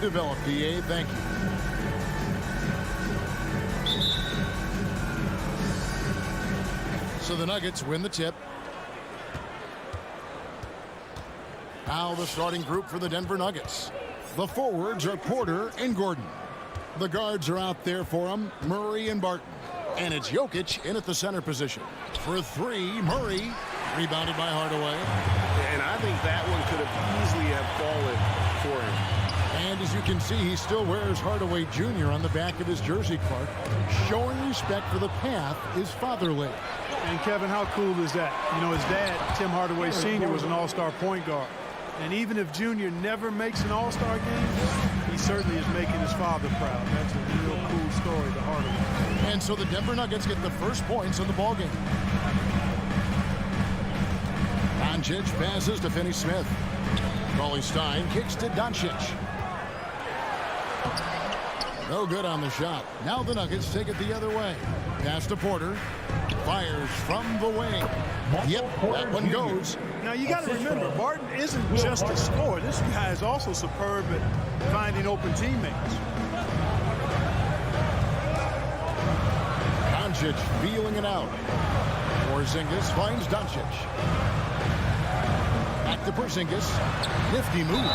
Develop, DA. Thank you. So the Nuggets win the tip. Now the starting group for the Denver Nuggets. The forwards are Porter and Gordon. The guards are out there for them, Murray and Barton. And it's Jokic in at the center position. For three, Murray. Rebounded by Hardaway. And I think that one could have easily have fallen for him. And as you can see, he still wears Hardaway Jr. on the back of his jersey, Clark. Showing respect for the path his father laid. And Kevin, how cool is that? You know, his dad, Tim Hardaway Sr., was an all-star point guard. And even if Junior never makes an all-star game, he certainly is making his father proud. That's a real cool story to Hardaway. And so the Denver Nuggets get the first points in the ballgame. Doncic passes to Finney Smith. Cauley Stein kicks to Doncic. No good on the shot. Now the Nuggets take it the other way. Pass to Porter. Fires from the wing. Yep, that one goes. Now you got to remember, Barton isn't just a scorer. This guy is also superb at finding open teammates. Doncic feeling it out. Porzingis finds Doncic. Back to Porzingis. Nifty move.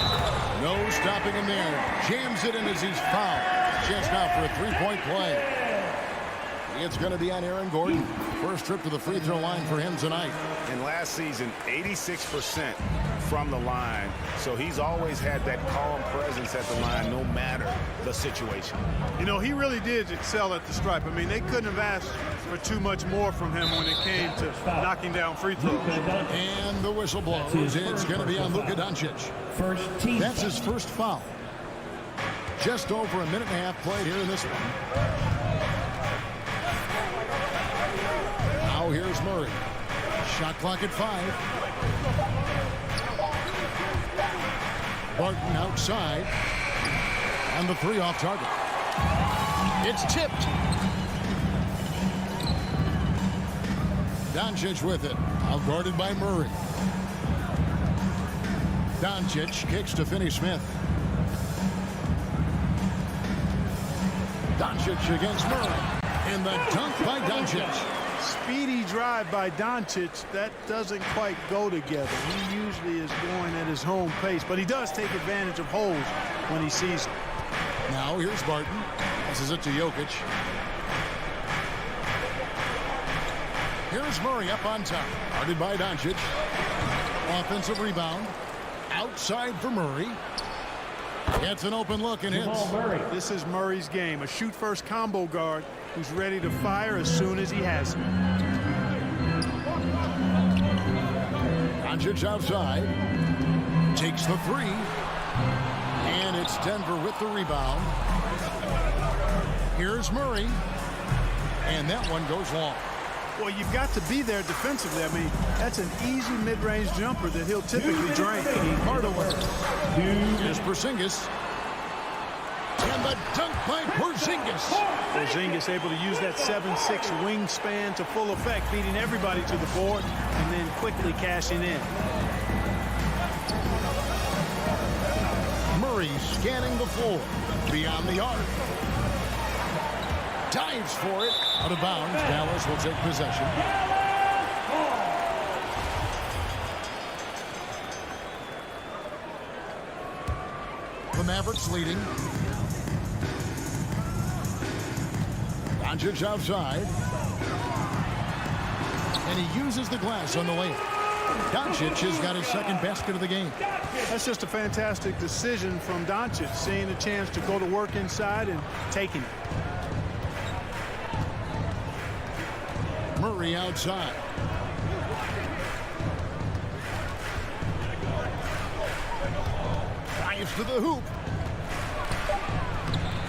No stopping him there. Jams it in as he's fouled. Chance now for a three-point play. It's going to be on Aaron Gordon. First trip to the free throw line for him tonight. And last season, 86% from the line. So he's always had that calm presence at the line no matter the situation. You know, he really did excel at the stripe. I mean, they couldn't have asked for too much more from him when it came to knocking down free throws. And the whistle blows. It's going to be on Luka Doncic. That's his first foul. Just over a minute and a half played here in this one. Now here's Murray. Shot clock at 5. Barton outside. And the three off target. It's tipped. Doncic with it. Out guarded by Murray. Doncic kicks to Finney Smith. Doncic against Murray. And the dunk by Doncic. Speedy drive by Doncic. That doesn't quite go together. He usually is going at his home pace, but he does take advantage of holes when he sees them. Now here's Barton. Passes it to Jokic. Here's Murray up on top. Guarded by Doncic. Offensive rebound. Outside for Murray. Gets an open look and hits. This is Murray's game. A shoot-first combo guard who's ready to fire as soon as he has it. Doncic outside. Takes the three. And it's Denver with the rebound. Here's Murray. And that one goes long. Well, you've got to be there defensively. I mean, that's an easy mid-range jumper that he'll typically drain. Hardaway. Here's Porzingis. And the dunk by Porzingis. Porzingis able to use that 7'6" wingspan to full effect, beating everybody to the board and then quickly cashing in. Murray scanning the floor. Beyond the arc. Dives for it. Out of bounds. Dallas will take possession. The Mavericks leading. Doncic outside. And he uses the glass on the layup. Doncic has got his second basket of the game. That's just a fantastic decision from Doncic, seeing a chance to go to work inside and taking it. Murray outside. Drives to the hoop.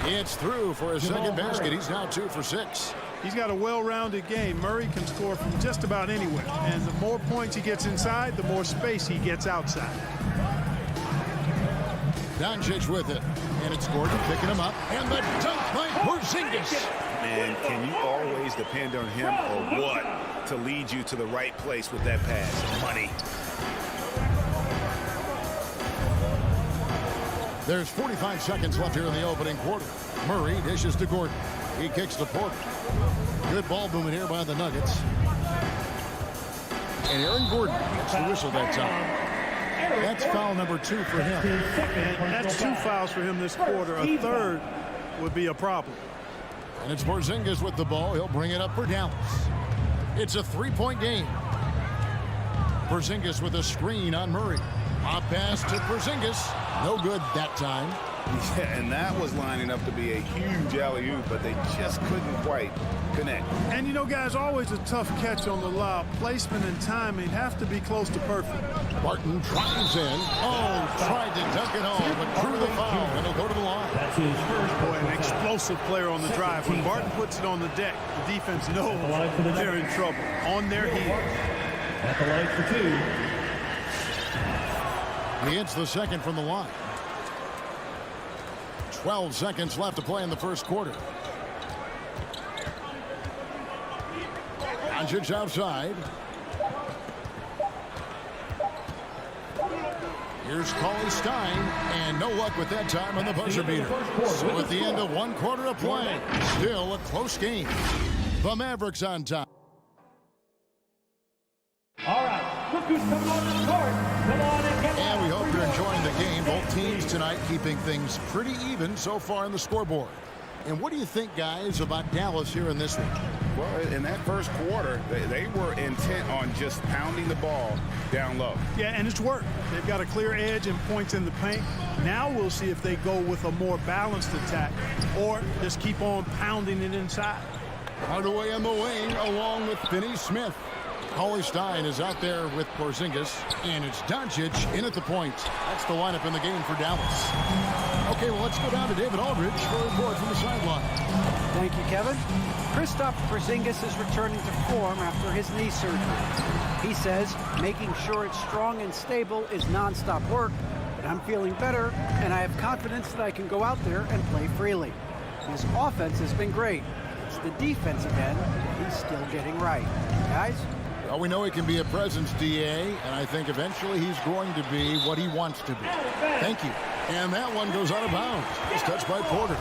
It's through for his second basket. He's now 2 for 6. He's got a well-rounded game. Murray can score from just about anywhere. And the more points he gets inside, the more space he gets outside. Doncic with it. And it's Gordon picking him up. And the dunk by Porzingis. Man, can you always depend on him or what to lead you to the right place with that pass? Money. There's 45 seconds left here in the opening quarter. Murray dishes to Gordon. He kicks to Porter. Good ball movement here by the Nuggets. And Aaron Gordon gets the whistle that time. That's foul number 2 for him. And that's 2 fouls for him this quarter. A third would be a problem. And it's Porzingis with the ball. He'll bring it up for Dallas. It's a 3-point game. Porzingis with a screen on Murray. Pop pass to Porzingis. No good that time. Yeah, and that was lining up to be a huge alley-oop, but they just couldn't quite connect. And you know, guys, always a tough catch on the lob. Placement and timing have to be close to perfect. Barton drives in. Oh, tried to dunk it home, but drew the foul, and he'll go to the line. That's his first. Boy, an explosive player on the drive. When Barton puts it on the deck, the defense knows they're in trouble. On their heels. At the line for 2. He hits the second from the line. 12 seconds left to play in the first quarter. Doncic outside. Here's Cauley Stein, and no luck with that time on the buzzer beater. So at the end of 1 quarter of play, still a close game. The Mavericks on top. All right, look who's coming on the court. Come on and get And we hope you're enjoying the game. Both teams tonight keeping things pretty even so far on the scoreboard. And what do you think, guys, about Dallas here in this one? Well, in that first quarter, they were intent on just pounding the ball down low. Yeah, and it's worked. They've got a clear edge and points in the paint. Now we'll see if they go with a more balanced attack or just keep on pounding it inside. Hardaway on the wing along with Finney Smith. Cauley Stein is out there with Porzingis, and it's Doncic in at the point. That's the lineup in the game for Dallas. Okay, well, let's go down to David Aldridge for a report from the sideline. Thank you, Kevin. Kristaps Porzingis is returning to form after his knee surgery. He says making sure it's strong and stable is nonstop work, but I'm feeling better, and I have confidence that I can go out there and play freely. His offense has been great. It's the defensive end that he's still getting right. Guys? Well, we know he can be a presence, DA, and I think eventually he's going to be what he wants to be. Thank you. And that one goes out of bounds. It's touched by Porter.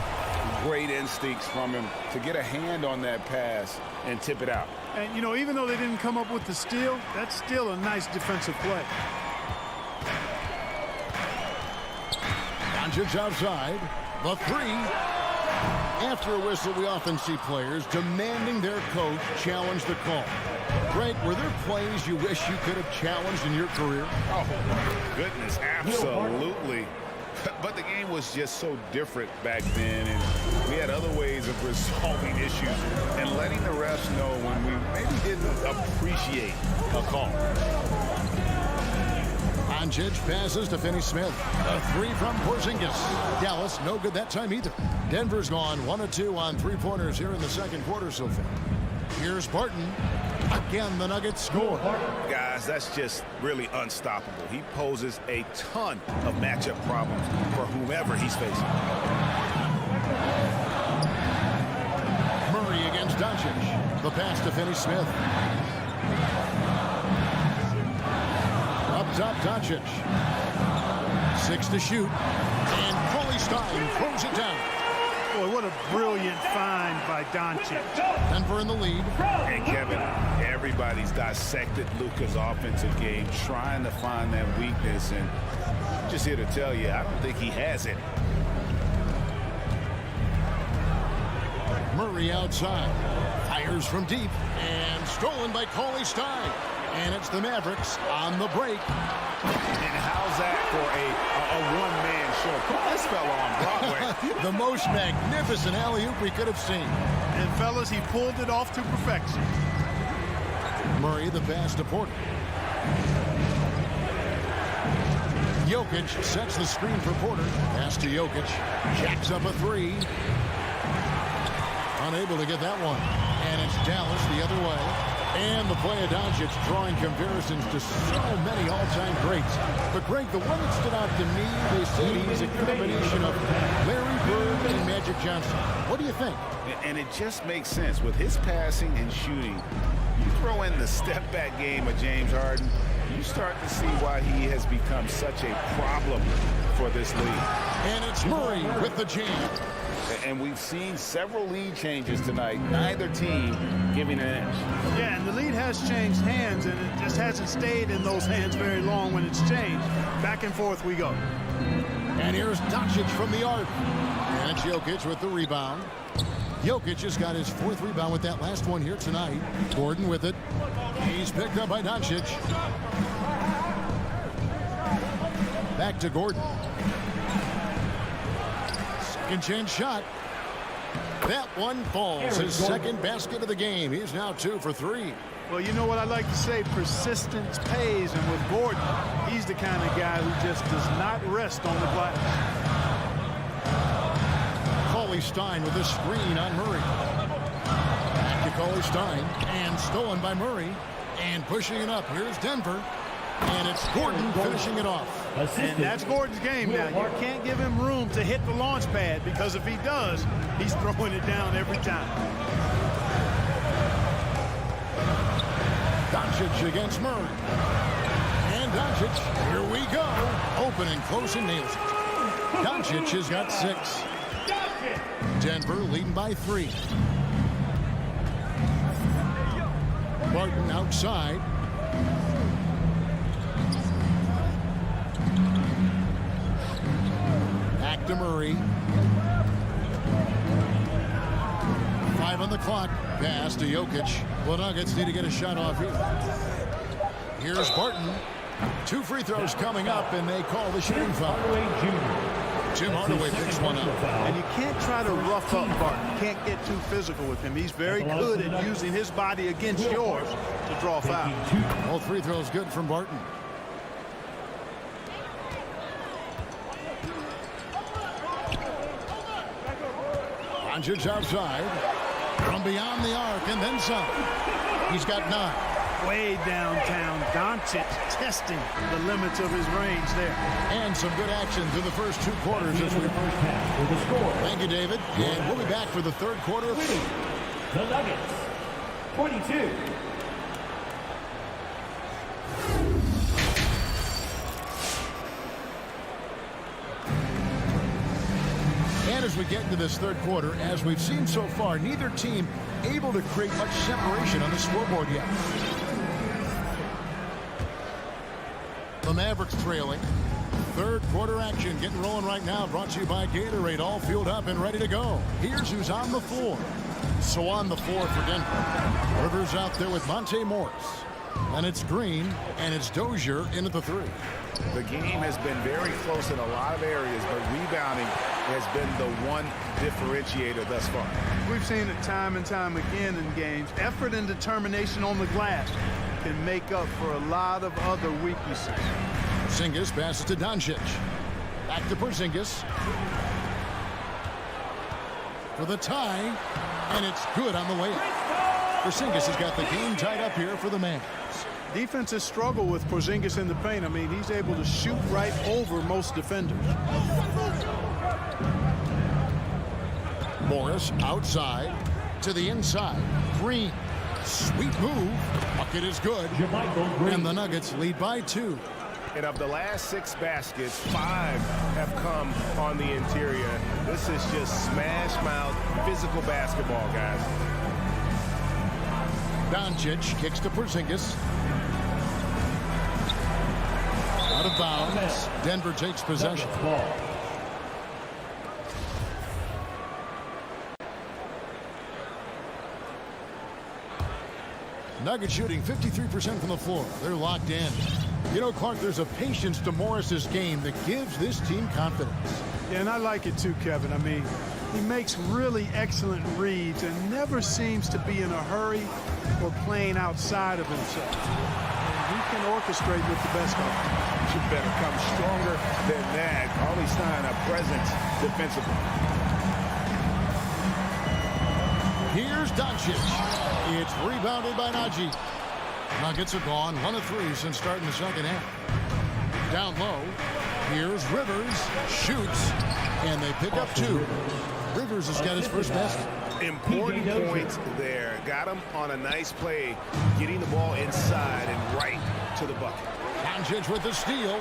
Great instincts from him to get a hand on that pass and tip it out. And, you know, even though they didn't come up with the steal, that's still a nice defensive play. Doncic outside. The 3. After a whistle, we often see players demanding their coach challenge the call. Greg, were there plays you wish you could have challenged in your career? Oh, my goodness, absolutely. But the game was just so different back then, and we had other ways of resolving issues and letting the refs know when we maybe didn't appreciate a call. Doncic passes to Finney Smith. A 3 from Porzingis. Dallas, no good that time either. Denver's gone 1 of 2 on 3-pointers here in the second quarter so far. Here's Barton. Again, the Nuggets score. Guys, that's just really unstoppable. He poses a ton of matchup problems for whomever he's facing. Murray against Doncic. The pass to Finney Smith. Up top, Doncic. 6 to shoot. And Cauley Stein throws it down. Boy, what a brilliant find by Doncic. Denver in the lead. And Kevin, everybody's dissected Luka's offensive game, trying to find that weakness, and I'm just here to tell you, I don't think he has it. Murray outside. Fires from deep. And stolen by Cauley Stein. And it's the Mavericks on the break. And how's that for a one-man show? Put this fella on Broadway. The most magnificent alley-oop we could have seen. And, fellas, he pulled it off to perfection. Murray, the pass to Porter. Jokic sets the screen for Porter. Pass to Jokic. Jacks up a 3. Unable to get that one. And it's Dallas the other way. And the play of Doncic drawing comparisons to so many all-time greats. But, Greg, the one that stood out to me, they said he's a combination of Larry Bird and Magic Johnson. What do you think? And it just makes sense. With his passing and shooting, you throw in the step-back game of James Harden, you start to see why he has become such a problem for this league. And it's Murray with the jam. And we've seen several lead changes tonight. Neither team giving an edge. Yeah, and the lead has changed hands, and it just hasn't stayed in those hands very long when it's changed. Back and forth we go. And here's Doncic from the arc. And it's Jokic with the rebound. Jokic just got his 4th rebound with that last one here tonight. Gordon with it. He's picked up by Doncic. Back to Gordon. Second chance shot. That one falls. His second basket of the game. He's now 2 for 3. Well, you know what I like to say, persistence pays, and with Gordon, he's the kind of guy who just does not rest on the glass. Stein with a screen on Murray. Back to Cauley-Stein, and stolen by Murray, and pushing it up. Here's Denver, and it's Gordon finishing it off. And that's Gordon's game now. You can't give him room to hit the launch pad, because if he does, he's throwing it down every time. Doncic against Murray. And Doncic, here we go. Open and close and nails it. Doncic has got 6. Denver leading by 3. Barton outside. Back to Murray. 5 on the clock. Pass to Jokic. The Nuggets need to get a shot off here. Here's Barton. 2 free throws coming up, and they call the shooting foul. Tim Hardaway picks one up. And you can't try to rough up Barton. You can't get too physical with him. He's very good at using his body against yours to draw a foul. All free throws good from Barton. Doncic outside. From beyond the arc and then some. He's got 9. Way downtown, Doncic testing the limits of his range there. And some good action through the first 2 quarters as we first half with the score. Thank you, David. And we'll be back for the 3rd quarter of the Nuggets, 22. And as we get into this 3rd quarter, as we've seen so far, neither team able to create much separation on the scoreboard yet. The Mavericks trailing. 3rd quarter action getting rolling right now. Brought to you by Gatorade. All fueled up and ready to go. Here's who's on the floor. So on the floor for Denver. Rivers out there with Monte Morris. And it's Green, and it's Dozier in at the 3. The game has been very close in a lot of areas, but rebounding has been the one differentiator thus far. We've seen it time and time again in games. Effort and determination on the glass can make up for a lot of other weaknesses. Porzingis passes to Doncic. Back to Porzingis. For the tie, and it's good on the layup. Porzingis has got the game tied up here for the Mavs. Defenses struggle with Porzingis in the paint. I mean, he's able to shoot right over most defenders. Morris outside to the inside. Green. Sweet move. Bucket is good. And the Nuggets lead by 2. And of the last 6 baskets, 5 have come on the interior. This is just smash mouth physical basketball, guys. Doncic kicks to Porzingis. Out of bounds. Denver takes possession. Nuggets shooting 53% from the floor. They're locked in. You know, Clark, there's a patience to Morris's game that gives this team confidence. Yeah, and I like it too, Kevin. I mean, he makes really excellent reads and never seems to be in a hurry or playing outside of himself. And he can orchestrate with the best of them. You better come stronger than that. Cauley-Stein, a presence defensively. Here's Doncic. It's rebounded by Najee. Nuggets are gone 1 of 3 since starting the second half. Down low. Here's Rivers. Shoots. And they pick up 2. Rivers has got his first basket. Important points there. Got him on a nice play, getting the ball inside and right to the bucket. Doncic with the steal.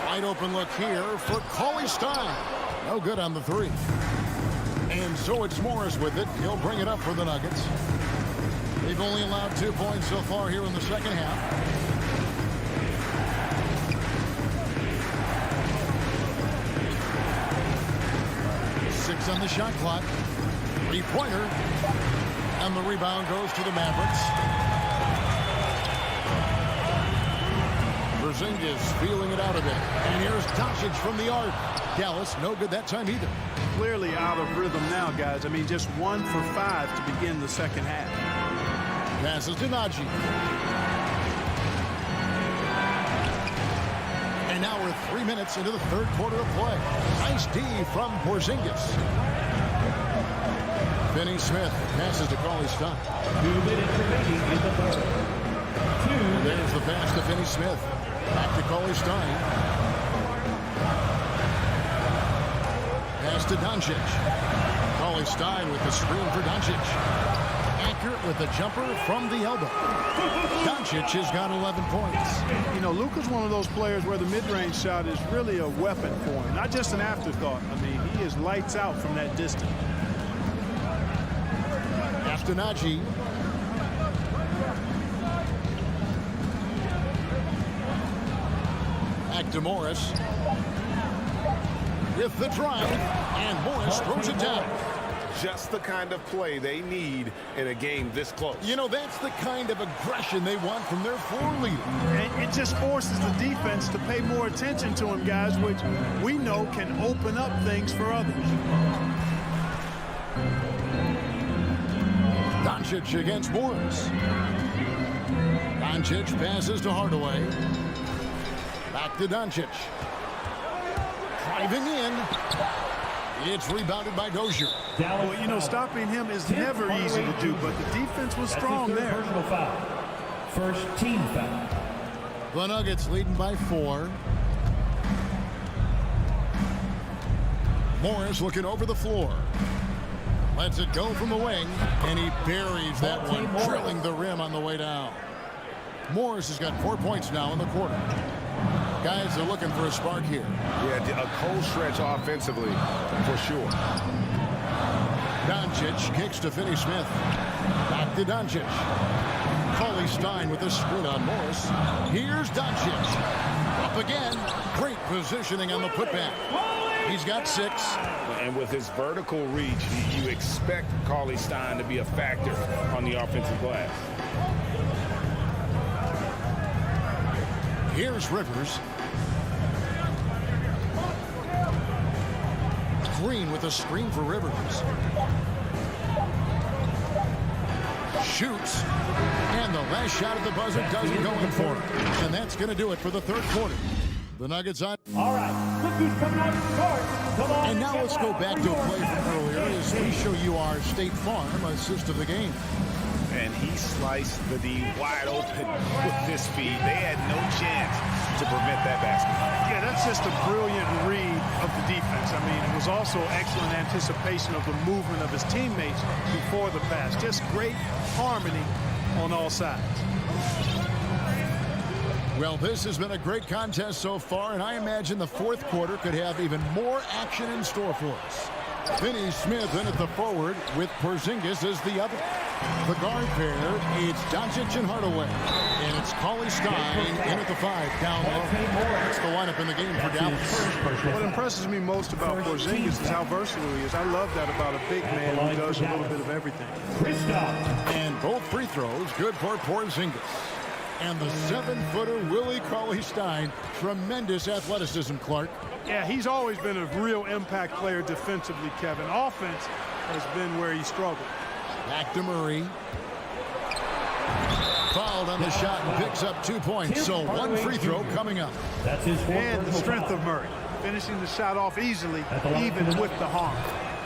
Wide open look here for Cauley Stein. No good on the three. And so it's Morris with it. He'll bring it up for the Nuggets. They've only allowed 2 points so far here in the second half. Six on the shot clock. Three-pointer. And the rebound goes to the Mavericks. Porzingis feeling it out a bit. And here's Doncic from the arc. Dallas, no good that time either. Clearly out of rhythm now, guys. I mean, just 1 for 5 to begin the second half. Passes to Najee. And now we're 3 minutes into the third quarter of play. Nice D from Porzingis. Finney Smith passes to Cauley Stein. 2 minutes remaining in the third. There's the pass to Finney Smith. Back to Cauley Stein. Pass to Doncic. Cauley Stein with the screen for Doncic. Accurate with the jumper from the elbow. Doncic has got 11 points. You know, Luka's one of those players where the mid-range shot is really a weapon for him, not just an afterthought. I mean, he is lights out from that distance. After Najee. Back to Morris. With the drive, and Morris throws it down. Just the kind of play they need in a game this close. You know, that's the kind of aggression they want from their floor leader. And it just forces the defense to pay more attention to him, guys, which we know can open up things for others. Doncic against Morris. Doncic passes to Hardaway. Back to Doncic. Driving in. It's rebounded by Dozier. Well, you know, stopping him is never easy to do, but the defense was strong there. Personal foul. First team foul. The Nuggets leading by 4. Morris looking over the floor. Lets it go from the wing, and he buries that one, drilling the rim on the way down. Morris has got 4 points now in the quarter. Guys are looking for a spark here. Yeah, a cold stretch offensively, for sure. Doncic kicks to Finney Smith. Back to Doncic. Cauley Stein with a sprint on Morris. Here's Doncic. Up again. Great positioning on the putback. He's got 6. And with his vertical reach, you expect Cauley Stein to be a factor on the offensive glass. Here's Rivers. Green with a screen for Rivers. Shoots. And the last shot at the buzzer doesn't go in for him. And that's going to do it for the third quarter. The Nuggets on. All right, look who's coming out to start. Come on. And now let's go back to a play from earlier as we show you our State Farm assist of the game. And he sliced the D wide open with his speed. They had no chance to prevent that basket. Yeah, that's just a brilliant read of the defense. I mean, it was also excellent anticipation of the movement of his teammates before the pass. Just great harmony on all sides. Well, this has been a great contest so far, and I imagine the fourth quarter could have even more action in store for us. Finney Smith in at the forward with Porzingis as the other. The guard pair, it's Doncic and Hardaway. And it's Cauley Stein in at the 5 down low. That's the lineup in the game for Dallas. What impresses me most about Porzingis is how versatile he is. I love that about a big man who does a little bit of everything. And both free throws good for Porzingis. And the 7-footer Willie Cauley Stein, tremendous athleticism, Clark. Yeah, he's always been a real impact player defensively, Kevin. Offense has been where he struggled. Back to Murray. Fouled on the shot and picks up 2 points. So one free throw coming up. That's his and the strength of Murray, finishing the shot off easily, even with the harm.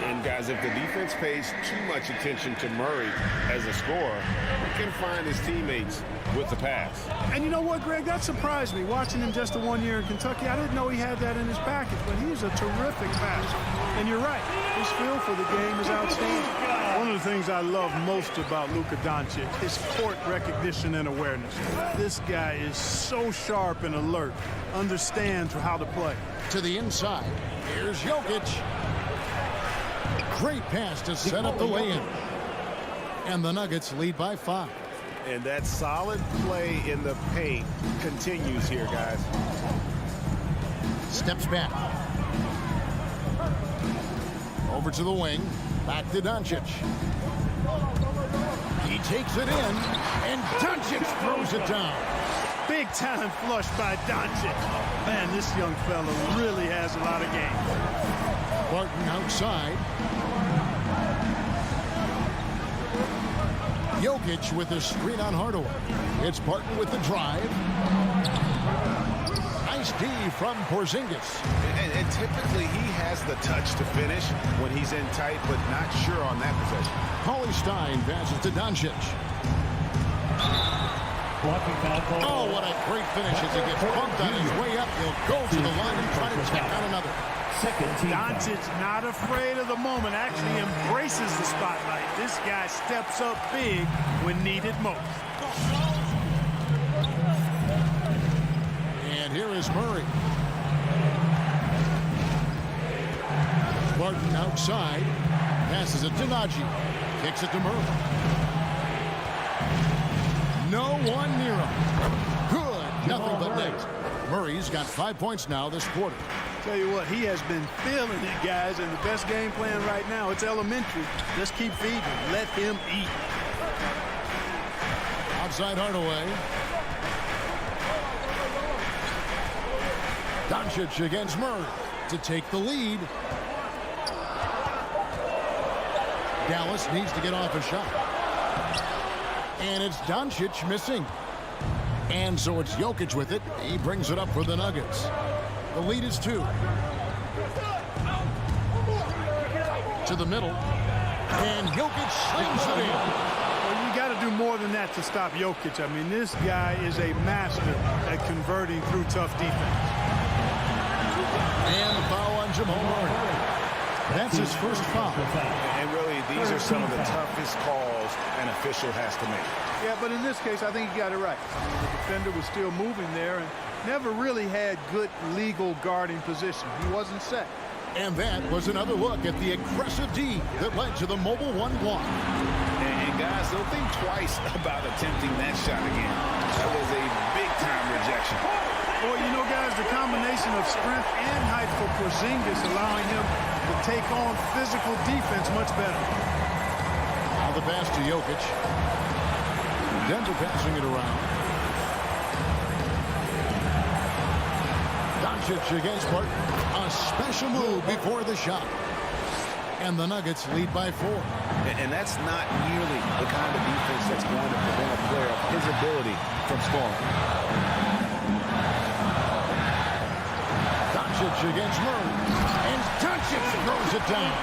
And guys, if the defense pays too much attention to Murray as a scorer, he can find his teammates with the pass. And you know what, Greg? That surprised me. Watching him just the 1 year in Kentucky, I didn't know he had that in his package, but he's a terrific passer. And you're right, his feel for the game is outstanding. One of the things I love most about Luka Doncic is court recognition and awareness. This guy is so sharp and alert, understands how to play. To the inside, here's Jokic. Great pass to set up the lay-in. And the Nuggets lead by 5. And that solid play in the paint continues here, guys. Steps back. Over to the wing. Back to Doncic. He takes it in, and Doncic throws it down. Big time flush by Doncic. Man, this young fella really has a lot of game. Barton outside. Jokic with a screen on Hardaway. It's Barton with the drive. Nice D from Porzingis. And typically he has the touch to finish when he's in tight, but not sure on that possession. Paulie Stein passes to Doncic. Oh, what a great finish as he gets bumped on his way up. He'll go to the line and try to check out another. Doncic not afraid of the moment, actually embraces the spotlight. This guy steps up big when needed most. And here is Murray. Barton outside. Passes it to Najee. Kicks it to Murray. No one near him. Good. Nothing but net. Murray's got 5 points now this quarter. Tell you what, he has been feeling it, guys, and the best game plan right now, it's elementary. Just keep feeding. Let him eat. Outside Hardaway. Doncic against Murray to take the lead. Dallas needs to get off a shot. And it's Doncic missing. And so it's Jokic with it. He brings it up for the Nuggets. The lead is 2. To the middle. And Jokic slings it in. Well, you got to do more than that to stop Jokic. I mean, this guy is a master at converting through tough defense. And the foul on Jamal Murray. That's his first foul. And really, these are some of the toughest calls an official has to make. Yeah, but in this case, I think he got it right. The defender was still moving there and never really had good legal guarding position. He wasn't set. And that was another look at the aggressive D that led to the mobile 1 block. And guys, don't think twice about attempting that shot again. That was a big-time rejection. Well, you know, guys, the combination of strength and height for Porzingis allowing him to take on physical defense much better. Now the pass to Jokic. Denver passing it around. Doncic against Barton. A special move before the shot. And the Nuggets lead by 4. And that's not nearly the kind of defense that's going to prevent a player of his ability from scoring. Doncic against Murray. And Doncic throws it down.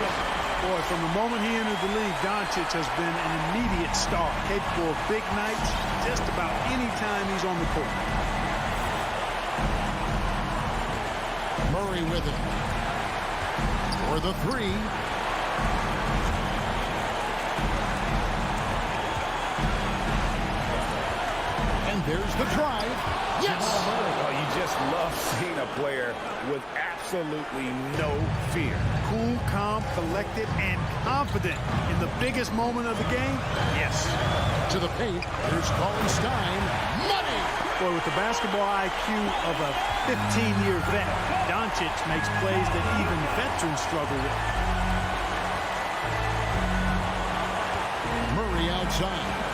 Boy, from the moment he entered the league, Doncic has been an immediate star, capable of big nights just about any time he's on the court. Murray with it. For the 3. And there's the drive. Yes! Oh, you just love seeing a player with absolutely no fear. Cool, calm, collected, and confident in the biggest moment of the game. Yes. To the paint. Here's Colin Stein. Money! Boy, with the basketball IQ of a 15-year vet, Doncic makes plays that even veterans struggle with. Murray outside.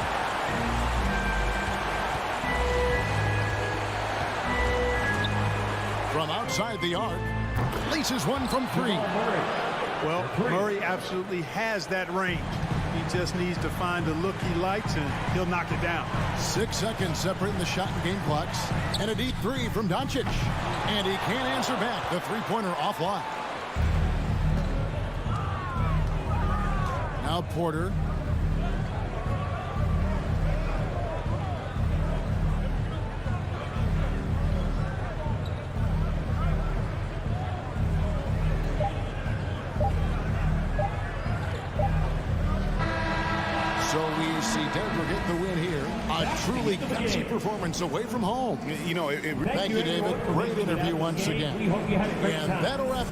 From outside the arc, laces one from 3. Well, Murray absolutely has that range. He just needs to find the look he likes, and he'll knock it down. 6 seconds separating the shot and game clocks. And a deep 3 from Doncic. And he can't answer back. The three-pointer offline. Now Porter. So we see Denver get the win here. A truly gutsy performance away from home. You know, Thank you, David. Great interview once again. We hope you had a great And time. that'll wrap.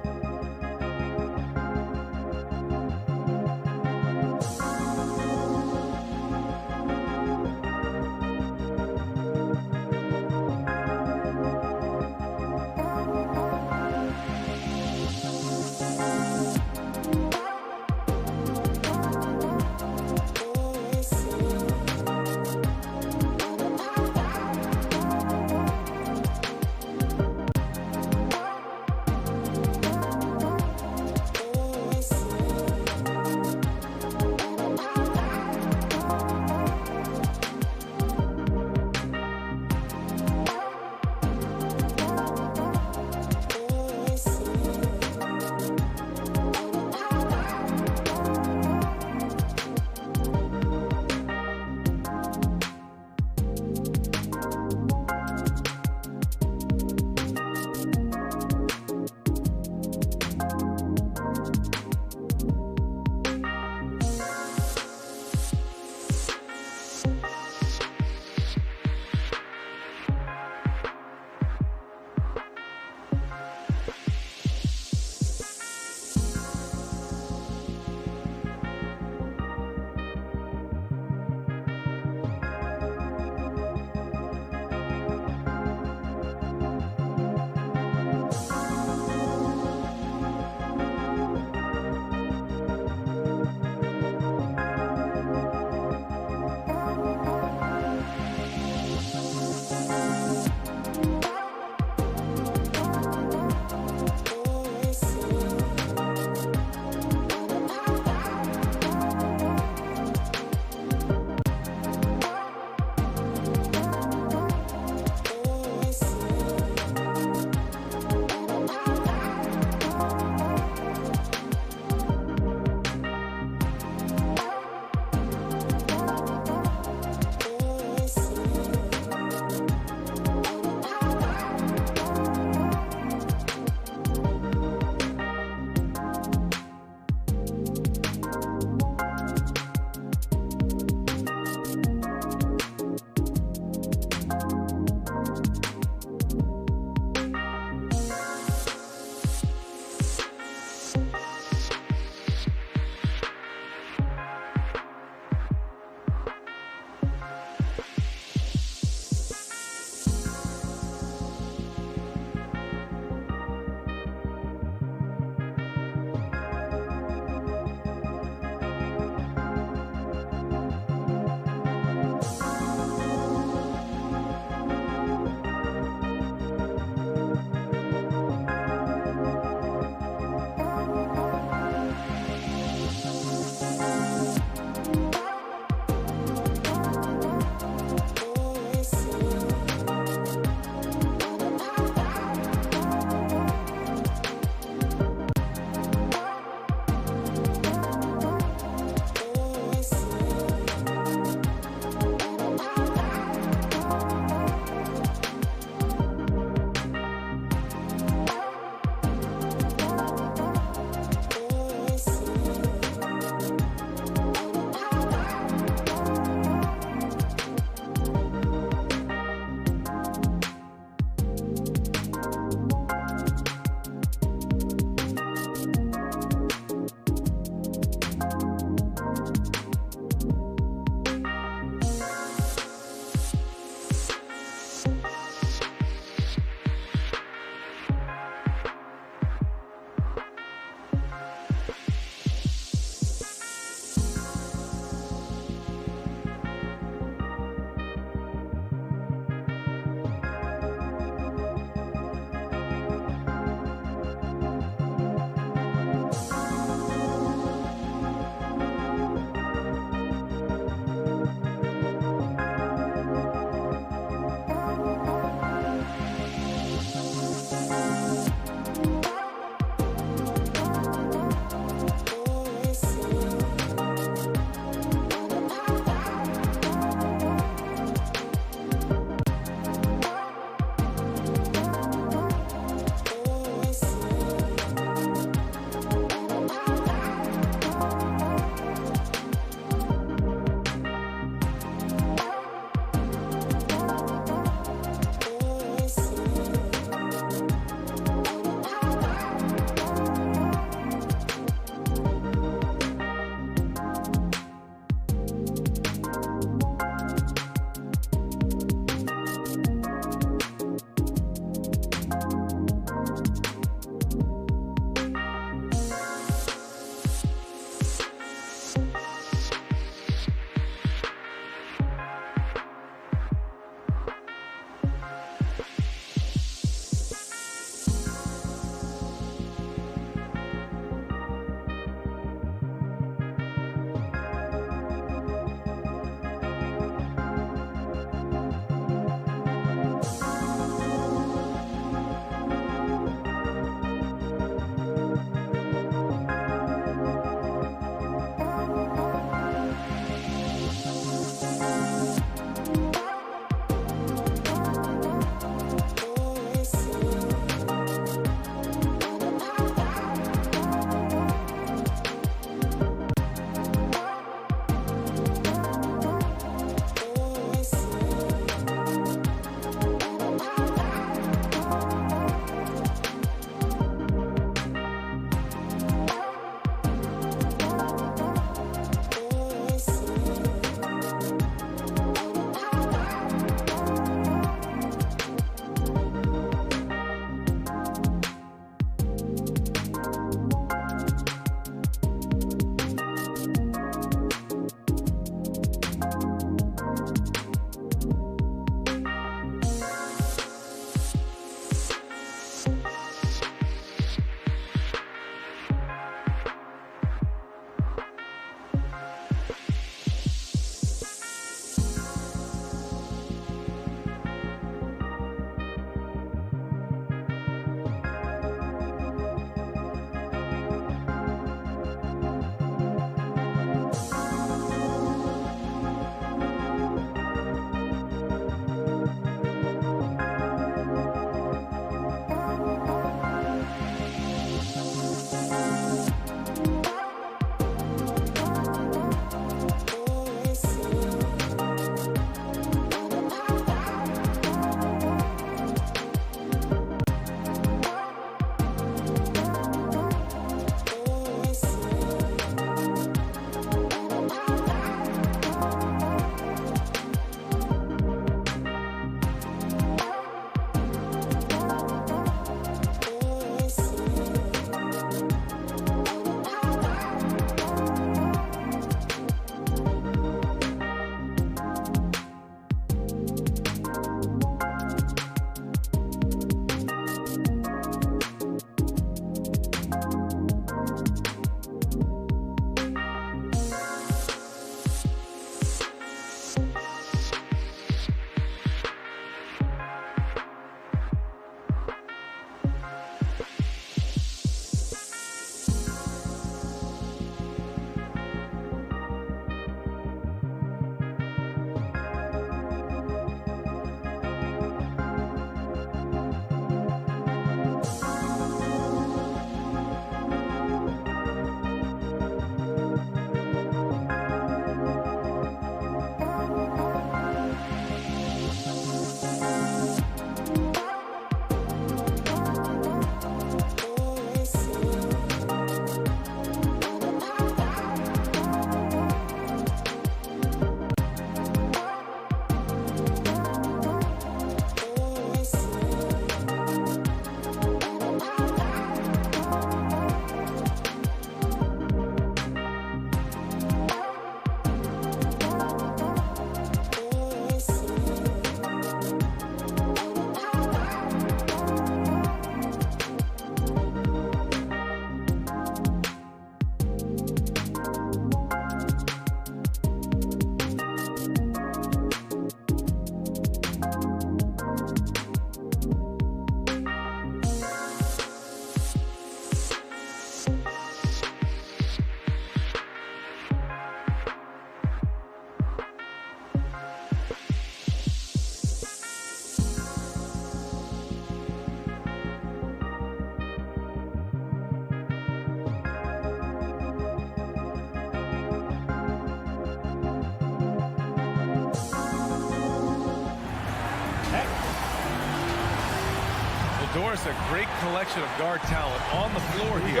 Doris, a great collection of guard talent on the floor here.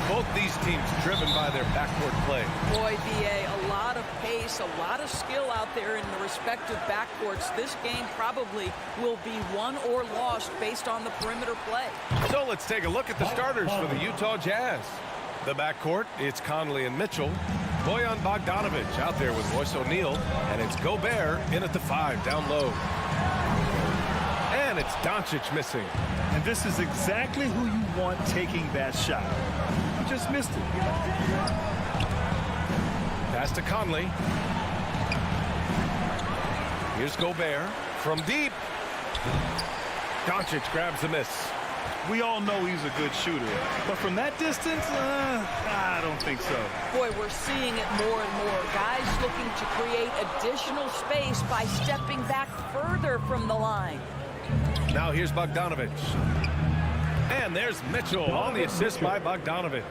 Both these teams driven by their backcourt play. Boy, BA, a lot of pace, a lot of skill out there in the respective backcourts. This game probably will be won or lost based on the perimeter play. So let's take a look at the starters for the Utah Jazz. The backcourt, it's Conley and Mitchell. Bojan Bogdanovic out there with Royce O'Neal. And it's Gobert in at the 5 down low. And it's Doncic missing. And this is exactly who you want taking that shot. You just missed it. Pass to Conley. Here's Gobert from deep. Doncic grabs the miss. We all know he's a good shooter, but from that distance, I don't think so. Boy, we're seeing it more and more. Guys looking to create additional space by stepping back further from the line. Now here's Bogdanovic. And there's Mitchell on the assist by Bogdanovic.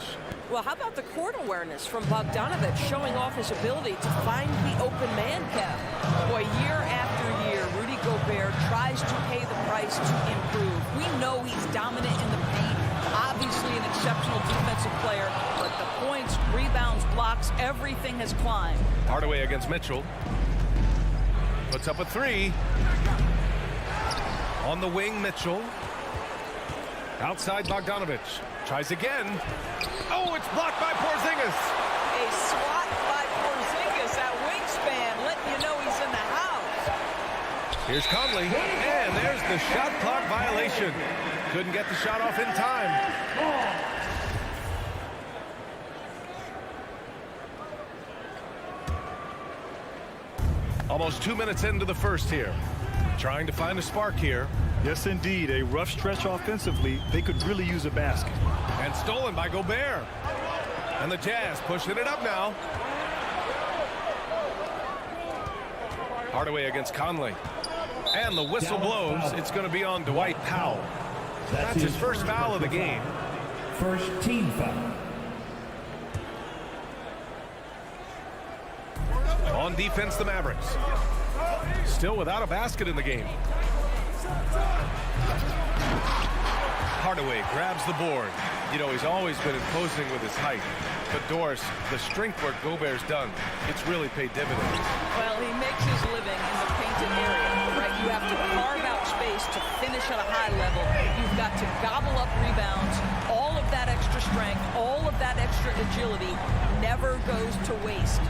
Well, how about the court awareness from Bogdanovic showing off his ability to find the open man, Kev? Boy, year after year, Rudy Gobert tries to pay the price to improve. We know he's dominant in the paint, obviously an exceptional defensive player, but the points, rebounds, blocks, everything has climbed. Hardaway against Mitchell. Puts up a 3. On the wing, Mitchell. Outside Bogdanovic. Tries again. Oh, it's blocked by Porzingis. A swat by Porzingis at wingspan, letting you know he's in the house. Here's Conley. And there's the shot clock violation. Couldn't get the shot off in time. Almost 2 minutes into the first here. Trying to find a spark here. Yes, indeed. A rough stretch offensively. They could really use a basket. And stolen by Gobert. And the Jazz pushing it up now. Hardaway against Conley. And the whistle blows. It's going to be on Dwight Powell. That's his first foul of the game. First team foul. On defense, the Mavericks. Still without a basket in the game. Hardaway grabs the board. You know, he's always been imposing with his height. But Doris, the strength work Gobert's done, it's really paid dividends. Well, he makes his living in the painted area, right? You have to carve out space to finish at a high level. You've got to gobble up rebounds. All of that extra strength, all of that extra agility never goes to waste.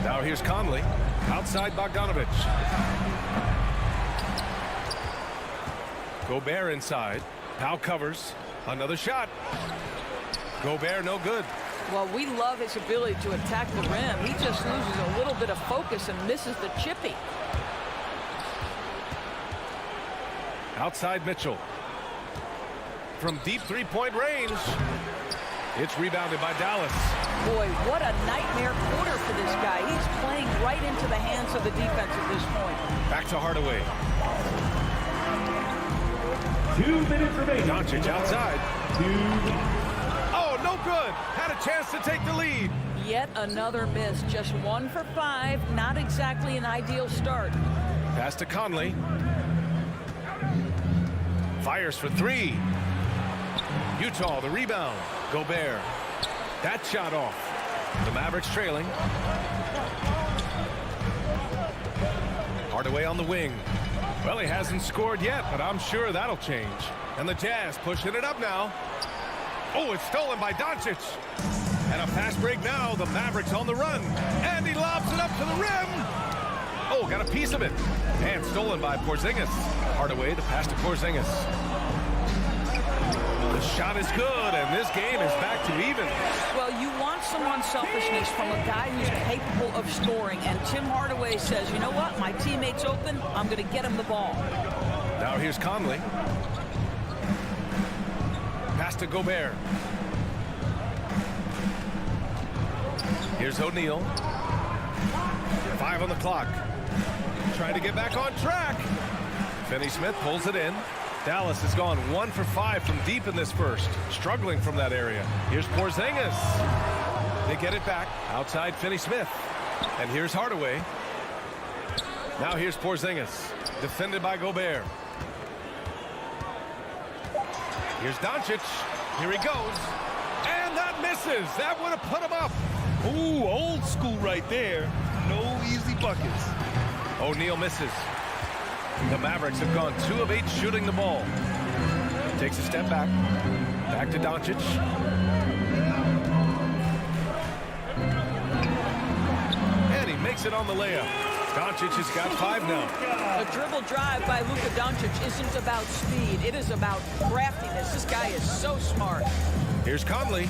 Now here's Conley. Outside Bogdanovic. Gobert inside. Powell covers. Another shot. Gobert no good. Well, we love his ability to attack the rim. He just loses a little bit of focus and misses the chippy. Outside Mitchell. From deep three-point range. It's rebounded by Dallas. Boy, what a nightmare quarter for this guy. He's playing right into the hands of the defense at this point. Back to Hardaway. 2 minutes remaining. Doncic outside. Oh, no good. Had a chance to take the lead. Yet another miss. Just 1 for 5. Not exactly an ideal start. Pass to Conley. Fires for 3. Utah, the rebound. Gobert. That shot off. The Mavericks trailing. Hardaway on the wing. Well, he hasn't scored yet, but I'm sure that'll change. And the Jazz pushing it up now. Oh, it's stolen by Doncic. And a fast break now. The Mavericks on the run. And he lobs it up to the rim. Oh, got a piece of it. And stolen by Porzingis. Hardaway, the pass to Porzingis. The shot is good, and this game is back to even. Well, you want some unselfishness from a guy who's capable of scoring, and Tim Hardaway says, you know what, my teammate's open, I'm going to get him the ball. Now here's Conley. Pass to Gobert. Here's O'Neal. 5 on the clock. Trying to get back on track. Finney-Smith pulls it in. Dallas has gone 1 for 5 from deep in this first. Struggling from that area. Here's Porzingis. They get it back. Outside Finney-Smith. And here's Hardaway. Now here's Porzingis. Defended by Gobert. Here's Doncic. Here he goes. And that misses. That would have put him up. Ooh, old school right there. No easy buckets. O'Neal misses. The Mavericks have gone 2 of 8 shooting the ball. Takes a step back. Back to Doncic. And he makes it on the layup. Doncic has got 5 now. A dribble drive by Luka Doncic isn't about speed. It is about craftiness. This guy is so smart. Here's Conley.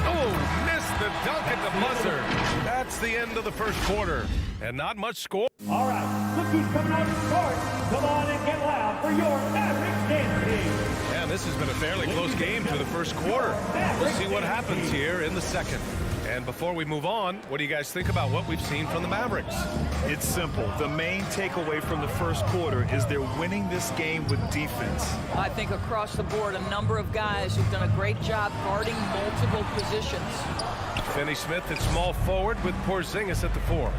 Oh, missed the dunk at the buzzer. That's the end of the first quarter. And not much score. All right, look who's coming on the court. Come on and get loud for your Mavericks dance team. And this has been a fairly close game through the first quarter. We'll see what happens here in the second. And before we move on, what do you guys think about what we've seen from the Mavericks? It's simple. The main takeaway from the first quarter is they're winning this game with defense. I think across the board, a number of guys who've done a great job guarding multiple positions. Finney-Smith at small forward with Porzingis at the 4.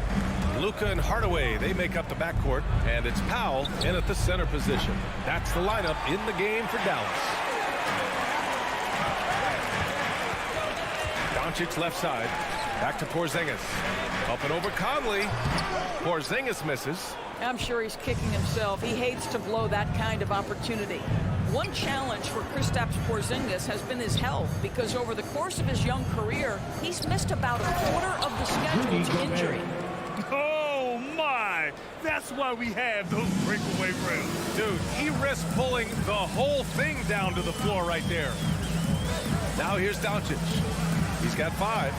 Luka and Hardaway, they make up the backcourt, and it's Powell in at the center position. That's the lineup in the game for Dallas. Doncic left side, back to Porzingis. Up and over Conley. Porzingis misses. I'm sure he's kicking himself. He hates to blow that kind of opportunity. One challenge for Kristaps Porzingis has been his health, because over the course of his young career, he's missed about a quarter of the schedule to injury. Oh, my. That's why we have those breakaway rims. Dude, he risked pulling the whole thing down to the floor right there. Now here's Doncic. He's got 5.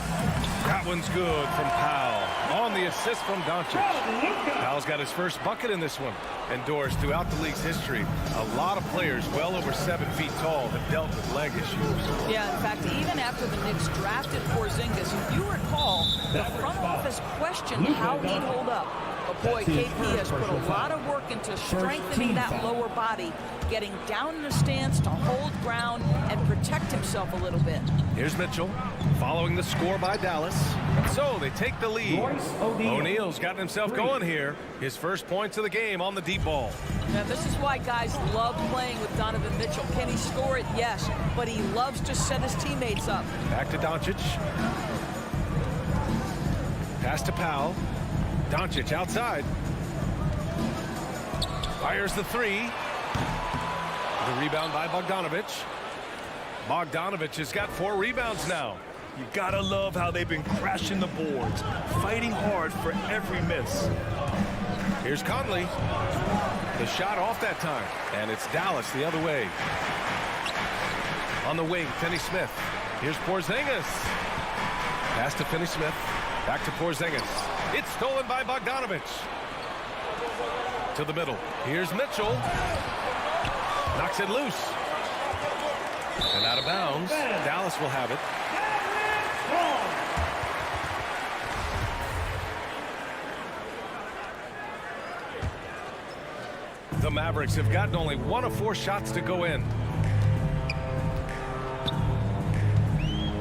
That one's good from Powell. On the assist from Doncic. Powell's got his first bucket in this one. And Doris, throughout the league's history, a lot of players well over 7 feet tall have dealt with leg issues. Yeah, in fact, even after the Knicks drafted Porzingis, if you recall, the front office questioned how he'd hold up. But boy, KP has put a lot of work into strengthening that lower body, getting down in a stance to hold ground and protect himself a little bit. Here's Mitchell, following the score by Dallas. So they take the lead. O'Neal's gotten himself going here. His first points of the game on the deep ball. Now, this is why guys love playing with Donovan Mitchell. Can he score it? Yes, but he loves to set his teammates up. Back to Doncic. Pass to Powell. Doncic outside. Fires the 3. The rebound by Bogdanovic. Bogdanovic has got 4 rebounds now. You gotta love how they've been crashing the boards, fighting hard for every miss. Here's Conley. The shot off that time. And it's Dallas the other way. On the wing, Finney-Smith. Here's Porzingis. Pass to Finney-Smith. Back to Porzingis. It's stolen by Bogdanovic. To the middle. Here's Mitchell. Knocks it loose. And out of bounds. Dallas will have it. The Mavericks have gotten only 1 of 4 shots to go in.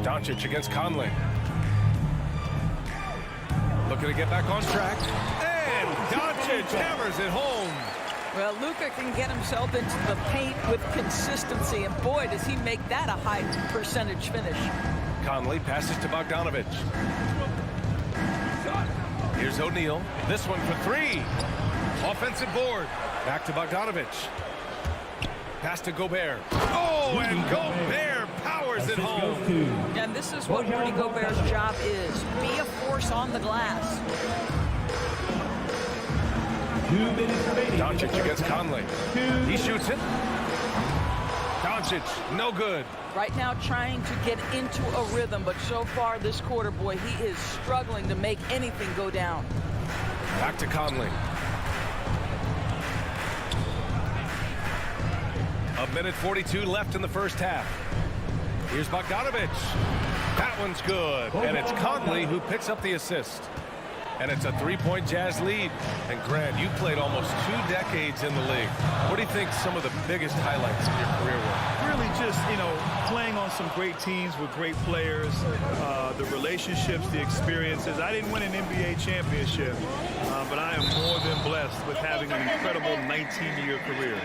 Doncic against Conley. Looking to get back on track. And Doncic hammers it home. Well, Luka can get himself into the paint with consistency, and boy, does he make that a high percentage finish. Conley passes to Bogdanovic. Here's O'Neal. This one for 3. Offensive board. Back to Bogdanovic. Pass to Gobert. Oh, and Gobert powers it home. And this is what Rudy Gobert's job is. Be a force on the glass. Doncic against Conley. He shoots it. Doncic, no good. Right now trying to get into a rhythm, but so far this quarter, boy, he is struggling to make anything go down. Back to Conley. 1:42 left in the first half. Here's Bogdanovic. That one's good. And it's Conley who picks up the assist. And it's a 3-point Jazz lead. And Grant, you played almost 2 decades in the league. What do you think some of the biggest highlights of your career were? Really just, playing on some great teams with great players, the relationships, the experiences. I didn't win an NBA championship, but I am more than blessed with having an incredible 19-year career.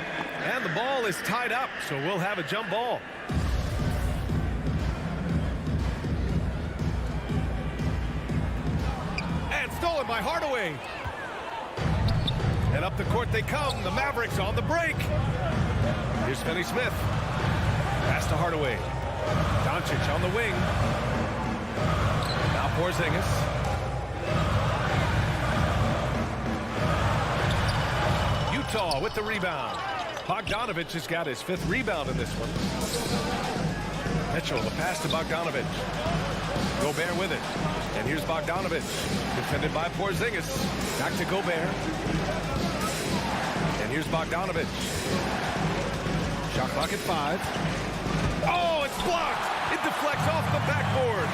And the ball is tied up, so we'll have a jump ball. And stolen by Hardaway. And up the court they come. The Mavericks on the break. Here's Finney-Smith. Pass to Hardaway. Doncic on the wing. Now Porzingis. Utah with the rebound. Bogdanovich has got his 5th rebound in this one. Mitchell, the pass to Bogdanovich. Gobert with it. And here's Bogdanovich. Defended by Porzingis. Back to Gobert. And here's Bogdanovich. Shot clock at 5. Oh, it's blocked. It deflects off the backboard.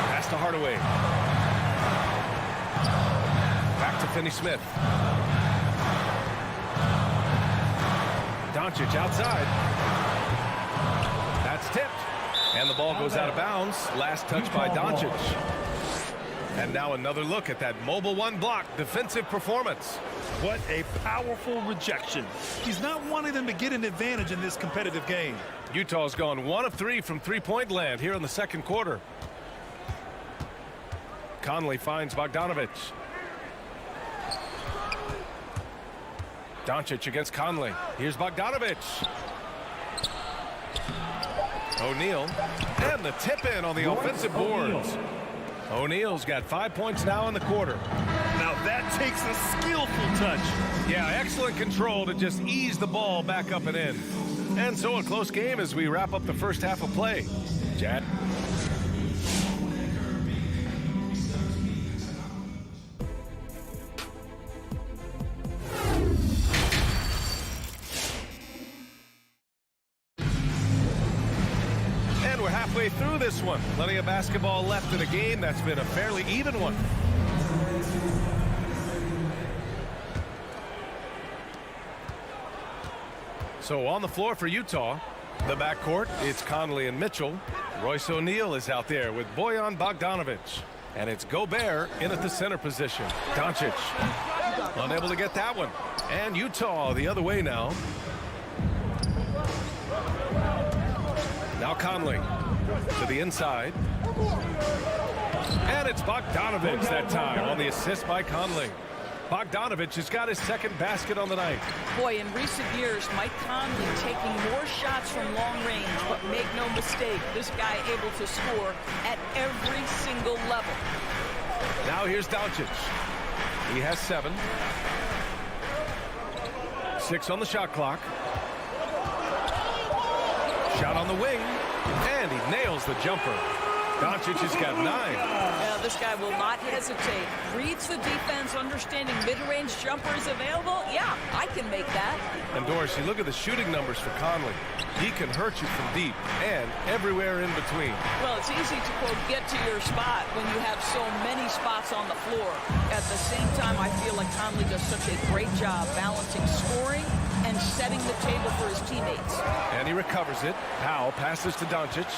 Pass to Hardaway. Back to Finney-Smith. Doncic outside. That's tipped. And the ball goes out of bounds. Last touch by Doncic. And now another look at that mobile 1 block defensive performance. What a powerful rejection. He's not wanting them to get an advantage in this competitive game. Utah's gone 1 of 3 from 3-point land here in the second quarter. Conley finds Bogdanovich. Doncic against Conley. Here's Bogdanovich. O'Neal. And the tip in on the offensive boards. O'Neal's got 5 points now in the quarter. Now that takes a skillful touch. Yeah, excellent control to just ease the ball back up and in. And so a close game as we wrap up the first half of play. Chad. Halfway through this one. Plenty of basketball left in a game that's been a fairly even one. So on the floor for Utah, the backcourt, it's Conley and Mitchell. Royce O'Neal is out there with Bojan Bogdanovich. And it's Gobert in at the center position. Doncic unable to get that one. And Utah the other way now. Now Conley to the inside. And it's Bogdanovich that time on the assist by Conley. Bogdanovich has got his 2nd basket on the night. Boy, in recent years, Mike Conley taking more shots from long range, but make no mistake, this guy able to score at every single level. Now here's Doncic. He has 7. 6 on the shot clock. Shot on the wing. And he nails the jumper. Doncic has got 9. Yeah, this guy will not hesitate. Reads the defense, understanding mid-range jumper is available. Yeah, I can make that. And Doris, you look at the shooting numbers for Conley. He can hurt you from deep and everywhere in between. Well, it's easy to, quote, get to your spot when you have so many spots on the floor. At the same time, I feel like Conley does such a great job balancing scoring and setting the table for his teammates. And he recovers it. Powell passes to Doncic.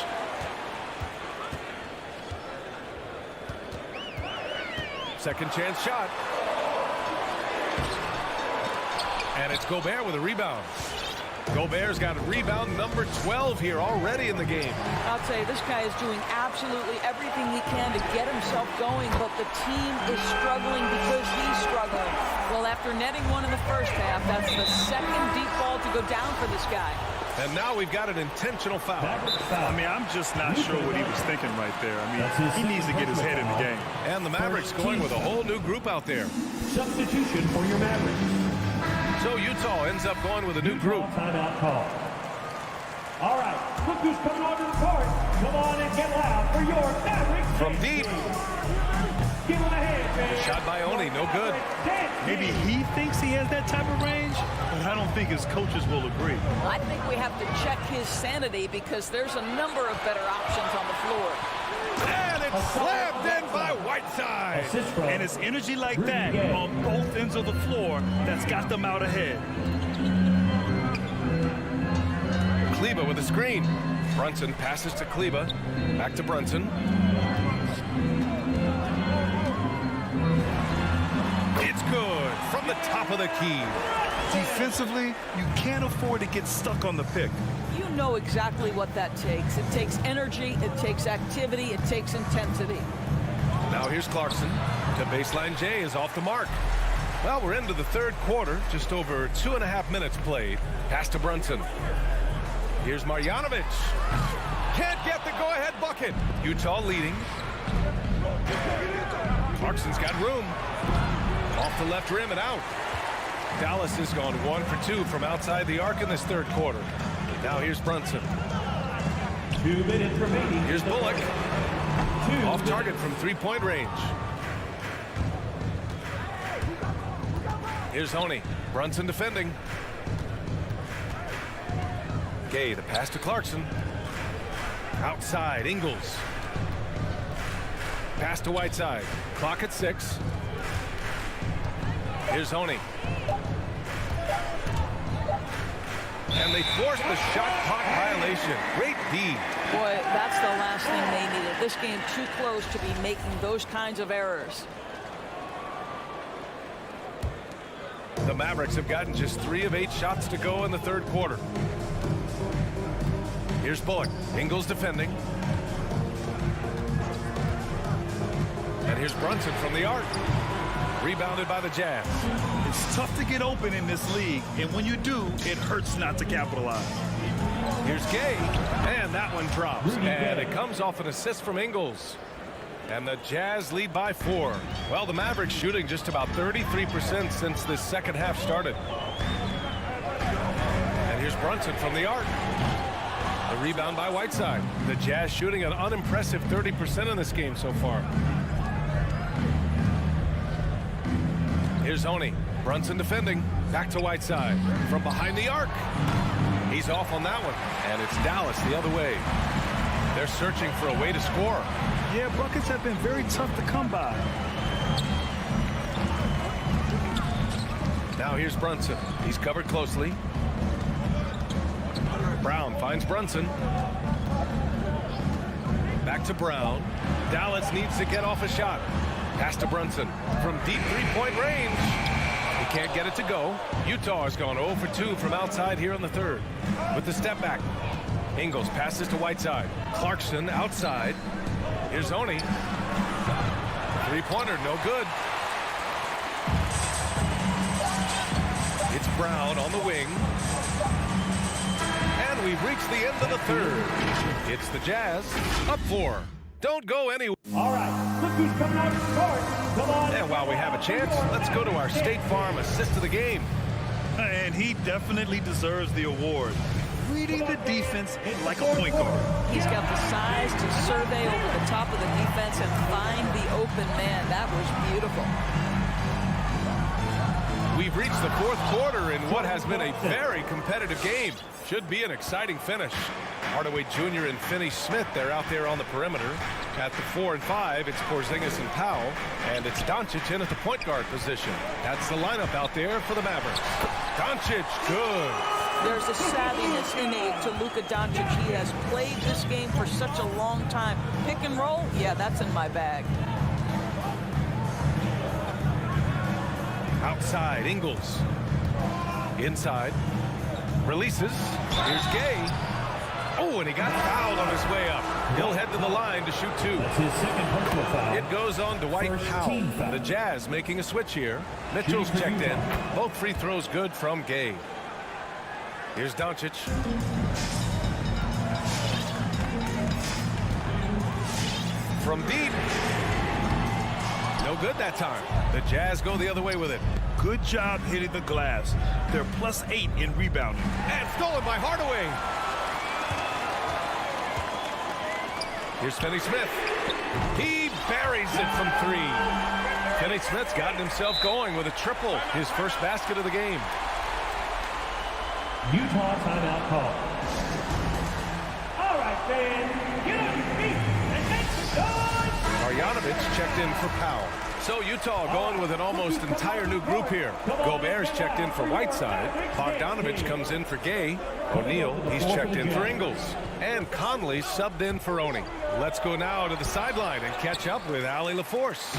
Second chance shot. And it's Gobert with a rebound. Gobert's got a rebound number 12 here already in the game. I'll tell you, this guy is doing absolutely everything he can to get himself going, but the team is struggling because he's struggling. Well, after netting 1 in the first half, that's the 2nd deep ball to go down for this guy. And now we've got an intentional foul. I mean, I'm just not sure what he was thinking right there. I mean, he needs to get his head in the game. And the Mavericks going with a whole new group out there. Substitution for your Mavericks. So Utah ends up going with a new group. Timeout call. All right, look who's coming onto the court. Come on and get loud for your Mavericks. From deep. Give him a hand, man. Shot by Oni, no good. Maybe he thinks he has that type of range, but I don't think his coaches will agree. I think we have to check his sanity because there's a number of better options on the floor. And it's slammed in by Whiteside. And it's energy like that on both ends of the floor that's got them out ahead. Kleba with a screen. Brunson passes to Kleba. Back to Brunson. It's good from the top of the key. Defensively, you can't afford to get stuck on the pick. You know exactly what that takes. It takes energy, it takes activity, it takes intensity. Now here's Clarkson. The baseline J is off the mark. Well, we're into the third quarter. Just over 2.5 minutes played. Pass to Brunson. Here's Marjanovic. Can't get the go-ahead bucket. Utah leading. Clarkson's got room. Off the left rim and out. Dallas has gone 1 for 2 from outside the arc in this third quarter. Now here's Brunson. 2 minutes remaining. Here's Bullock. Off target from three-point range. Here's Honey. Brunson defending. Gay, the pass to Clarkson. Outside, Ingles. Pass to Whiteside. Clock at 6. Here's Honey. And they forced the shot clock violation. Great D. Boy, that's the last thing they needed. This game too close to be making those kinds of errors. The Mavericks have gotten just 3 of 8 shots to go in the third quarter. Here's Bullock. Ingles defending. And here's Brunson from the arc. Rebounded by the Jazz. It's tough to get open in this league, and when you do, it hurts not to capitalize. Here's Gay, and that one drops. And it comes off an assist from Ingles. And the Jazz lead by 4. Well, the Mavericks shooting just about 33% since this second half started. And here's Brunson from the arc. The rebound by Whiteside. The Jazz shooting an unimpressive 30% in this game so far. Here's Honey. Brunson defending. Back to Whiteside. From behind the arc. He's off on that one. And it's Dallas the other way. They're searching for a way to score. Yeah, buckets have been very tough to come by. Now here's Brunson. He's covered closely. Brown finds Brunson. Back to Brown. Dallas needs to get off a shot. Pass to Brunson from deep three-point range. He can't get it to go. Utah has gone 0 for 2 from outside here in the third. With the step back. Ingles passes to Whiteside. Clarkson outside. Here's Honey. Three-pointer, no good. It's Brown on the wing. And we've reached the end of the third. It's the Jazz up 4. Don't go anywhere. All right, look who's coming out of the court. Come on. And while we have a chance, let's go to our State Farm assist of the game. And he definitely deserves the award. Reading the defense like a point guard. He's got the size to survey over the top of the defense and find the open man. That was beautiful. We've reached the fourth quarter in what has been a very competitive game. Should be an exciting finish. Hardaway Jr. and Finney-Smith, they're out there on the perimeter. At the 4 and 5, it's Porzingis and Powell. And it's Doncic in at the point guard position. That's the lineup out there for the Mavericks. Doncic, good. There's a savviness innate to Luka Doncic. He has played this game for such a long time. Pick and roll, yeah, that's in my bag. Outside, Ingles. Inside. Releases. Here's Gay. Oh, and he got fouled on his way up. He'll head to the line to shoot 2. That's his second personal foul. It goes on to Dwight Powell. The Jazz making a switch here. Mitchell's checked in. Both free throws good from Gay. Here's Doncic. From deep. No good that time. The Jazz go the other way with it. Good job hitting the glass. They're +8 in rebounding. And stolen by Hardaway. Here's Finney-Smith. He buries it from 3. Finney-Smith's gotten himself going with a triple. His first basket of the game. Utah timeout call. All right, fans, get on your feet and make some Marjanovic checked in for Powell. So Utah going with an almost entire new group here. Gobert's checked in for Whiteside. Bogdanovich comes in for Gay. O'Neal, he's checked in for Ingles. And Conley subbed in for Oni. Let's go now to the sideline and catch up with Allie LaForce.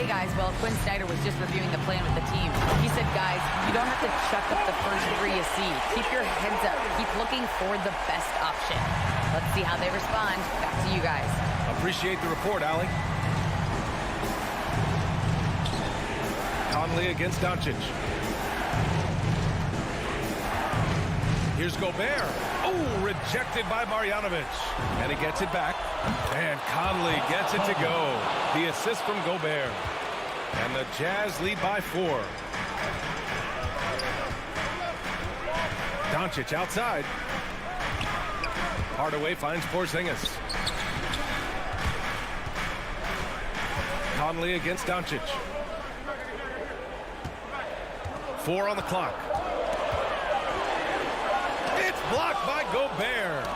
Hey guys, well, Quinn Snyder was just reviewing the plan with the team. He said, guys, you don't have to chuck up the first three you see. Keep your heads up. Keep looking for the best option. Let's see how they respond. Back to you guys. Appreciate the report, Allie. Conley against Doncic. Here's Gobert. Oh, rejected by Marjanovic. And he gets it back. And Conley gets it to go. The assist from Gobert. And the Jazz lead by 4. Doncic outside. Hardaway finds Porzingis. Conley against Doncic. 4 on the clock. It's blocked by Gobert.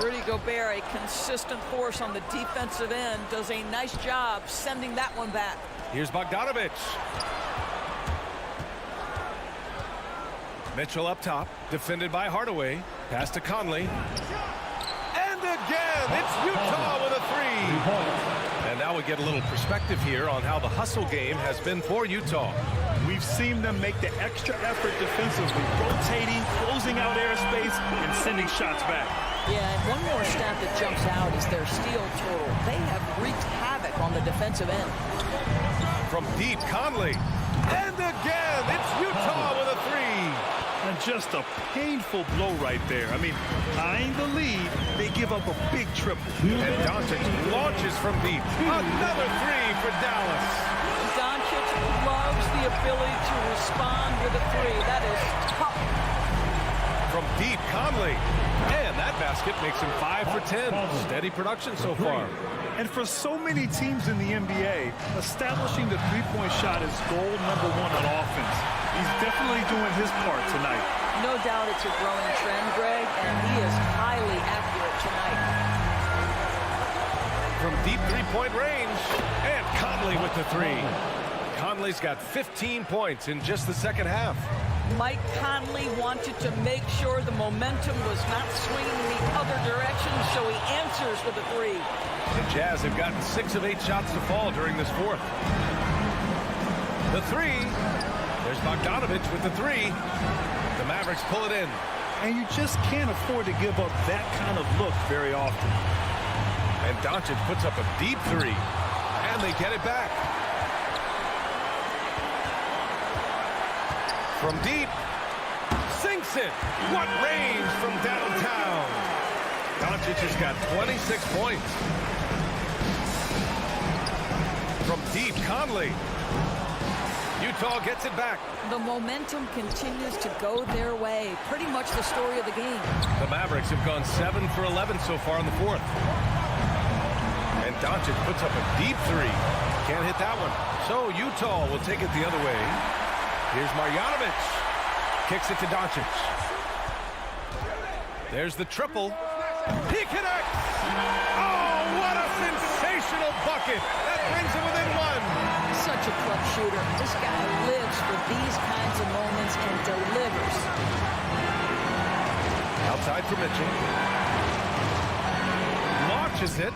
Rudy Gobert, a consistent force on the defensive end, does a nice job sending that one back. Here's Bogdanovich. Mitchell up top, defended by Hardaway. Pass to Conley. And again, it's Utah with a 3. And now we get a little perspective here on how the hustle game has been for Utah. We've seen them make the extra effort defensively, rotating, closing out airspace, and sending shots back. Yeah, and one more stat that jumps out is their steal total. They have wreaked havoc on the defensive end. From deep, Conley. And again, it's Utah with a 3. And just a painful blow right there. I mean, eyeing the lead, they give up a big triple. And Doncic launches from deep. Another 3 for Dallas. Doncic loves the ability to respond with a 3. That is tough. From deep, Conley. And that basket makes him 5 for 10. Steady production so far. And for so many teams in the NBA, establishing the three-point shot is goal number 1 on offense. He's definitely doing his part tonight. No doubt it's a growing trend, Greg, and he is highly accurate tonight. From deep three-point range, and Conley with the 3. Conley's got 15 points in just the second half. Mike Conley wanted to make sure the momentum was not swinging the other direction, so he answers with a 3. The Jazz have gotten 6 of 8 shots to fall during this fourth. The 3. There's Bogdanovich with the 3. The Mavericks pull it in. And you just can't afford to give up that kind of look very often. And Doncic puts up a deep 3. And they get it back. From deep. Sinks it. What range from downtown. Doncic has got 26 points. From deep, Conley. Utah gets it back. The momentum continues to go their way. Pretty much the story of the game. The Mavericks have gone 7 for 11 so far in the fourth. And Doncic puts up a deep 3. Can't hit that one. So Utah will take it the other way. Here's Marjanovic. Kicks it to Doncic. There's the triple. He connects! Oh, what a sensational bucket! That brings him within 1. Such a clutch shooter. This guy lives for these kinds of moments and delivers. Outside for Mitchell. Launches it.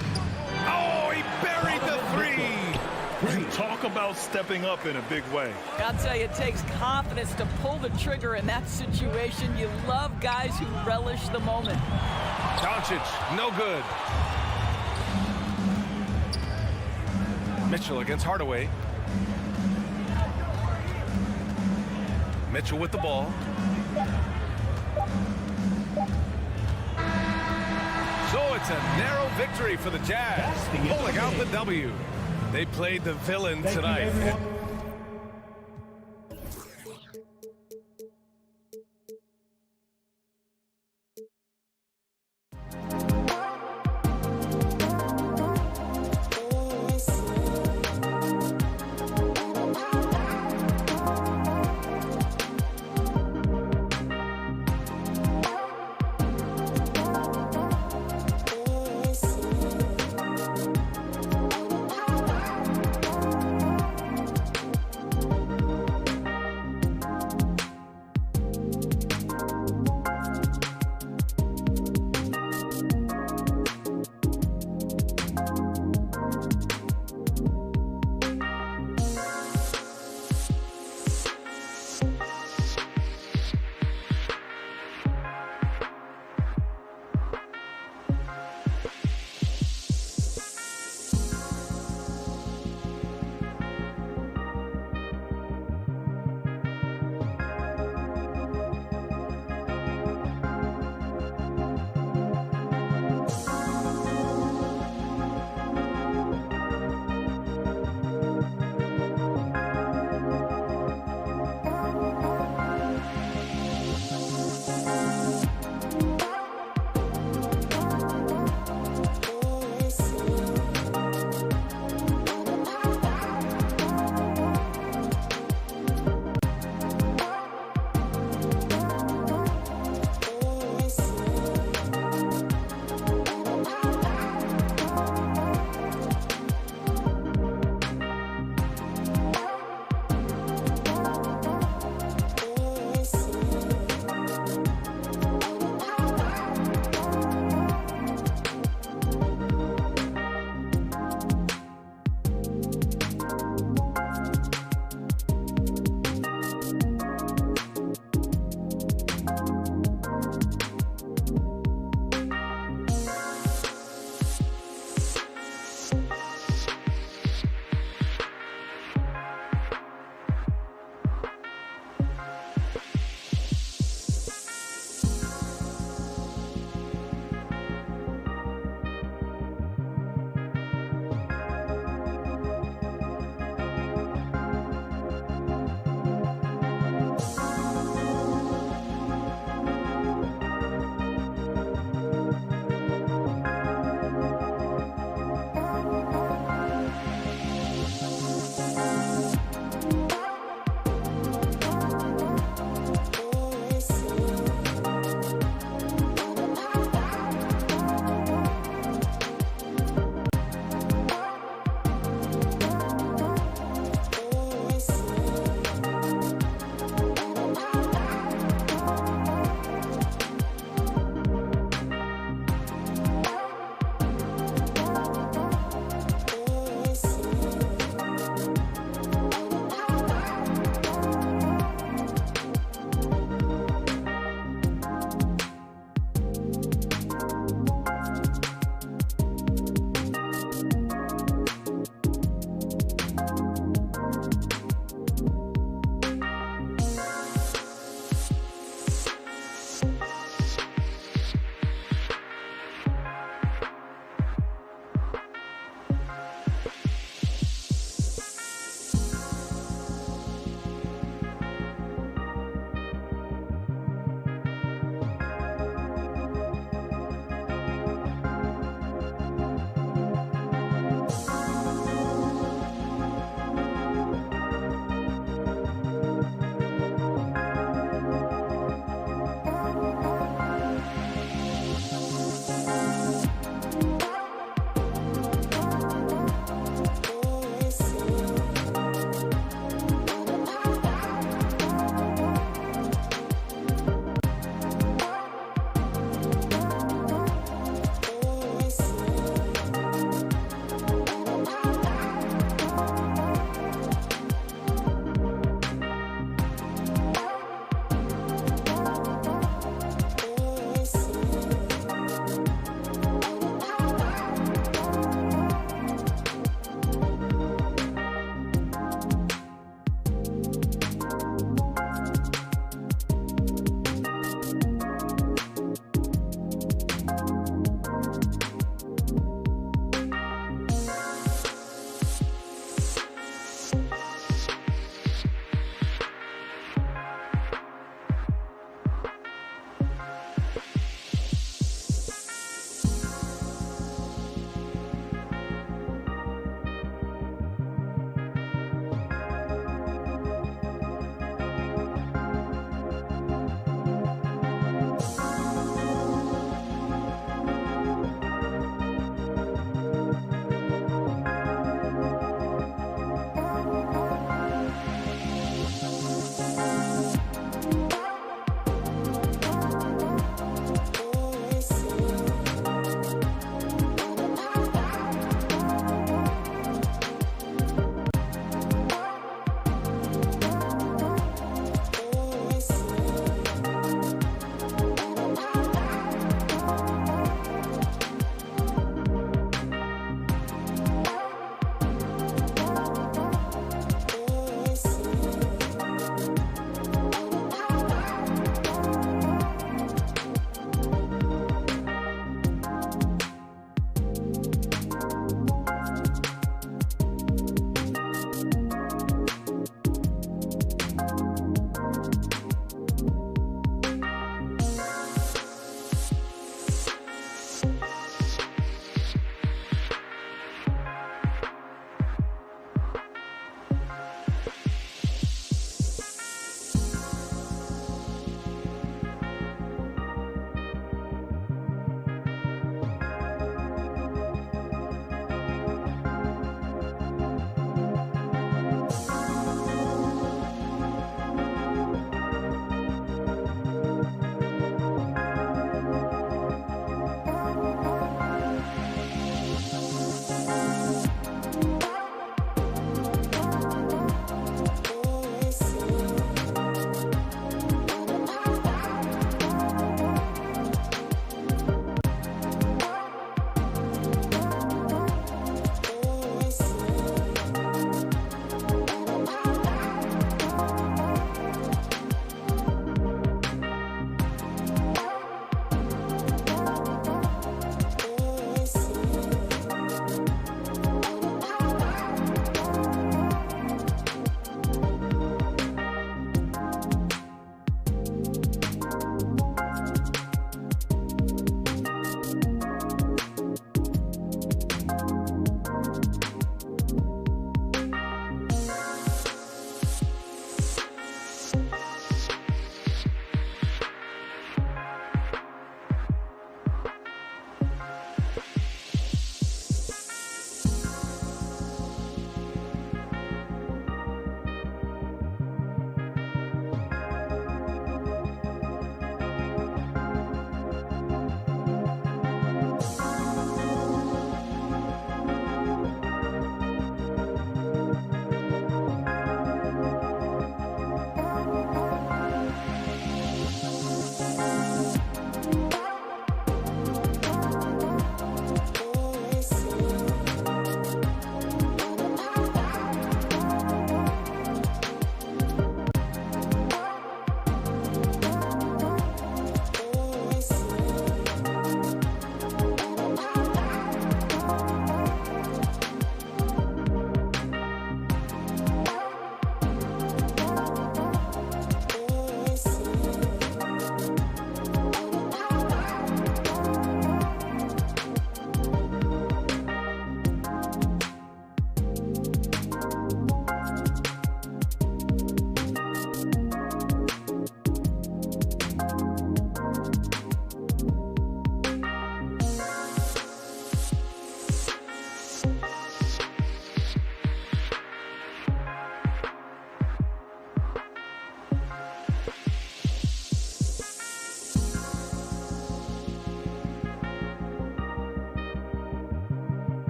Oh, he buried the 3. Talk about stepping up in a big way. I'll tell you, it takes confidence to pull the trigger in that situation. You love guys who relish the moment. Doncic, no good. Mitchell against Hardaway. Mitchell with the ball. So it's a narrow victory for the Jazz, pulling out the W. They played the villain tonight.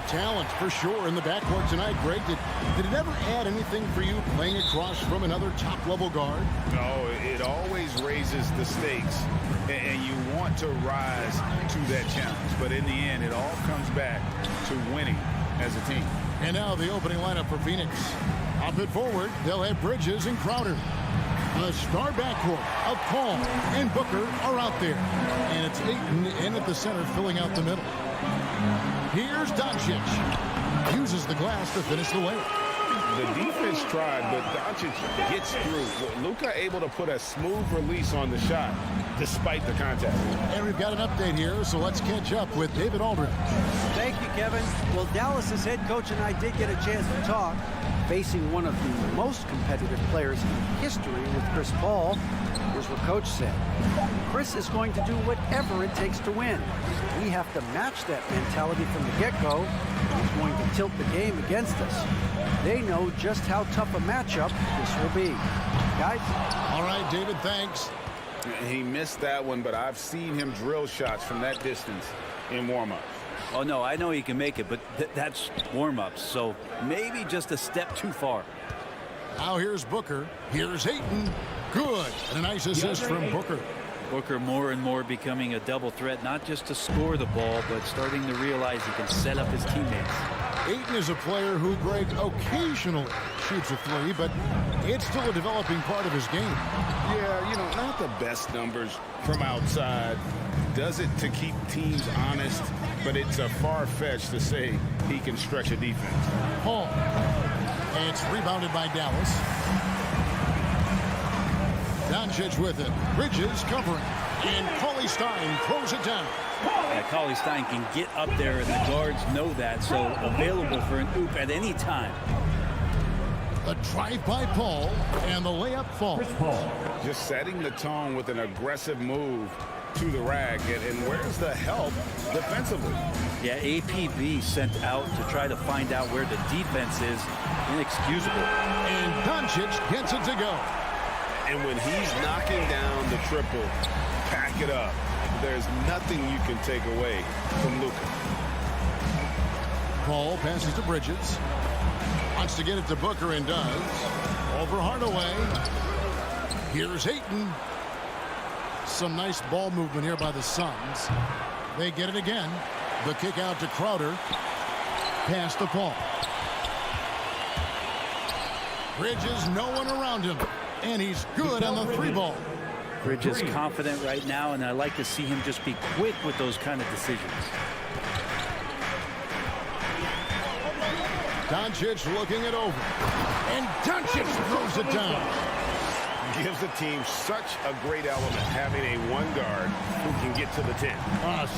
talent for sure in the backcourt tonight, Greg. Did it ever add anything for you playing across from another top-level guard? No, it always raises the stakes, and you want to rise to that challenge. But in the end, it all comes back to winning as a team. And now the opening lineup for Phoenix. Up at forward, they'll have Bridges and Crowder. The star backcourt of Paul and Booker are out there. And it's Ayton in at the center, filling out the middle. Here's Doncic. Uses the glass to finish the layup. The defense tried, but Doncic gets through. Luka able to put a smooth release on the shot despite the contact. And we've got an update here, so let's catch up with David Aldridge. Thank you, Kevin. Well, Dallas's head coach and I did get a chance to talk. Facing one of the most competitive players in history with Chris Paul, here's what Coach said. Chris is going to do whatever it takes to win. We have to match that mentality from the get-go. He's going to tilt the game against us. They know just how tough a matchup this will be. Guys? All right, David, thanks. He missed that one, but I've seen him drill shots from that distance in warm-ups. Oh, no, I know he can make it, but that's warm-ups, so maybe just a step too far. Now here's Booker. Here's Ayton. Good. And a nice assist from Booker. Booker more and more becoming a double threat, not just to score the ball, but starting to realize he can set up his teammates. Ayton is a player who, Greg, occasionally shoots a three, but it's still a developing part of his game. Yeah, you know, not the best numbers from outside. Does it to keep teams honest, but it's a far-fetched to say he can stretch a defense. Paul. And it's rebounded by Dallas. Doncic with it. Bridges covering. And Cauley Stein throws it down. Yeah, Cauley Stein can get up there, and the guards know that, so available for an oop at any time. The drive by Paul, and the layup falls. Just setting the tone with an aggressive move to the rack, and where's the help defensively? Yeah, APB sent out to try to find out where the defense is. Inexcusable. And Doncic gets it to go. And when he's knocking down the triple, pack it up. There's nothing you can take away from Luka. Paul passes to Bridges. Wants to get it to Booker and does. Over Hardaway. Here's Ayton. Some nice ball movement here by the Suns. They get it again. The kick out to Crowder. Pass to Paul. Bridges, no one around him. And he's good on the three ball. Bridges confident right now, and I like to see him just be quick with those kind of decisions. Doncic looking it over. And Doncic throws it down. Gives the team such a great element having a one guard who can get to the 10.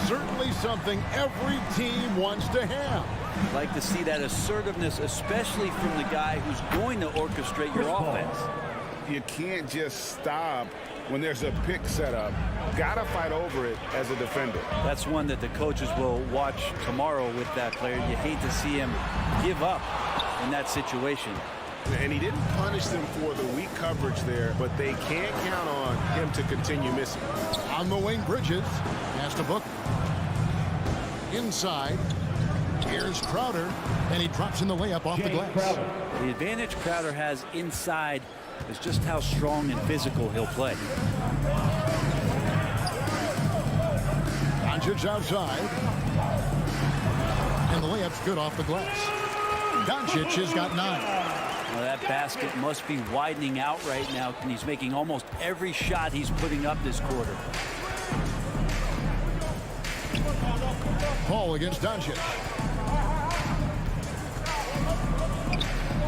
Certainly something every team wants to have. I'd like to see that assertiveness, especially from the guy who's going to orchestrate your offense. You can't just stop when there's a pick set up. Gotta fight over it as a defender. That's one that the coaches will watch tomorrow with that player. You hate to see him give up in that situation. And he didn't punish them for the weak coverage there, but they can't count on him to continue missing. On the wing, Bridges. Pass to Booker. Inside. Here's Crowder. And he drops in the layup off the glass. The advantage Crowder has inside is just how strong and physical he'll play. Doncic outside. And the layup's good off the glass. Doncic has got 9. Well, that basket must be widening out right now, and he's making almost every shot he's putting up this quarter. Paul against Doncic.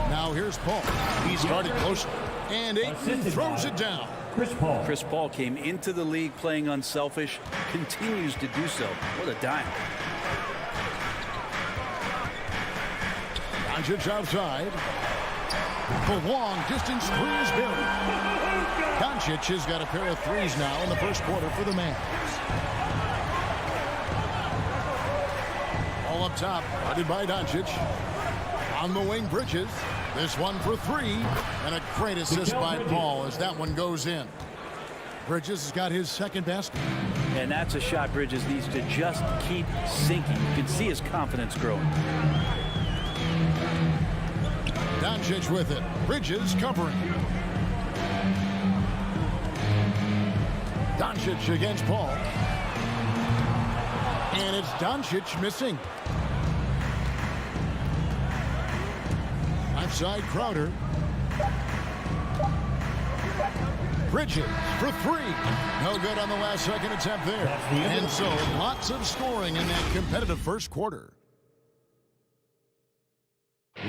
Now here's Paul. He's guarded closely. And Ayton throws it down. Chris Paul came into the league playing unselfish, continues to do so. What a dime. Doncic outside. The long distance three is buried. Doncic has got a pair of threes now in the first quarter for the Mavs. All up top, guarded by Doncic. On the wing, Bridges. This one for 3. And a great assist by Paul as that one goes in. Bridges has got his second basket. And that's a shot Bridges needs to just keep sinking. You can see his confidence growing. Doncic with it. Bridges covering. Doncic against Paul. And it's Doncic missing. Outside Crowder. Bridges for three. No good on the last second attempt there. And so lots of scoring in that competitive first quarter.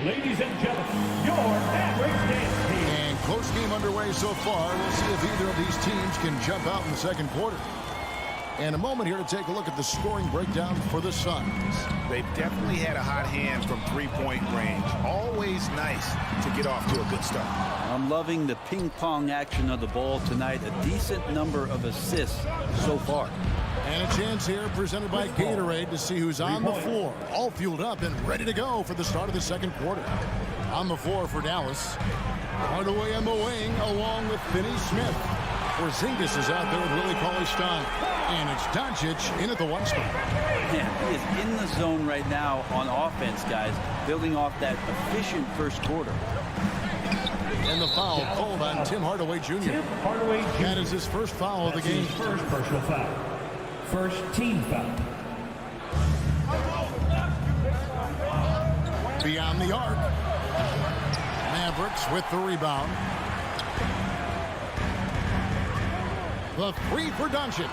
Ladies and gentlemen, your average dance team. And close game underway so far. We'll see if either of these teams can jump out in the second quarter. And a moment here to take a look at the scoring breakdown for the Suns. They've definitely had a hot hand from three-point range. Always nice to get off to a good start. I'm loving the ping-pong action of the ball tonight. A decent number of assists so far. And a chance here presented by Gatorade to see who's on the floor. All fueled up and ready to go for the start of the second quarter. On the floor for Dallas. Hardaway on the wing along with Finney Smith. Porzingis is out there with Willie Cauley-Stein. And it's Doncic in at the one spot. Man, he is in the zone right now on offense, guys, building off that efficient first quarter. And the foul called on Tim Hardaway Jr. That is his first foul of the game. First personal foul. First team foul. Beyond the arc. Mavericks with the rebound. The three for Doncic.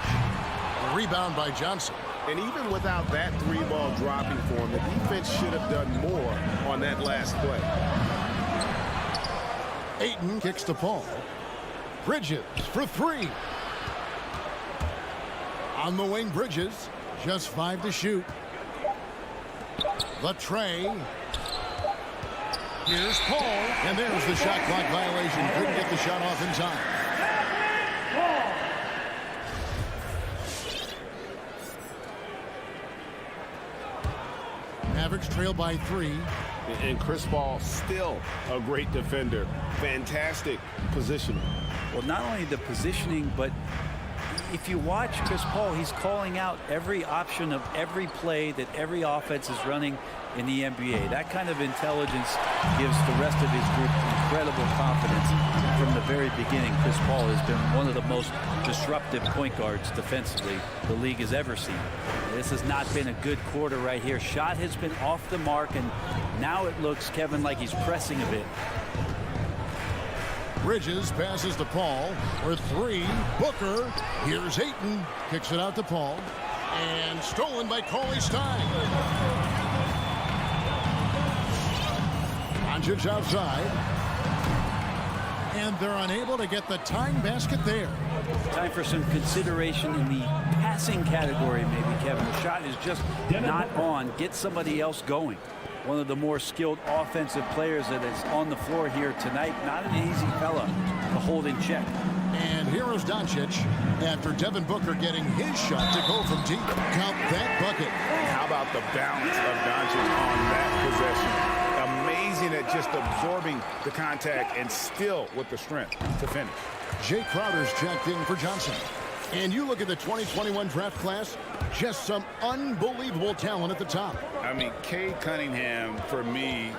The rebound by Johnson. And even without that three ball dropping for him, the defense should have done more on that last play. Ayton kicks to Paul. Bridges for three. On the wing, Bridges. Just 5 to shoot. The tray. Here's Paul. And there's the shot clock violation. Couldn't get the shot off in time. Mavericks trail by 3. And Chris Paul still a great defender. Fantastic positioning. Well, not only the positioning, but if you watch Chris Paul, he's calling out every option of every play that every offense is running in the NBA. That kind of intelligence gives the rest of his group incredible confidence. From the very beginning, Chris Paul has been one of the most disruptive point guards defensively the league has ever seen. This has not been a good quarter right here. Shot has been off the mark, and now it looks, Kevin, like he's pressing a bit. Bridges passes to Paul for 3. Booker. Here's Ayton. Kicks it out to Paul. And stolen by Cauley-Stein. Doncic outside. And they're unable to get the tying basket there. Time for some consideration in the passing category, maybe, Kevin. The shot is just not on. Get somebody else going. One of the more skilled offensive players that is on the floor here tonight. Not an easy fella to hold in check. And here is Doncic after Devin Booker getting his shot to go from deep. Count that bucket. How about the balance of Doncic on that possession? Amazing at just absorbing the contact and still with the strength to finish. Jay Crowder's checked in for Johnson. And you look at the 2021 draft class, just some unbelievable talent at the top. I mean, Cade Cunningham, for me,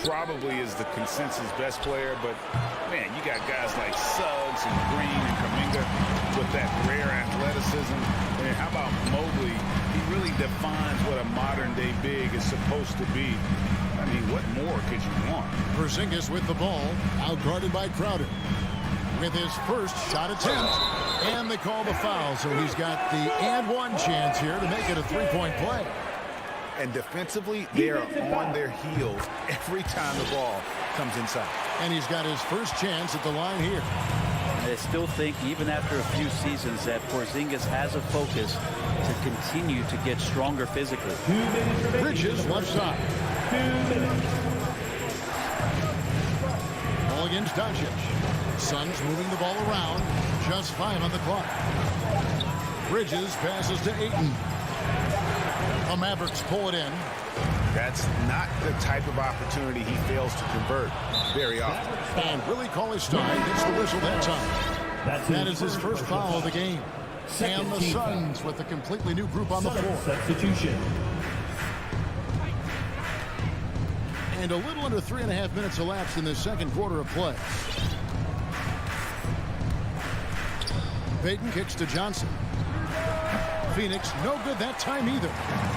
probably is the consensus best player. But, man, you got guys like Suggs and Green and Kuminga with that rare athleticism. And how about Mobley? He really defines what a modern-day big is supposed to be. I mean, what more could you want? Porzingis with the ball, outguarded by Crowder. With his first shot attempt. And they call the foul, so he's got the and one chance here to make it a three-point play. And defensively, they are on their heels every time the ball comes inside. And he's got his first chance at the line here. I still think, even after a few seasons, that Porzingis has a focus to continue to get stronger physically. Bridges left side. 2 minutes. Ball against Doncic. Suns moving the ball around. Just 5 on the clock. Bridges passes to Ayton. The Mavericks pull it in. That's not the type of opportunity he fails to convert very often. And Willie Cauley-Stein hits the whistle that time. That is his first foul of the game. And the Suns with a completely new group on the floor. Substitution. And a little under 3.5 minutes elapsed in the second quarter of play. Payton kicks to Johnson. Phoenix, no good that time either.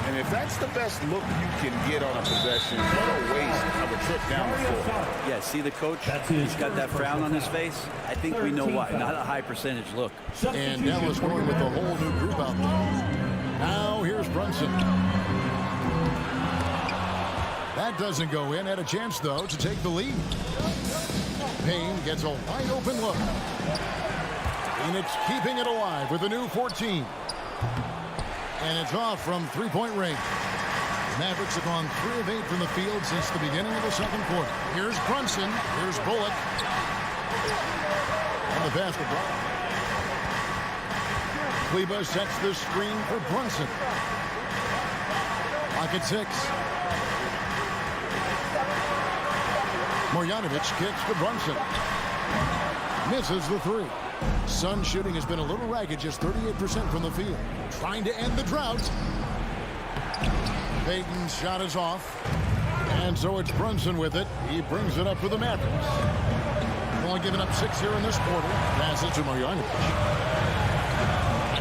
And if that's the best look you can get on a possession, what a waste of a trip down the floor. Yeah, see the coach? He's got that frown on his face. I think we know why. Not a high percentage look. And Dallas going with a whole new group out there. Now here's Brunson. That doesn't go in. Had a chance, though, to take the lead. Payne gets a wide open look. Phoenix keeping it alive with a new 14. And it's off from three-point range. Mavericks have gone 3 of 8 from the field since the beginning of the second quarter. Here's Brunson. Here's Bullock. And the basketball. Kleba sets the screen for Brunson. Clock at 6. Marjanovic kicks to Brunson. Misses the 3. Sun shooting has been a little ragged, just 38% from the field. Trying to end the drought. Payton's shot is off. And so it's Brunson with it. He brings it up for the Mavericks. Only giving up 6 here in this quarter. Passes to Marjanovic.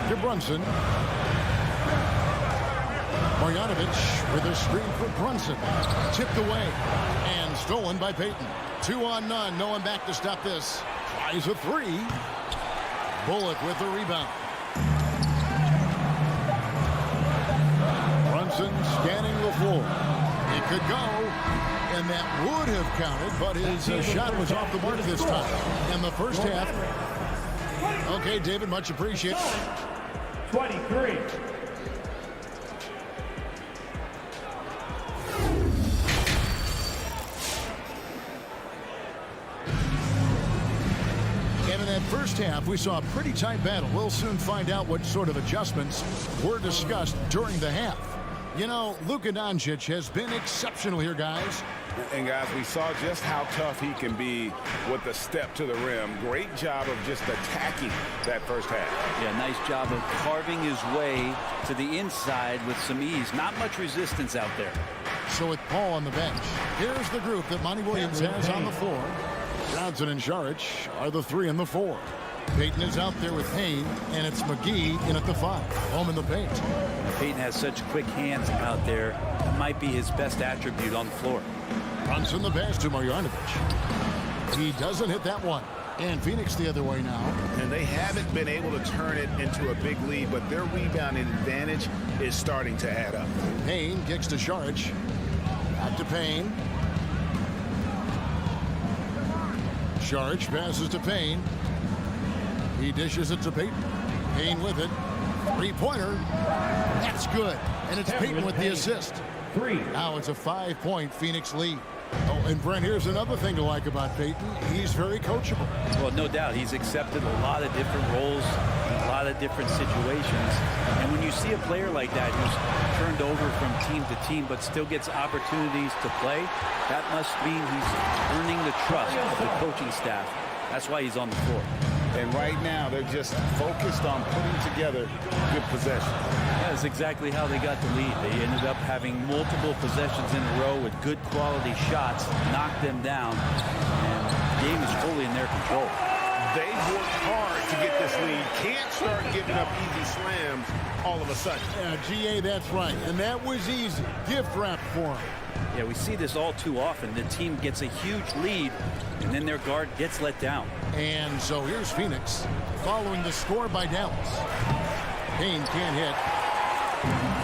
To Brunson. Marjanovic with a screen for Brunson. Tipped away. And stolen by Payton. 2 on none. No one back to stop this. Tries a 3. Bullock with the rebound. Brunson scanning the floor. It could go, and that would have counted, but his shot was off the mark this time. In the first half. Okay, David, much appreciated. 23. In that first half, we saw a pretty tight battle. We'll soon find out what sort of adjustments were discussed during the half. You know, Luka Doncic has been exceptional here, guys. And, guys, we saw just how tough he can be with the step to the rim. Great job of just attacking that first half. Yeah, nice job of carving his way to the inside with some ease. Not much resistance out there. So with Paul on the bench, here's the group that Monty Williams has on the floor. Johnson and Saric are the 3 and the 4. Payton is out there with Payne, and it's McGee in at the 5. Home in the paint. Payton has such quick hands out there. That might be his best attribute on the floor. Brunson the pass to Marjanovic. He doesn't hit that one. And Phoenix the other way now. And they haven't been able to turn it into a big lead, but their rebounding advantage is starting to add up. Payne kicks to Saric. Back to Payne. Saric passes to Payne. He dishes it to Payton. Payne with it. Three-pointer. That's good. And it's Payton with the assist. 3. Now it's a 5-point Phoenix lead. Oh, and Brent, here's another thing to like about Payton. He's very coachable. Well, no doubt. He's accepted a lot of different roles, a lot of different situations. And when you see a player like that who's turned over from team to team but still gets opportunities to play, that must mean he's earning the trust of the coaching staff. That's why he's on the floor. And right now, they're just focused on putting together good possession. That's exactly how they got the lead. They ended up having multiple possessions in a row with good quality shots, knocked them down, and the game is fully in their control. They've worked hard to get this lead. Can't start giving up easy slams all of a sudden. Yeah, GA, that's right. And that was easy. Gift wrap for him. Yeah, we see this all too often. The team gets a huge lead, and then their guard gets let down. And so here's Phoenix following the score by Dallas. Payne can't hit.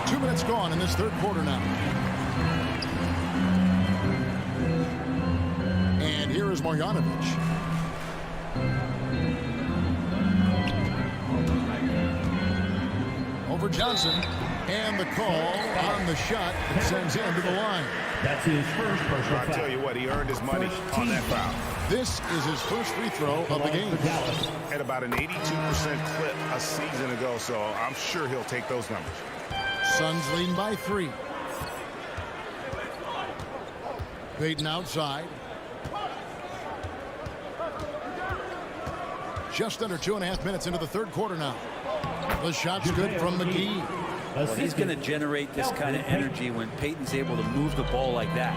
2 minutes gone in this third quarter now. And here is Marjanovic. Over Johnson. And the call on the shot sends him to the line. That's his first personal I'll foul. tell you what, he earned his money on that foul. This is his first free throw of the game. At about an 82% clip a season ago, so I'm sure he'll take those numbers. Suns leading by 3. Payton outside. Just under 2.5 minutes into the third quarter now. The shot's good from McGee. Well, he's going to generate this kind of energy when Peyton's able to move the ball like that.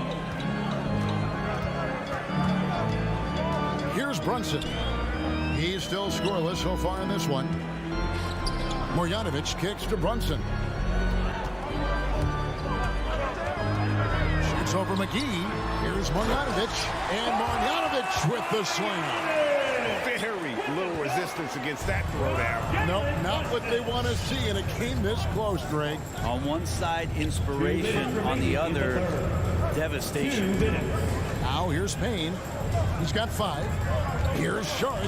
Here's Brunson. He's still scoreless so far in this one. Marjanovic kicks to Brunson. Shoots over McGee. Here's Marjanovic. And Marjanovic with the slam. Very little resistance against that throwdown. Nope, not what they want to see in a game this close, Greg. On one side, inspiration. On the other, devastation. Now here's Payne. He's got 5. Here's Sharge.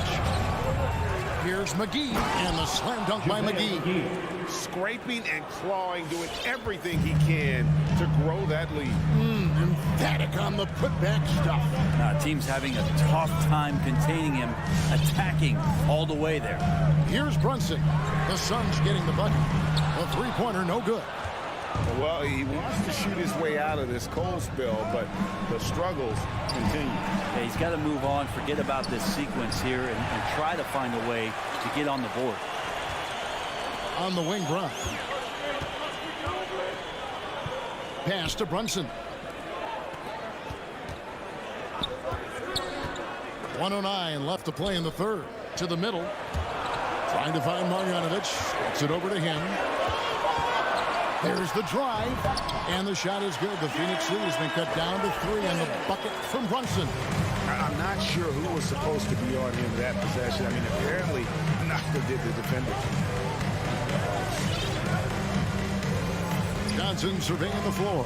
Here's McGee. And the slam dunk by McGee. Scraping and clawing, doing everything he can to grow that lead. Emphatic on the putback stuff. Team's having a tough time containing him, attacking all the way there. Here's Brunson. The Suns getting the bucket. The three-pointer no good. Well, he wants to shoot his way out of this cold spell, but the struggles continue. Yeah, he's got to move on, forget about this sequence here, and try to find a way to get on the board. On the wing, Brunt. Pass to Brunson. 1:09 left to play in the third. To the middle. Trying to find Marjanovic. Gets it over to him. There's the drive. And the shot is good. The Phoenix lead has been cut down to 3. And the bucket from Brunson. I'm not sure who was supposed to be on him that possession. I mean, apparently, neither did the defender. Johnson surveying the floor.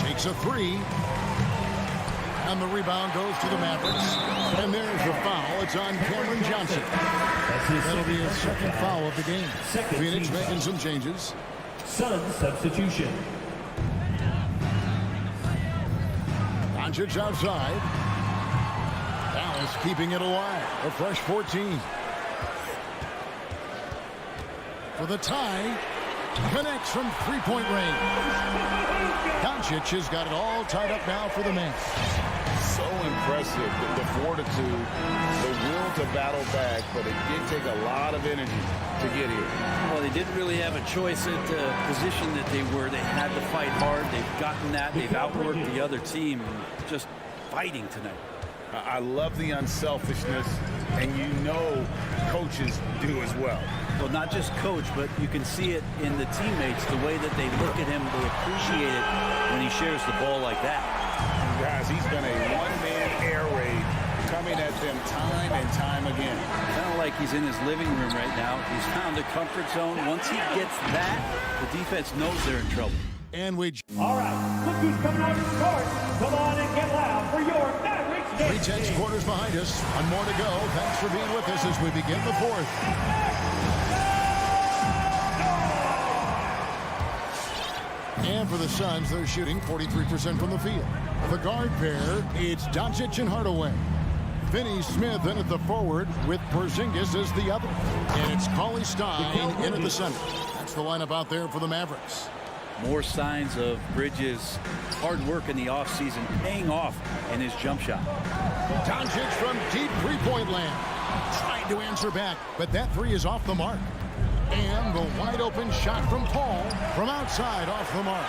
Takes a 3. And the rebound goes to the Mavericks. And there's the foul. It's on Cameron Johnson. That'll be his second foul of the game. Phoenix making some changes. Sun substitution. Doncic outside. Dallas keeping it alive. A fresh 14. For the tie. Connects from three-point range. Doncic has got it all tied up now for the man. So impressive, the fortitude, the will to battle back, but it did take a lot of energy to get here. Well, they didn't really have a choice at the position that they were. They had to fight hard. They've gotten that. They've outworked the other team. Just fighting tonight. I love the unselfishness, and you know coaches do as well. Well, not just coach, but you can see it in the teammates, the way that they look at him. They appreciate it when he shares the ball like that. Guys, he's been a one-man air raid coming at them time and time again. Kind of like he's in his living room right now. He's found the comfort zone. Once he gets that, the defense knows they're in trouble. And we... All right, look who's coming out of the court. Come on and get loud for your Mavericks game. 3 quarters behind us. One more to go. Thanks for being with us as we begin the fourth. And for the Suns, they're shooting 43% from the field. The guard pair, it's Doncic and Hardaway. Finney-Smith in at the forward with Porzingis as the other. And it's Cauley Stein in at the center. That's the lineup out there for the Mavericks. More signs of Bridges' hard work in the offseason paying off in his jump shot. Doncic from deep three-point land. Trying to answer back, but that 3 is off the mark. And the wide-open shot from Paul from outside off the mark.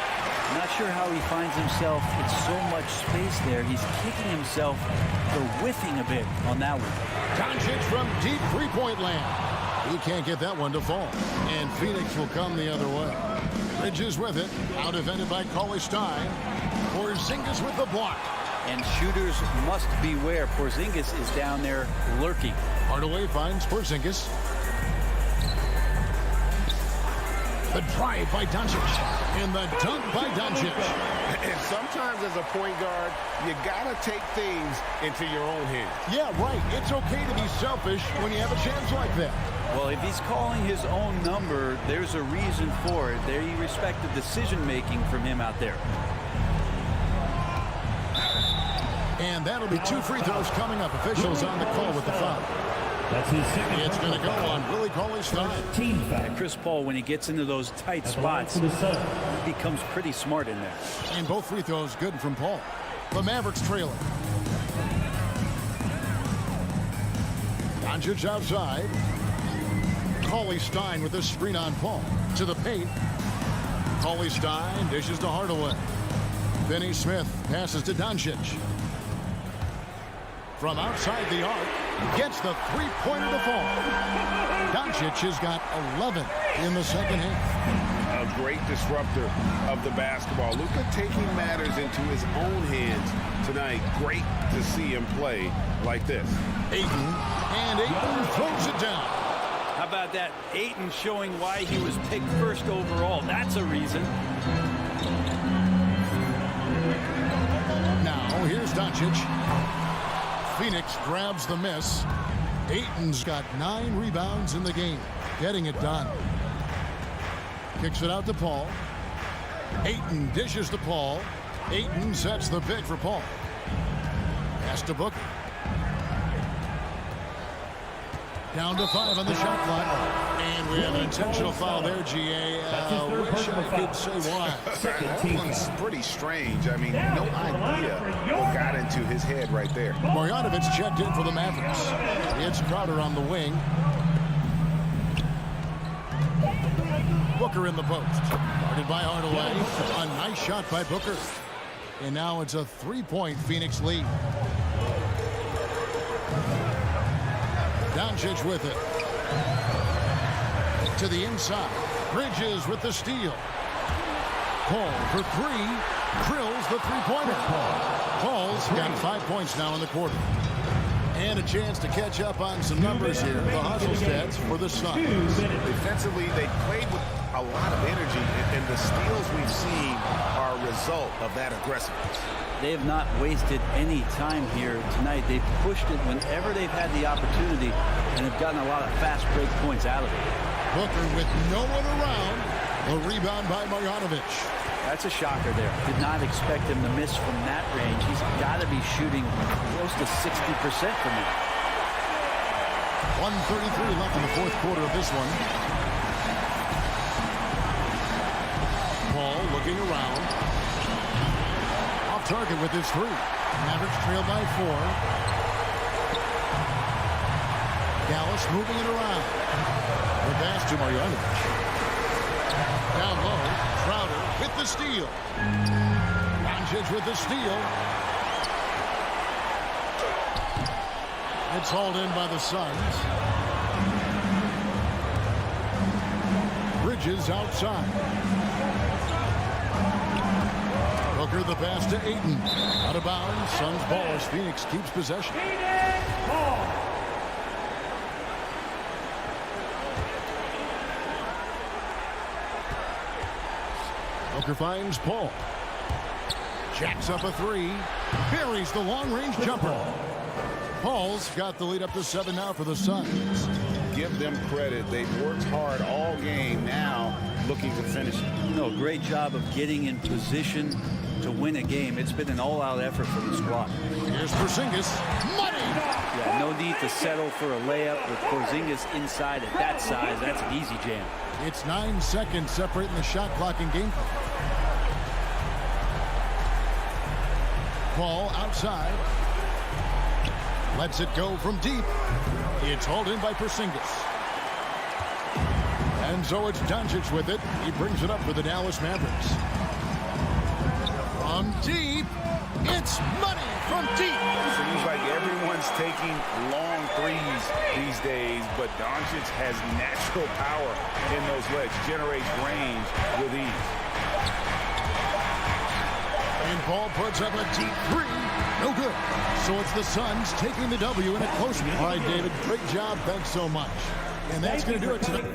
I'm not sure how he finds himself in so much space there. He's kicking himself for whiffing a bit on that one. Doncic from deep three-point land. He can't get that one to fall. And Phoenix will come the other way. Bridges with it. Out defended by Cauley Stein. Porzingis with the block. And shooters must beware. Porzingis is down there lurking. Hardaway finds Porzingis. The drive by Doncic. And the dunk by Doncic. And sometimes as a point guard, you got to take things into your own hands. Yeah, right. It's okay to be selfish when you have a chance like that. Well, if he's calling his own number, there's a reason for it. They respect the decision-making from him out there. And that'll be 2 free throws coming up. Officials on the call with the foul. That's his second. It's going to go on Willie Cauley-Stein. And Chris Paul, when he gets into those tight spots, he becomes pretty smart in there. And both free throws good from Paul. The Mavericks trailing. Doncic outside. Cauley Stein with the screen on Paul. To the paint. Cauley Stein dishes to Hardaway. Finney Smith passes to Doncic. From outside the arc, gets the three-pointer to fall. Doncic has got 11 in the second half. A great disruptor of the basketball. Luka taking matters into his own hands tonight. Great to see him play like this. Ayton, and Ayton throws it down. How about that? Ayton showing why he was picked first overall. That's a reason. Now, here's Doncic. Phoenix grabs the miss. Ayton's got 9 rebounds in the game. Getting it done. Kicks it out to Paul. Ayton dishes to Paul. Ayton sets the pick for Paul. Pass to Booker. Down to 5 on the shot clock. And we have an intentional foul there, GA. Wish I could say why. That one's pretty strange. I mean, no idea what got into his head right there. Marjanovic checked in for the Mavericks. It's Crowder on the wing. Booker in the post. Guarded by Hardaway. A nice shot by Booker. And now it's a 3-point Phoenix lead. Doncic with it. To the inside. Bridges with the steal. Paul for 3. Drills the three-pointer. Paul's got 5 points now in the quarter. And a chance to catch up on some numbers here. The hustle stats for the Suns. Defensively, they played with a lot of energy, and the steals we've seen are a result of that aggressiveness. They have not wasted any time here tonight. They've pushed it whenever they've had the opportunity and have gotten a lot of fast break points out of it. Booker with no one around. A rebound by Marjanovic. That's a shocker there. Did not expect him to miss from that range. He's got to be shooting close to 60% from it. 1:33 left in the fourth quarter of this one. Paul looking around. Off target with his 3. Mavericks trail by 4. Dallas moving it around. The pass to Marjanovic. Down low. Crowder with the steal. Doncic with the steal. It's hauled in by the Suns. Bridges outside. Booker the pass to Ayton. Out of bounds. Suns ball as Phoenix keeps possession. Booker finds Paul. Jacks up a 3. Buries the long-range jumper. Paul's got the lead up to 7 now for the Suns. Give them credit. They've worked hard all game, now looking to finish it. No, great job of getting in position to win a game. It's been an all-out effort for the squad. Here's Porzingis. Money! Yeah, no need to settle for a layup with Porzingis inside at that size. That's an easy jam. It's 9 seconds separating the shot clock and game clock. Paul outside. Lets it go from deep. It's hauled in by Porzingis. And so it's Doncic with it. He brings it up for the Dallas Mavericks. From deep, it's money from deep. Seems like everyone's taking long threes these days, but Doncic has natural power in those legs, generates range with ease. And Paul puts up a deep 3. No good. So it's the Suns taking the W in a close one. All right, David, great job. Thanks so much. And that's going to do it tonight.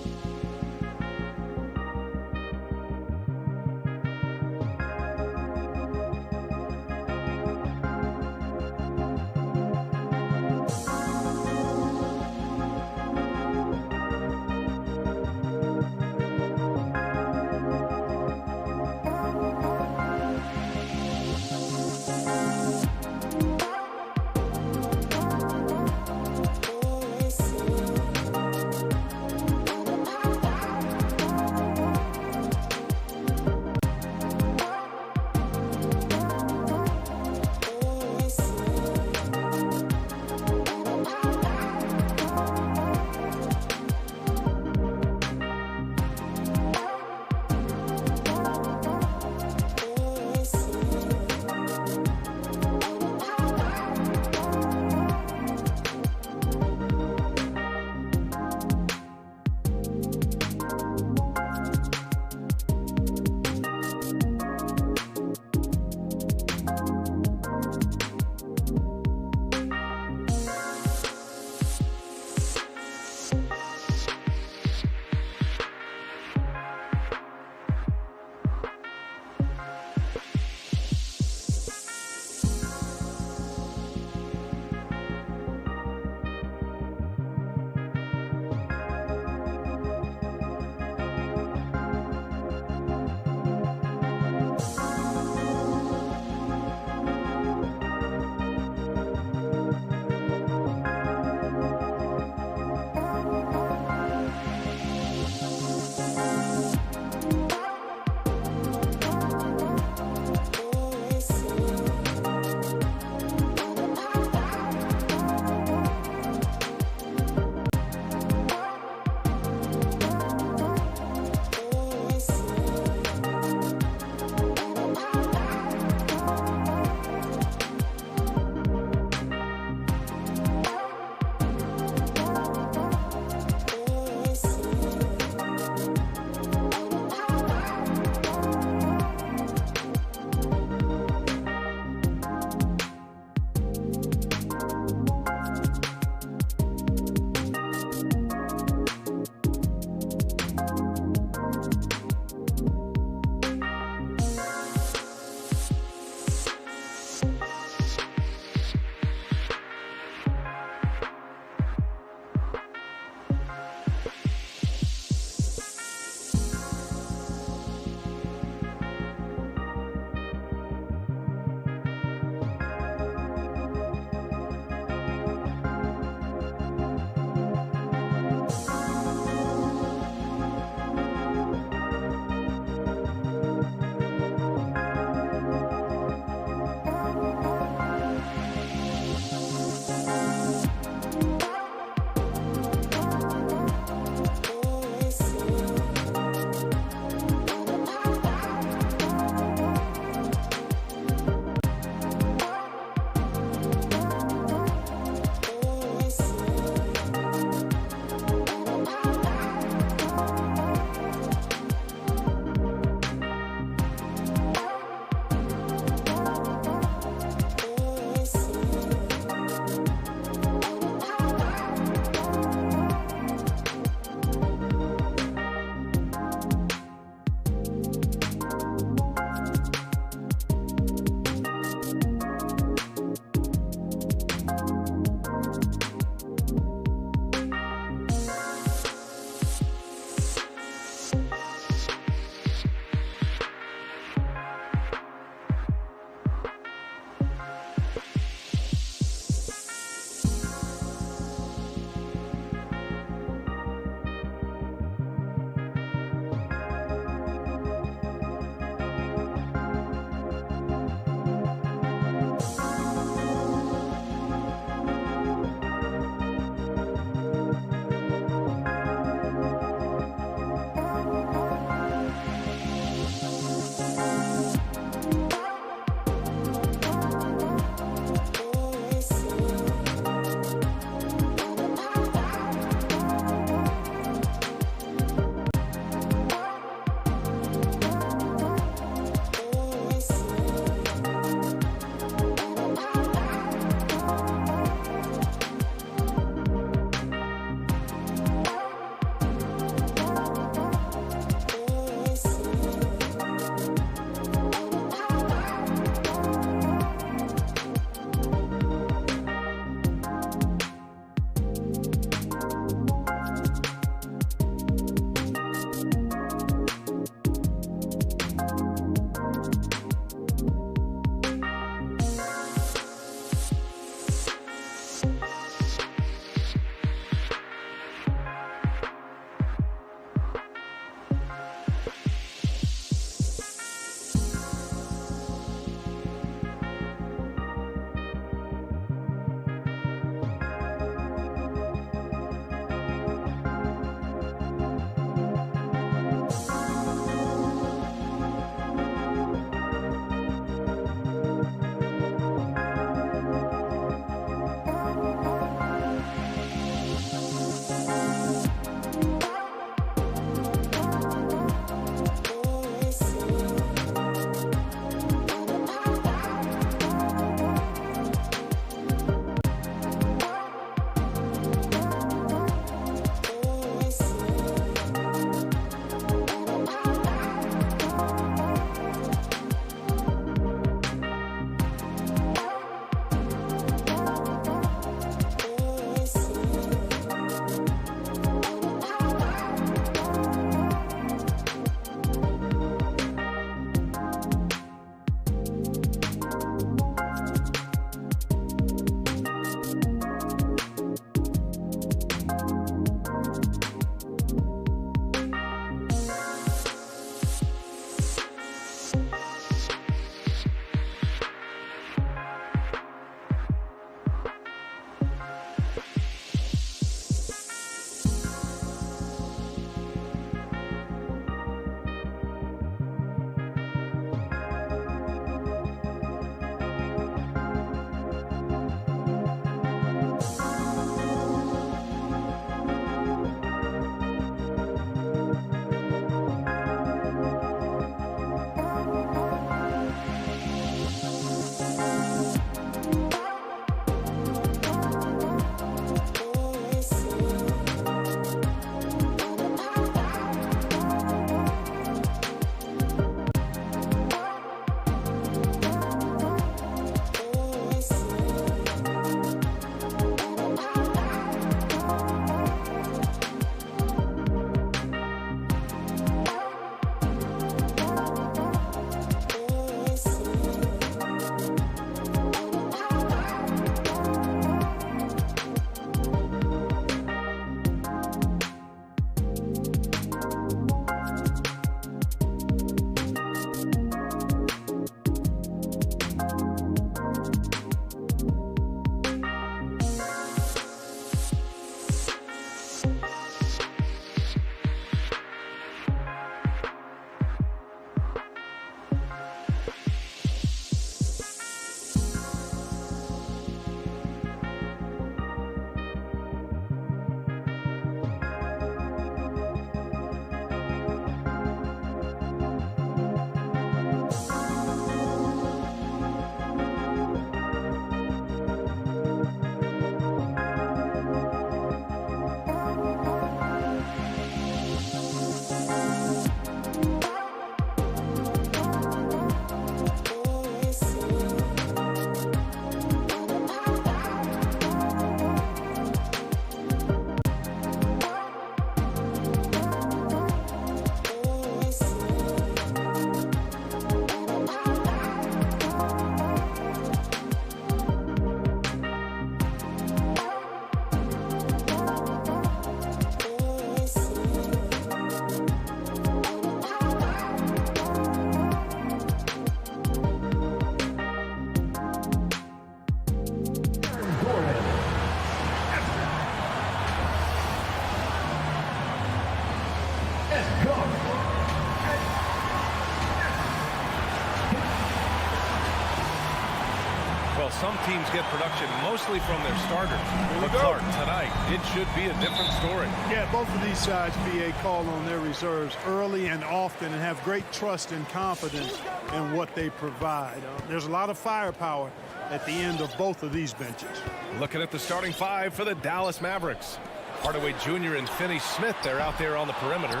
Well, some teams get production mostly from their starters. But Clark, tonight, it should be a different story. Yeah, both of these sides, BA, call on their reserves early and often and have great trust and confidence in what they provide. There's a lot of firepower at the end of both of these benches. Looking at the starting five for the Dallas Mavericks. Hardaway Jr. and Finney Smith, they're out there on the perimeter.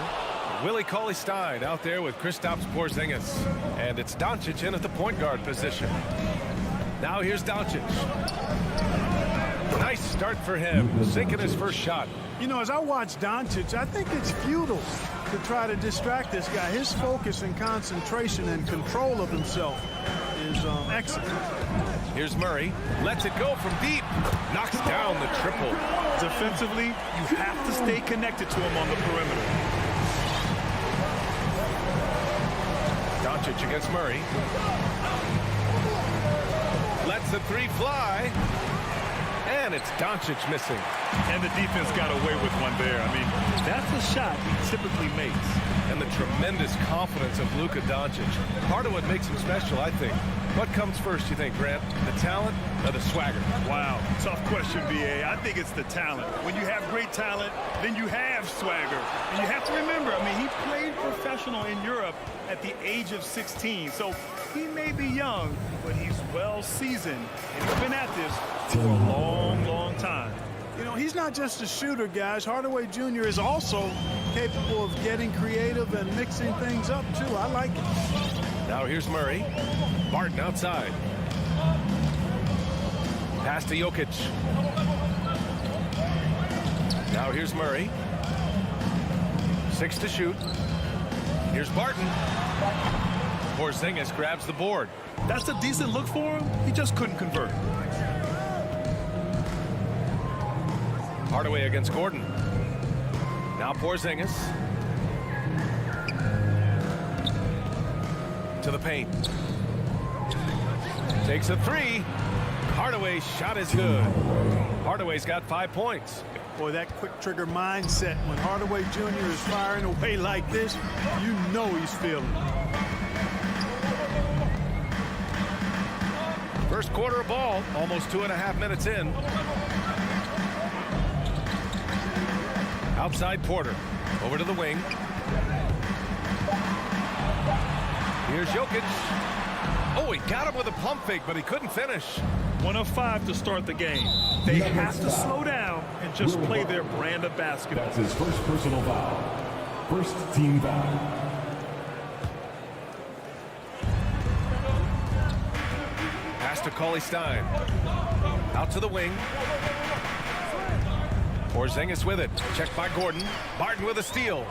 Willie Cauley-Stein out there with Kristaps Porzingis. And it's Doncic in at the point guard position. Now here's Doncic. Nice start for him, sinking his first shot. You know, as I watch Doncic, I think it's futile to try to distract this guy. His focus and concentration and control of himself is excellent. Here's Murray. Lets it go from deep. Knocks down the triple. Defensively, you have to stay connected to him on the perimeter. Doncic against Murray. Lets the three fly. And it's Doncic missing. And the defense got away with one there. I mean, that's a shot he typically makes. And the tremendous confidence of Luka Doncic. Part of what makes him special, I think. What comes first, you think, Grant? The talent or the swagger? Wow, tough question, BA. I think it's the talent. When you have great talent, then you have swagger. And you have to remember, I mean, he played professional in Europe at the age of 16. So he may be young, but he's well seasoned. And he's been at this for a long, long time. You know, he's not just a shooter, guys. Hardaway Jr. is also capable of getting creative and mixing things up, too. I like it. Now here's Murray. Barton outside. Pass to Jokic. Now here's Murray. 6 to shoot. Here's Barton. Porzingis grabs the board. That's a decent look for him. He just couldn't convert. Hardaway against Gordon. Now Porzingis. To the paint. Takes a three. Hardaway's shot is good. Hardaway's got 5 points. Boy, that quick trigger mindset when Hardaway Jr. is firing away like this, you know he's feeling it. First quarter of ball, almost 2.5 minutes in. Outside Porter. Over to the wing. Here's Jokic. Oh, he got him with a pump fake, but he couldn't finish. 1 of 5 to start the game. They have to slow down and just play their brand of basketball. That's his first personal foul. First team foul. Pass to Cauley-Stein. Out to the wing. Porzingis with it. Checked by Gordon. Barton with a steal.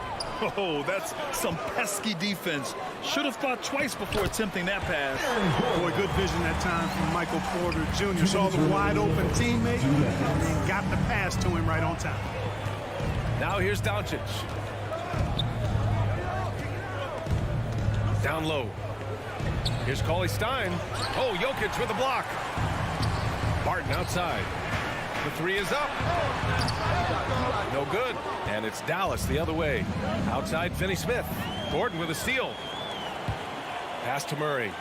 Oh, that's some pesky defense. Should have thought twice before attempting that pass. Boy, good vision that time from Michael Porter Jr. Saw the wide open teammate and got the pass to him right on time. Now here's Doncic. Down low. Here's Cauley-Stein. Oh, Jokic with a block. Barton outside. The three is up. No good. And it's Dallas the other way. Outside Finney Smith. Gordon with a steal. Pass to Murray.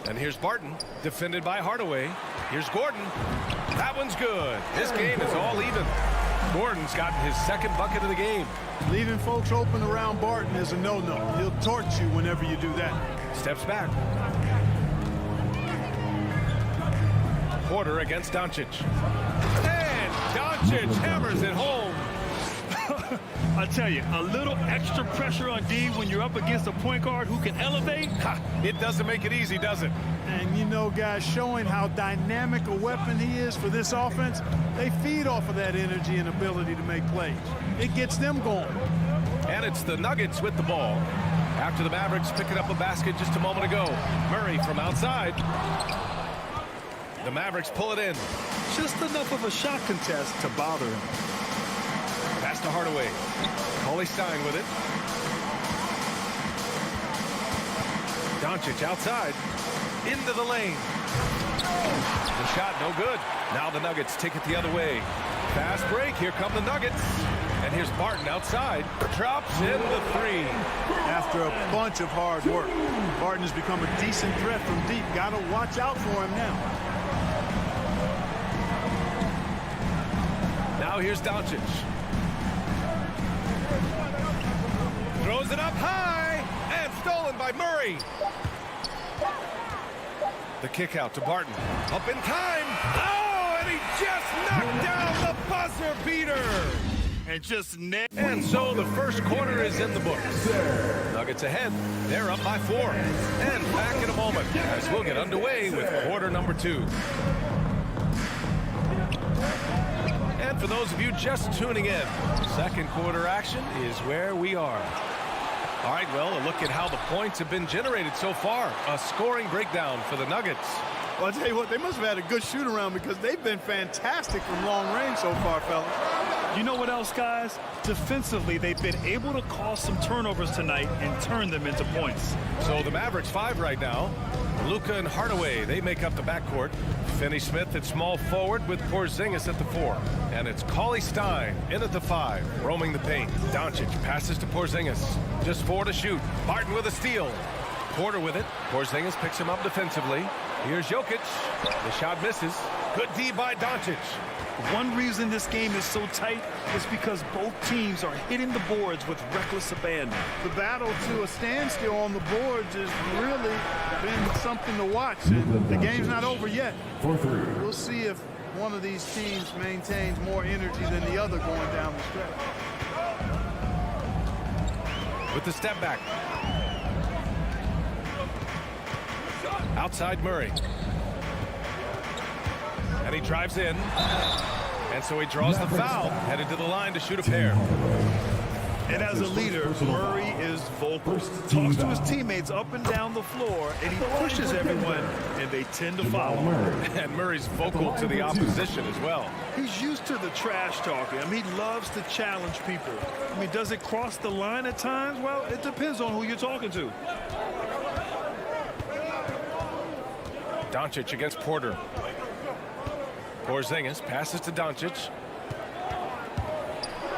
And here's Barton, defended by Hardaway. Here's Gordon. That one's good. This game is all even. Gordon's gotten his second bucket of the game. Leaving folks open around Barton is a no-no. He'll torch you whenever you do that. Steps back. Porter against Doncic. And Doncic hammers it home. I tell you, a little extra pressure on D when you're up against a point guard who can elevate. It doesn't make it easy, does it? And you know, guys, showing how dynamic a weapon he is for this offense, they feed off of that energy and ability to make plays. It gets them going. And it's the Nuggets with the ball. After the Mavericks picking up a basket just a moment ago. Murray from outside. The Mavericks pull it in. Just enough of a shot contest to bother him. Pass to Hardaway. Cauley-Stein with it. Doncic outside. Into the lane. The shot no good. Now the Nuggets take it the other way. Fast break. Here come the Nuggets. And here's Barton outside. Drops in the three. After a bunch of hard work, Barton has become a decent threat from deep. Got to watch out for him now. Now here's Doncic. Throws it up high and stolen by Murray. The kick out to Barton. Up in time. Oh, and he just knocked down the buzzer beater. And so the first quarter is in the books. Nuggets ahead. They're up by 4. And back in a moment as we'll get underway with quarter number 2. And for those of you just tuning in, second quarter action is where we are. All right, well, a look at how the points have been generated so far. A scoring breakdown for the Nuggets. Well, I'll tell you what, they must have had a good shoot-around because they've been fantastic from long range so far, fellas. You know what else, guys? Defensively, they've been able to cause some turnovers tonight and turn them into points. So the Mavericks 5 right now. Luka and Hardaway, they make up the backcourt. Finney-Smith at small forward with Porzingis at the 4. And it's Cauley-Stein in at the 5, roaming the paint. Doncic passes to Porzingis. Just 4 to shoot. Barton with a steal. Porter with it. Porzingis picks him up defensively. Here's Jokic. The shot misses. Good D by Doncic. One reason this game is so tight is because both teams are hitting the boards with reckless abandon. The battle to a standstill on the boards has really been something to watch. And the game's not over yet. We'll see if one of these teams maintains more energy than the other going down the stretch. With the step back. Outside Murray. And he drives in. And so he draws the foul. Headed to the line to shoot a pair. And as a leader, Murray is vocal. Talks to his teammates up and down the floor, and he pushes everyone, and they tend to follow. And Murray's vocal to the opposition as well. He's used to the trash talking. I mean, he loves to challenge people. I mean, does it cross the line at times? Well, it depends on who you're talking to. Doncic against Porter. Porzingis passes to Doncic.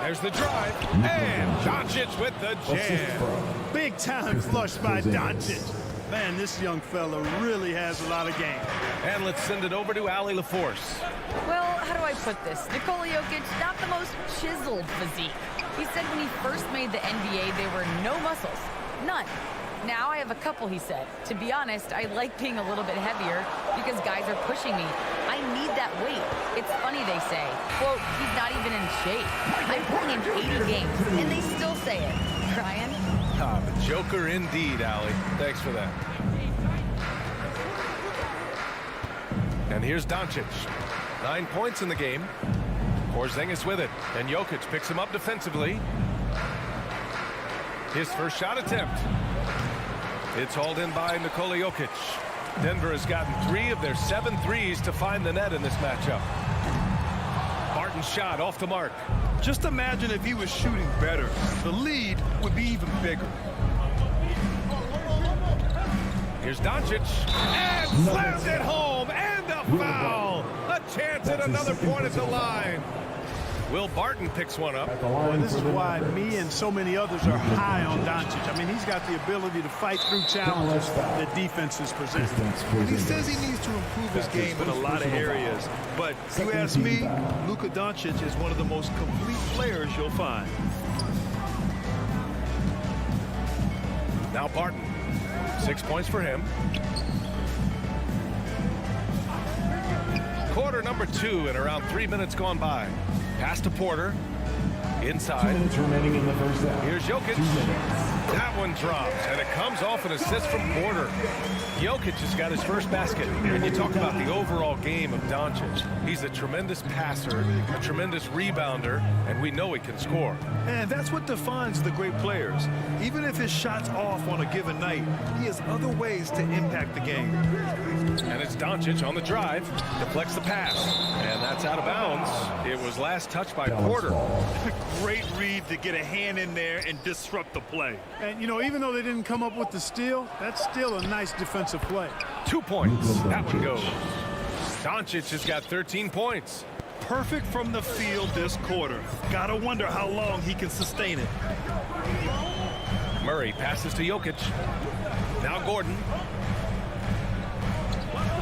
There's the drive. And Doncic with the jam. Big time flush by Doncic. Man, this young fella really has a lot of game. And let's send it over to Allie LaForce. Well, how do I put this? Nikola Jokic, not the most chiseled physique. He said when he first made the NBA, there were no muscles. None. Now I have a couple, he said. To be honest, I like being a little bit heavier because guys are pushing me. I need that weight. It's funny they say, quote, he's not even in shape. I'm playing in 80 games, and they still say it. Ryan? Ah, the Joker indeed, Allie. Thanks for that. And here's Doncic. 9 points in the game. Porzingis with it. And Jokic picks him up defensively. His first shot attempt. It's hauled in by Nikola Jokic. Denver has gotten 3 of their 7 threes to find the net in this matchup. Barton's shot off the mark. Just imagine if he was shooting better. The lead would be even bigger. Here's Doncic. And slams it home. And a foul. A chance at another point at the line. Will Barton picks one up. Well, this is why me and so many others are high on Doncic. I mean, he's got the ability to fight through challenges that defenses present. He says he needs to improve his game in a lot of areas. But you ask me, Luka Doncic is one of the most complete players you'll find. Now Barton. 6 points for him. Quarter number 2 and around 3 minutes gone by. Pass to Porter. Inside. 2 minutes remaining in the first half. Here's Jokic. That one drops, and it comes off an assist from Porter. Jokic has got his first basket. And you talk about the overall game of Doncic. He's a tremendous passer, a tremendous rebounder, and we know he can score. And that's what defines the great players. Even if his shot's off on a given night, he has other ways to impact the game. And it's Doncic on the drive, deflects the pass, and that's out of bounds. It was last touched by Porter. Great read to get a hand in there and disrupt the play. And, you know, even though they didn't come up with the steal, that's still a nice defensive play. 2 points. That one goes. Doncic has got 13 points. perfect from the field this quarter. Gotta wonder how long he can sustain it. Murray passes to Jokic. Now Gordon.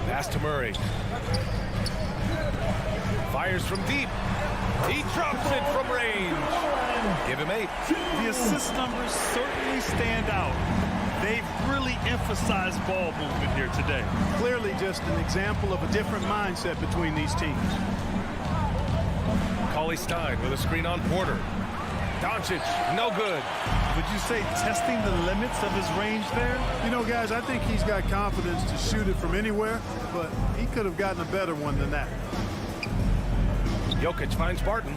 Pass to Murray. Fires from deep. He drops it from range. Give him 8. The assist numbers certainly stand out. They've really emphasized ball movement here today. Clearly just an example of a different mindset between these teams. Cauley Stein with a screen on Porter. Doncic, no good. Would you say testing the limits of his range there? You know, guys, I think he's got confidence to shoot it from anywhere, but he could have gotten a better one than that. Jokic finds Barton.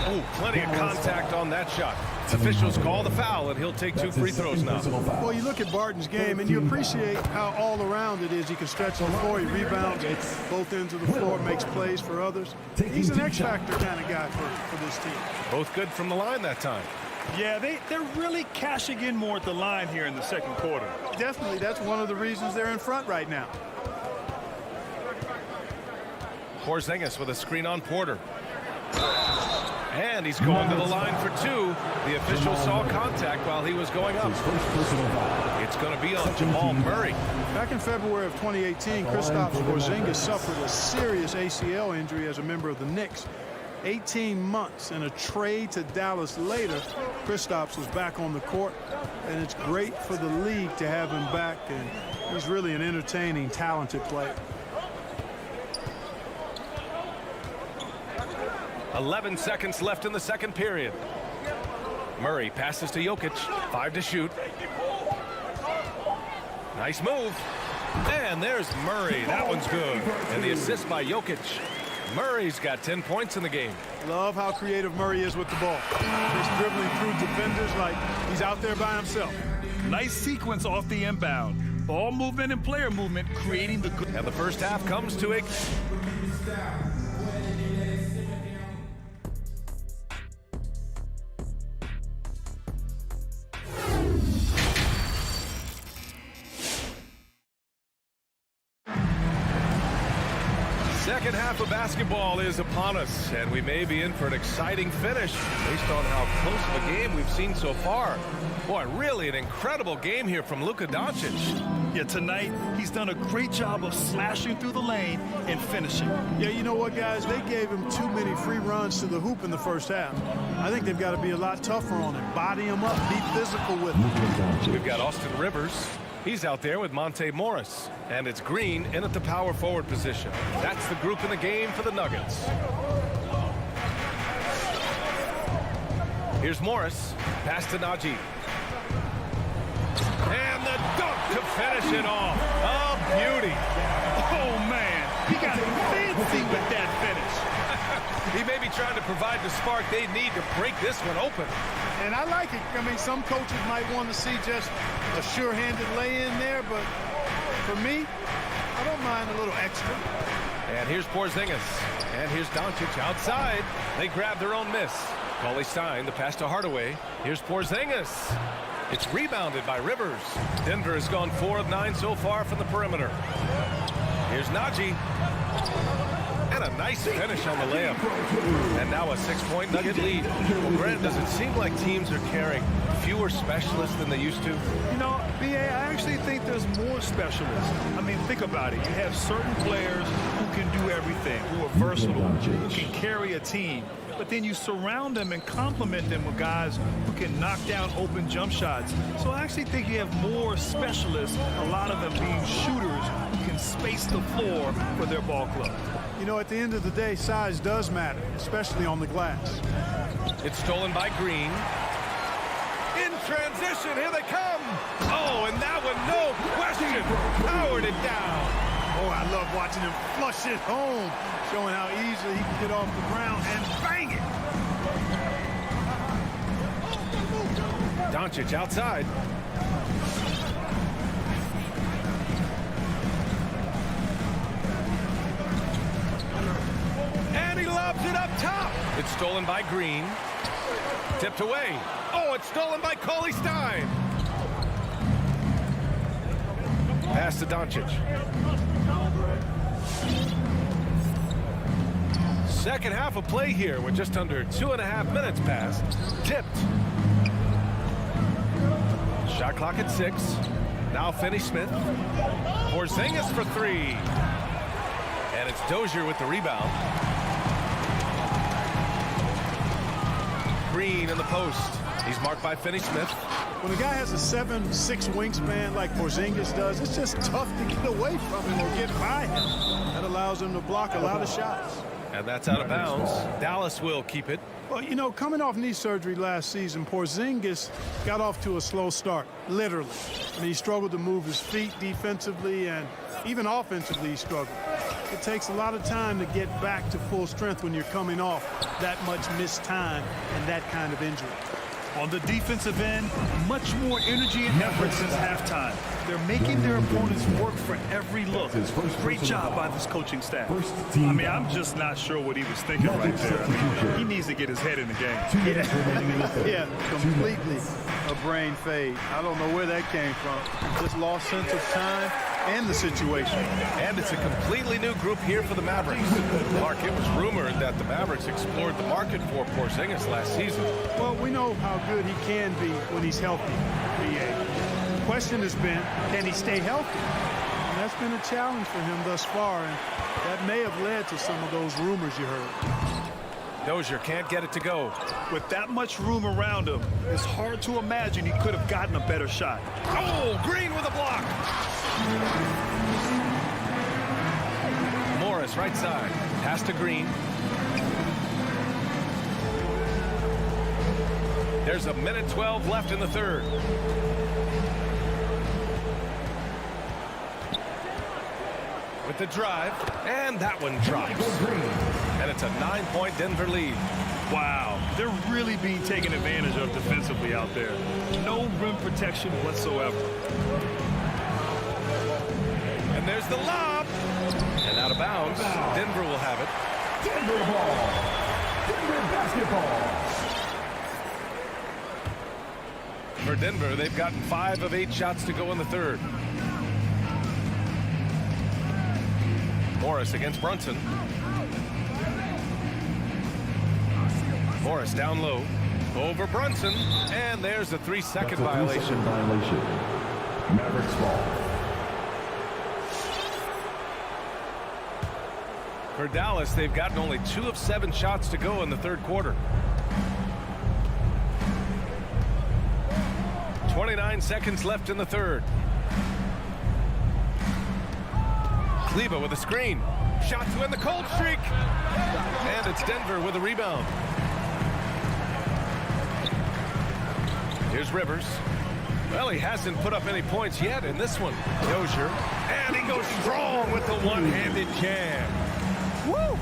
Oh, plenty of contact on that shot. Officials call the foul, and he'll take 2 free throws now. Well, you look at Barton's game, and you appreciate how all-around it is. He can stretch the floor, he rebounds both ends of the floor, makes plays for others. He's an X-factor kind of guy for this team. Both good from the line that time. Yeah, they're really cashing in more at the line here in the second quarter. Definitely, that's one of the reasons they're in front right now. Porzingis with a screen on Porter. And he's going to the line for 2. The official saw contact while he was going up. It's going to be on Jamal Murray. Back in February of 2018, Kristaps Porzingis suffered a serious ACL injury as a member of the Knicks. 18 months and a trade to Dallas later, Kristaps was back on the court, and it's great for the league to have him back, and he's really an entertaining, talented player. 11 seconds left in the second period. Murray passes to Jokic. 5 to shoot. Nice move. And there's Murray. That one's good. And the assist by Jokic. Murray's got 10 points in the game. Love how creative Murray is with the ball. He's dribbling through defenders like he's out there by himself. Nice sequence off the inbound. Ball movement and player movement creating the good. And the first half comes to a... Second half of basketball is upon us, and we may be in for an exciting finish based on how close of a game we've seen so far. Boy, really an incredible game here from Luka Doncic. Yeah, tonight he's done a great job of slashing through the lane and finishing. Yeah, you know what, guys? They gave him too many free runs to the hoop in the first half. I think they've got to be a lot tougher on him. Body him up, be physical with him. We've got Austin Rivers. He's out there with Monte Morris. And it's Green in at the power forward position. That's the group in the game for the Nuggets. Here's Morris. Pass to Najee. And the dunk to finish it off. Oh, beauty. Oh, man. He got fancy with that finish. He may be trying to provide the spark they need to break this one open. And I like it. I mean, some coaches might want to see just a sure-handed lay-in there, but for me, I don't mind a little extra. And here's Porzingis. And here's Doncic outside. They grab their own miss. Cauley Stein, the pass to Hardaway. Here's Porzingis. It's rebounded by Rivers. Denver has gone 4 of 9 so far from the perimeter. Here's Najee. And a nice finish on the layup. And now a 6-point Nugget lead. Well, Grant, does it seem like teams are carrying fewer specialists than they used to? You know, B.A., I actually think there's more specialists. I mean, think about it. You have certain players who can do everything, who are versatile, who can carry a team. But then you surround them and complement them with guys who can knock down open jump shots. So I actually think you have more specialists, a lot of them being shooters who can space the floor for their ball club. You know, at the end of the day, size does matter, especially on the glass. It's stolen by Green. In transition, here they come. Oh, and that one, no question, powered it down. Oh, I love watching him flush it home, showing how easily he can get off the ground and bang it. Doncic outside. And he lobs it up top. It's stolen by Green. Tipped away. Oh, it's stolen by Cauley Stein. Pass to Doncic. Second half of play here with just under 2.5 minutes passed. Tipped. Shot clock at 6. Now Finney-Smith. Porzingis for 3. And it's Dozier with the rebound. Green in the post. He's marked by Finney-Smith. When a guy has a 7'6" wingspan like Porzingis does, it's just tough to get away from him or get by him. That allows him to block a lot of shots. And that's out of bounds. Dallas will keep it. Well, you know, coming off knee surgery last season, Porzingis got off to a slow start, literally. And he struggled to move his feet defensively, and even offensively he struggled. It takes a lot of time to get back to full strength when you're coming off that much missed time and that kind of injury. On the defensive end, much more energy and effort since halftime. They're making their opponents work for every look. Great job by this coaching staff. I mean, I'm just not sure what he was thinking right there. I mean, he needs to get his head in the game. Yeah, completely a brain fade. I don't know where that came from. Just lost sense of time and the situation. And it's a completely new group here for the Mavericks. Mark, it was rumored that the Mavericks explored the market for Porzingis last season. Well, we know how good he can be when he's healthy. The question has been, can he stay healthy? And that's been a challenge for him thus far, and that may have led to some of those rumors you heard. Dozier can't get it to go. With that much room around him, it's hard to imagine he could have gotten a better shot. Oh, Green with a block. Morris right side. Pass to Green. There's 1:12 left in the third. With the drive, and that one drops. And it's a 9-point Denver lead. Wow, they're really being taken advantage of defensively out there. No rim protection whatsoever. And there's the lob. And out of bounds. Denver will have it. Denver ball. Denver basketball. For Denver, they've gotten 5 of 8 shots to go in the third. Morris against Brunson. Morris down low. Over Brunson. And there's a 3-second violation. Mavericks ball. For Dallas, they've gotten only 2 of 7 shots to go in the third quarter. 29 seconds left in the third. Kleber with a screen. Shot to end the cold streak. And it's Denver with a rebound. Here's Rivers. Well, he hasn't put up any points yet in this one. Dozier. And he goes strong with the one-handed jam. Woo!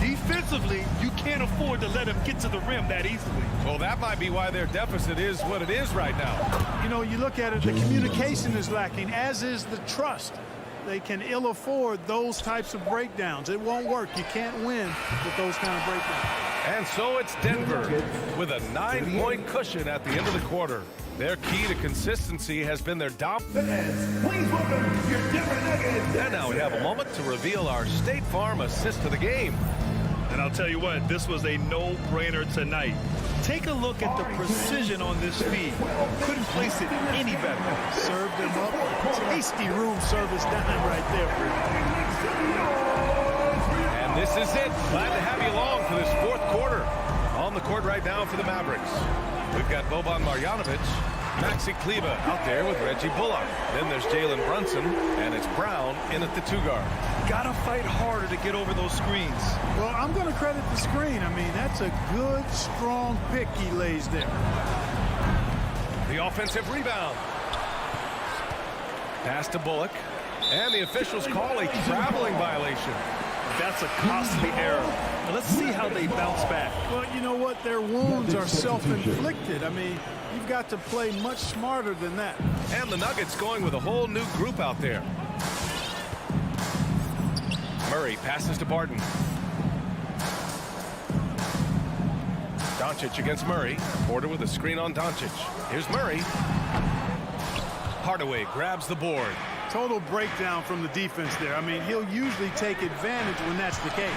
Defensively, you can't afford to let him get to the rim that easily. Well, that might be why their deficit is what it is right now. You know, you look at it, the communication is lacking, as is the trust. They can ill afford those types of breakdowns. It won't work. You can't win with those kind of breakdowns. And so it's Denver with a 9-point cushion at the end of the quarter. Their key to consistency has been their dominance. Please welcome your Denver Nuggets. And now we have a moment to reveal our State Farm assist to the game. And I'll tell you what, this was a no-brainer tonight. Take a look at the precision on this feed. Couldn't place it any better. Served him up. Tasty room service dime right there. And this is it. Glad to have you along for this fourth quarter. On the court right now for the Mavericks. We've got Boban Marjanovic, Maxi Kleber out there with Reggie Bullock. Then there's Jalen Brunson, and it's Brown in at the 2-guard. Gotta fight harder to get over those screens. Well, I'm going to credit the screen. I mean, that's a good, strong pick he lays there. The offensive rebound. Pass to Bullock. And the officials call a traveling violation. That's a costly error. Now let's see how they bounce back. Well, you know what? Their wounds are self-inflicted. I mean, you've got to play much smarter than that. And the Nuggets going with a whole new group out there. Murray passes to Barton. Doncic against Murray. Porter with a screen on Doncic. Here's Murray. Hardaway grabs the board. Total breakdown from the defense there. I mean, he'll usually take advantage when that's the case.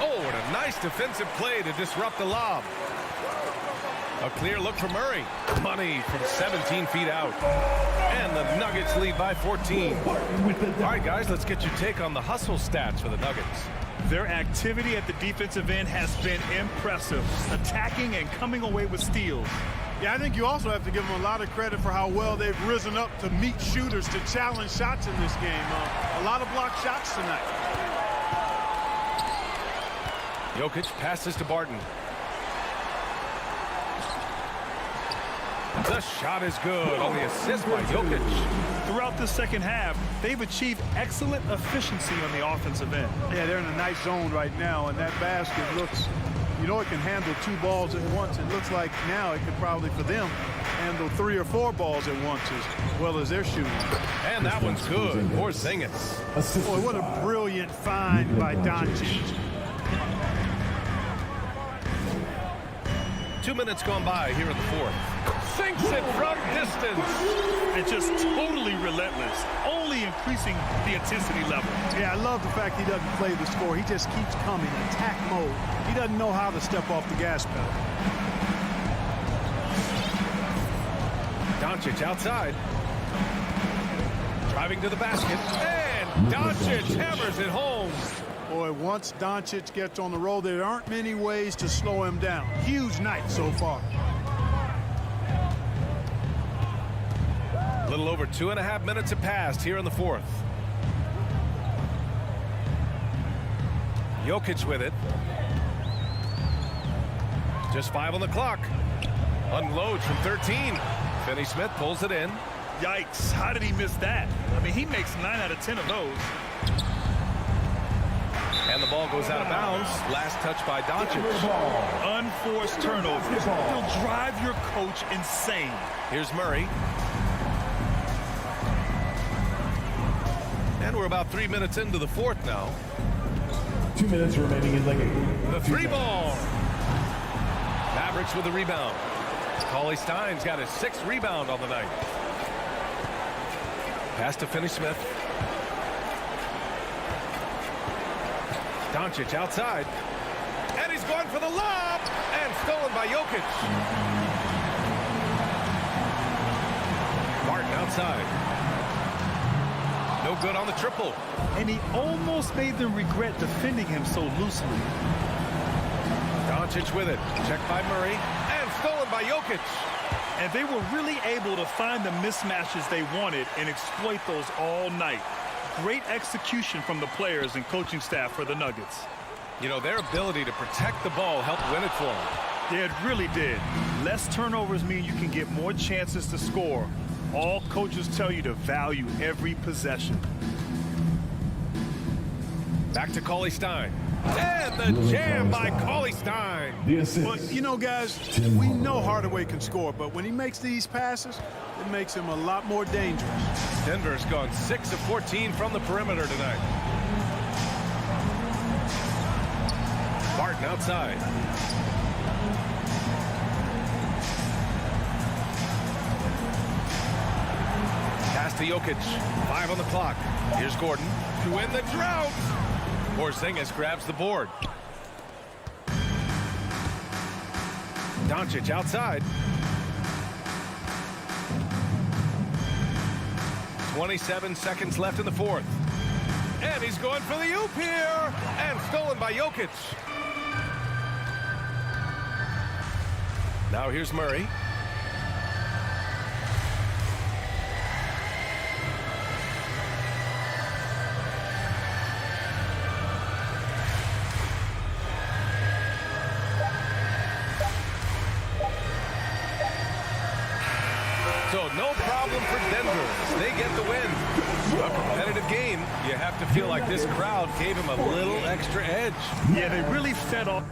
Oh, and a nice defensive play to disrupt the lob. A clear look for Murray. Money from 17 feet out. And the Nuggets lead by 14. All right, guys, let's get your take on the hustle stats for the Nuggets. Their activity at the defensive end has been impressive, attacking and coming away with steals. Yeah, I think you also have to give them a lot of credit for how well they've risen up to meet shooters, to challenge shots in this game. A lot of blocked shots tonight. Jokic passes to Barton. The shot is good on the assist by Jokic. Throughout the second half, they've achieved excellent efficiency on the offensive end. Yeah, they're in a nice zone right now, and that basket looks, you know, it can handle 2 balls at once. It looks like now it could probably, for them, handle 3 or 4 balls at once as well as they're shooting. And that one's good. Porzingis. Boy, what a brilliant find by Doncic. 2 minutes gone by here in the fourth. Sinks it from distance. And just totally relentless, only increasing the intensity level. Yeah, I love the fact he doesn't play the score. He just keeps coming, attack mode. He doesn't know how to step off the gas pedal. Doncic outside. Driving to the basket. And Doncic hammers it home. Boy, once Doncic gets on the roll, there aren't many ways to slow him down. Huge night so far. A little over 2.5 minutes have passed here in the fourth. Jokic with it. Just 5 on the clock. Unloads from 13. Finney-Smith pulls it in. Yikes, how did he miss that? I mean, he makes 9 out of 10 of those. And the ball goes out of bounds. Last touch by Doncic. Unforced turnover. He'll drive your coach insane. Here's Murray. And we're about 3 minutes into the fourth now. 2 minutes remaining in the game. The 3-ball. Mavericks with the rebound. Cauley Stein's got his 6th rebound on the night. Pass to Finney-Smith. Doncic outside. And he's going for the lob. And stolen by Jokic. Martin outside. No good on the triple. And he almost made them regret defending him so loosely. Doncic with it. Checked by Murray. And stolen by Jokic. And they were really able to find the mismatches they wanted and exploit those all night. Great execution from the players and coaching staff for the Nuggets. You know, their ability to protect the ball helped win it for them. Yeah, it really did. Less turnovers mean you can get more chances to score. All coaches tell you to value every possession. Back to Cauley Stein. And the jam by Cauley Stein. Well, you know, guys, we know Hardaway can score, but when he makes these passes, it makes him a lot more dangerous. Denver's gone 6 of 14 from the perimeter tonight. Martin outside. Pass to Jokic. 5 on the clock. Here's Gordon to win the drought. Porzingis grabs the board. Doncic outside. 27 seconds left in the fourth. And he's going for the oop here. And stolen by Jokic. Now here's Murray. So no problem for Denver. They get the win. A competitive game. You have to feel like this crowd gave him a little extra edge. Yeah, they really fed off.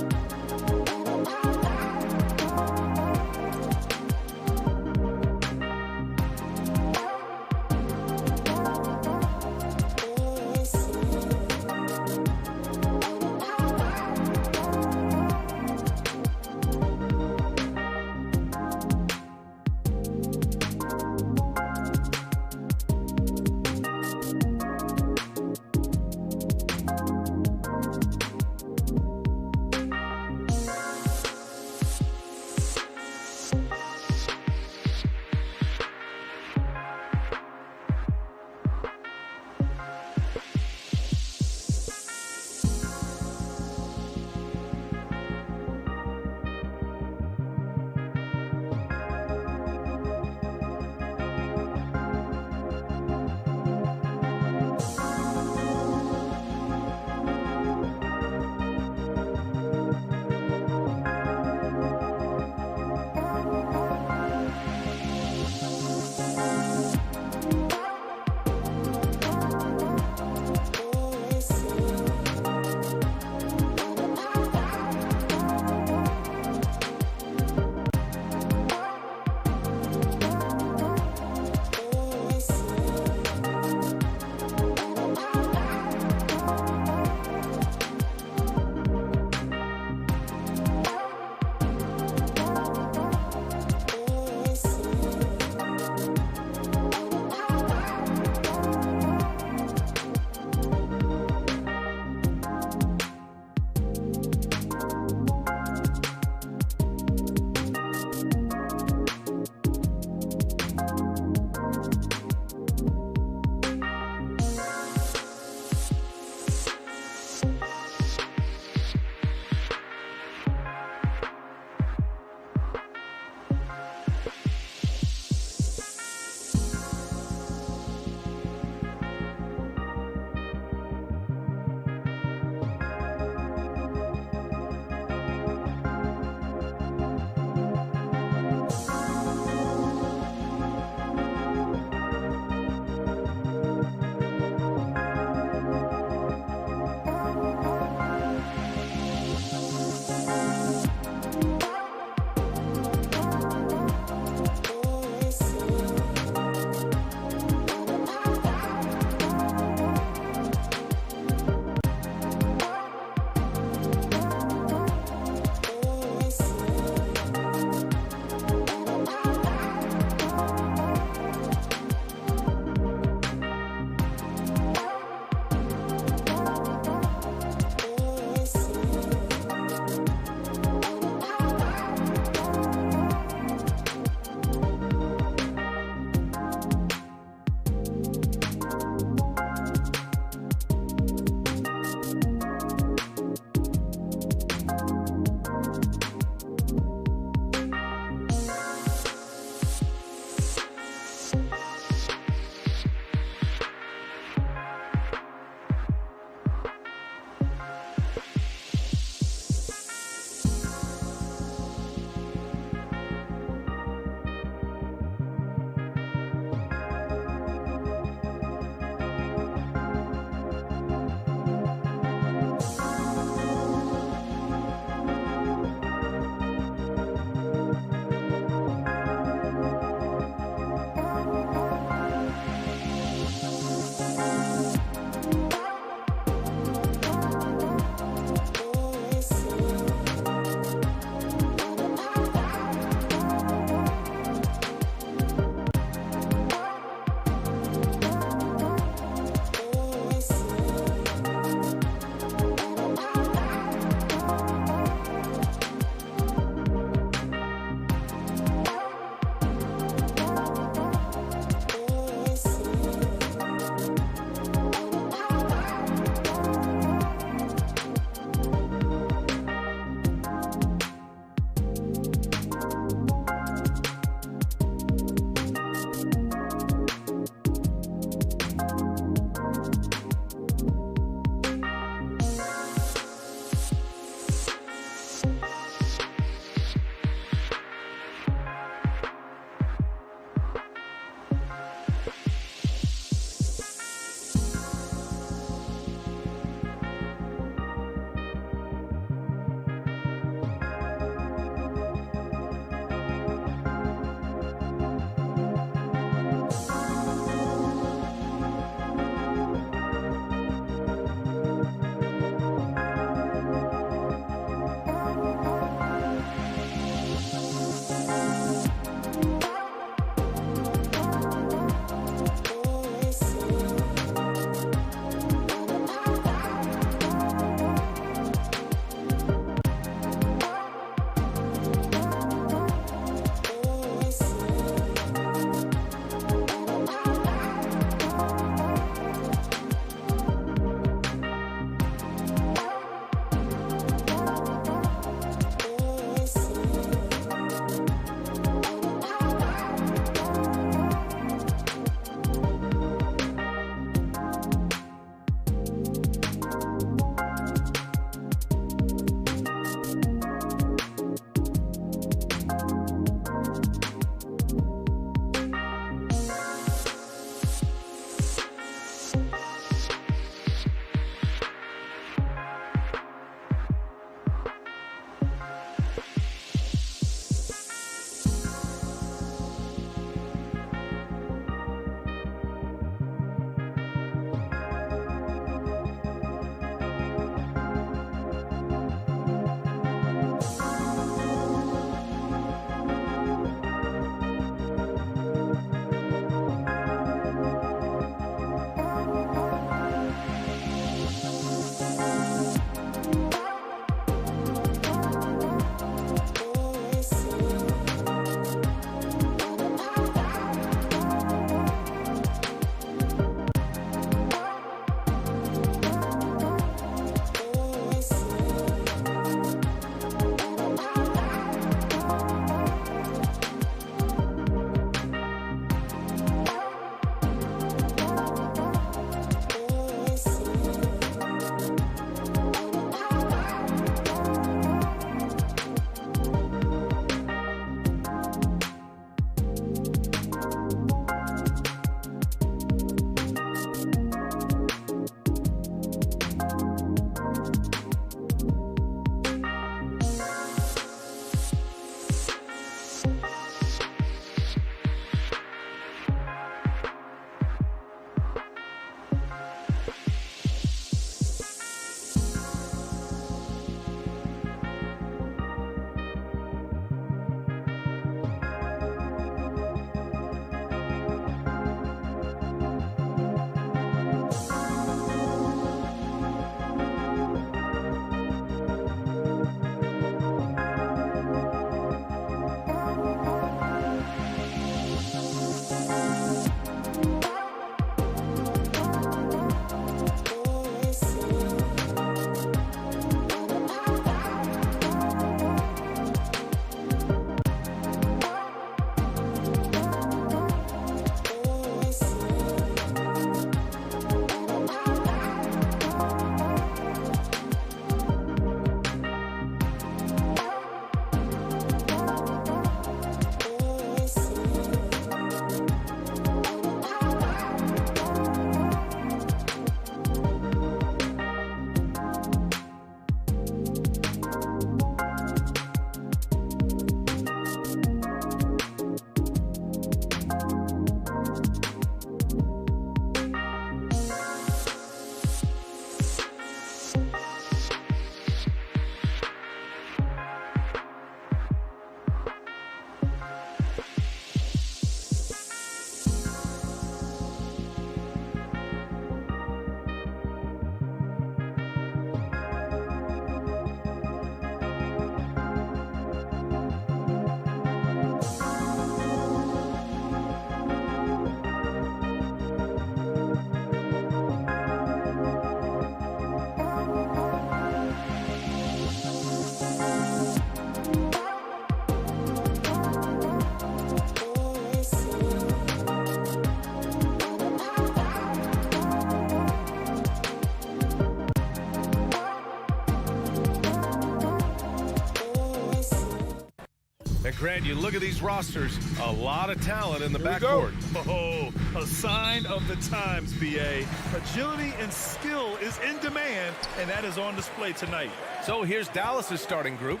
Grant, you look at these rosters, a lot of talent in the backcourt. Oh, a sign of the times, B.A. Agility and skill is in demand, and that is on display tonight. So here's Dallas's starting group.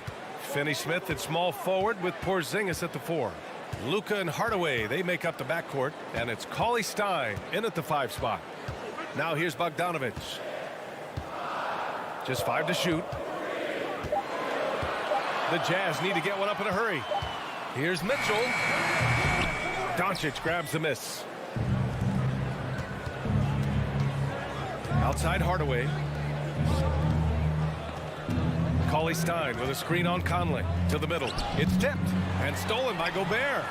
Finney-Smith at small forward with Porzingis at the 4. Luka and Hardaway, they make up the backcourt, and it's Cauley-Stein in at the 5 spot. Now here's Bogdanovic. Just 5 to shoot. The Jazz need to get one up in a hurry. Here's Mitchell. Doncic grabs the miss. Outside Hardaway. Cauley-Stein with a screen on Conley. To the middle. It's tipped and stolen by Gobert.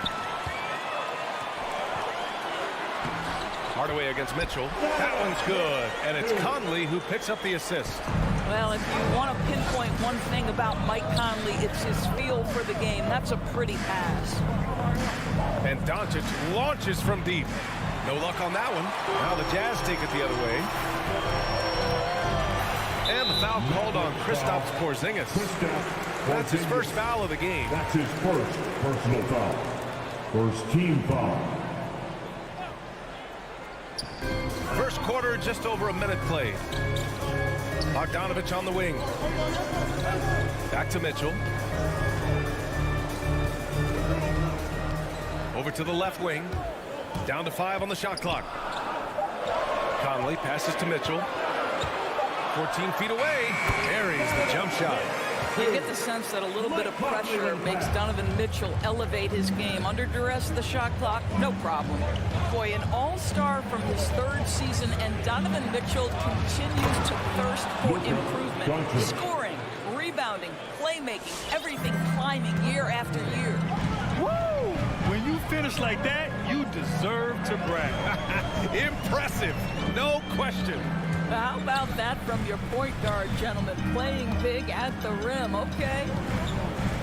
Hardaway against Mitchell. That one's good. And it's Conley who picks up the assist. Well, if you want to pinpoint one thing about Mike Conley, it's his feel for the game. That's a pretty pass. And Doncic launches from deep. No luck on that one. Now the Jazz take it the other way. And the foul called on Kristaps Porzingis. That's his first foul of the game. That's his first personal foul. First team foul. First quarter, just over a minute played. Bogdanovic on the wing. Back to Mitchell. Over to the left wing. Down to 5 on the shot clock. Conley passes to Mitchell. 14 feet away. Buries the jump shot. You get the sense that a little bit of pressure makes Donovan Mitchell elevate his game. Under duress, the shot clock, no problem. Boy, an all-star from his 3rd season, and Donovan Mitchell continues to thirst for improvement. Scoring, rebounding, playmaking, everything climbing year after year. Woo! When you finish like that, you deserve to brag. Impressive, no question. How about that from your point guard, gentlemen? Playing big at the rim, okay.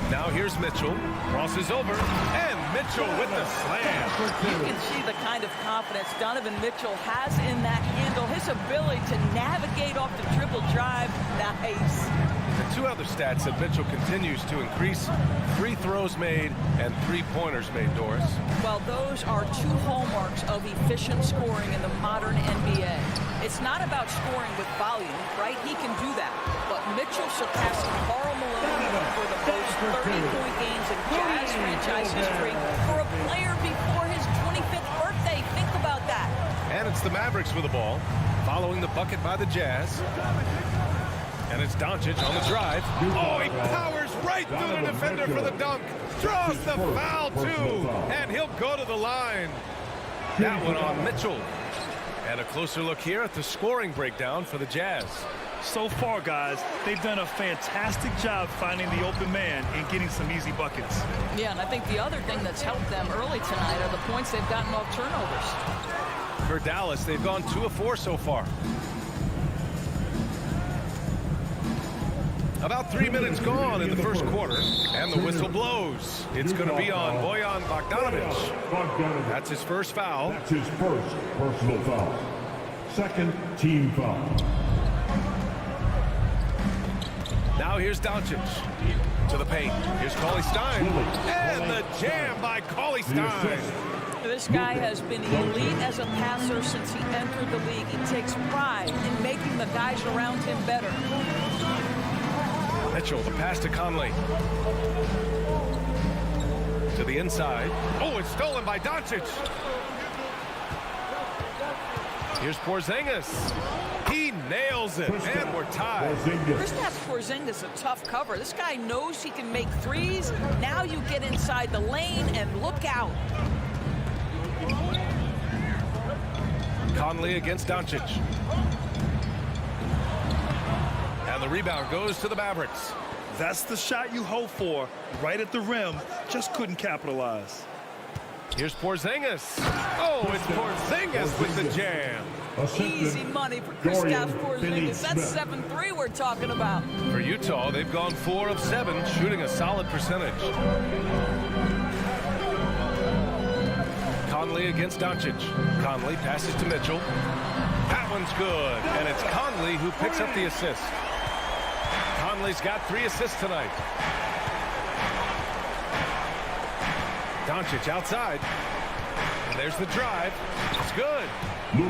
Now here's Mitchell. Crosses over, and Mitchell with the slam. You can see the kind of confidence Donovan Mitchell has in that handle. His ability to navigate off the dribble drive, nice. The 2 other stats that Mitchell continues to increase: free throws made and 3-pointers made, Doris. Well, those are 2 hallmarks of efficient scoring in the modern NBA. It's not about scoring with volume, right? He can do that. But Mitchell surpassed Karl Malone for the most 30-point games in Jazz franchise history for a player before his 25th birthday. Think about that. And it's the Mavericks with the ball, following the bucket by the Jazz. And it's Doncic on the drive. Oh, he powers right through the defender for the dunk. Draws the foul, too. And he'll go to the line. That one on Mitchell. And a closer look here at the scoring breakdown for the Jazz. So far, guys, they've done a fantastic job finding the open man and getting some easy buckets. Yeah, and I think the other thing that's helped them early tonight are the points they've gotten off turnovers. For Dallas, they've gone 2 of 4 so far. About 3 minutes gone in the first quarter, and the whistle blows. It's going to be on Bojan Bogdanovic. That's his first foul. That's his first personal foul. Second team foul. Now here's Doncic to the paint. Here's Cauley-Stein. And the jam by Cauley-Stein. This guy has been elite as a passer since he entered the league. He takes pride in making the guys around him better. Mitchell, the pass to Conley. To the inside. Oh, it's stolen by Doncic. Here's Porzingis. He nails it, and we're tied. Kristaps Porzingis, a tough cover. This guy knows he can make threes. Now you get inside the lane and look out. Conley against Doncic. And the rebound goes to the Mavericks. That's the shot you hope for, right at the rim. Just couldn't capitalize. Here's Porzingis. Oh, it's Porzingis with the jam. Easy money for Kristaps Porzingis. That's 7-3 we're talking about. For Utah, they've gone 4 of 7, shooting a solid percentage. Conley against Doncic. Conley passes to Mitchell. That one's good, and it's Conley who picks up the assist. Conley's got 3 assists tonight. Doncic outside. And there's the drive. It's good.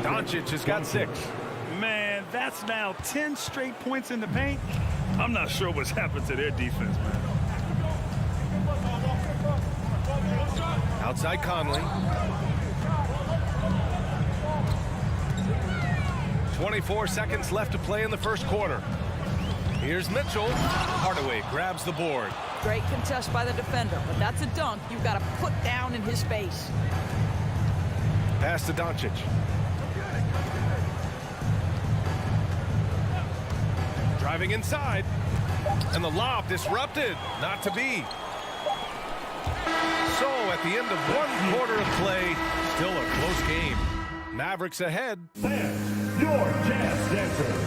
Doncic has got 6. Man, that's now 10 straight points in the paint. I'm not sure what's happened to their defense, man. Outside Conley. 24 seconds left to play in the first quarter. Here's Mitchell. Hardaway grabs the board. Great contest by the defender, but that's a dunk you've got to put down in his face. Pass to Doncic. Driving inside. And the lob disrupted. Not to be. So at the end of 1 quarter of play, still a close game. Mavericks ahead. Fans, your Jazz Dancers.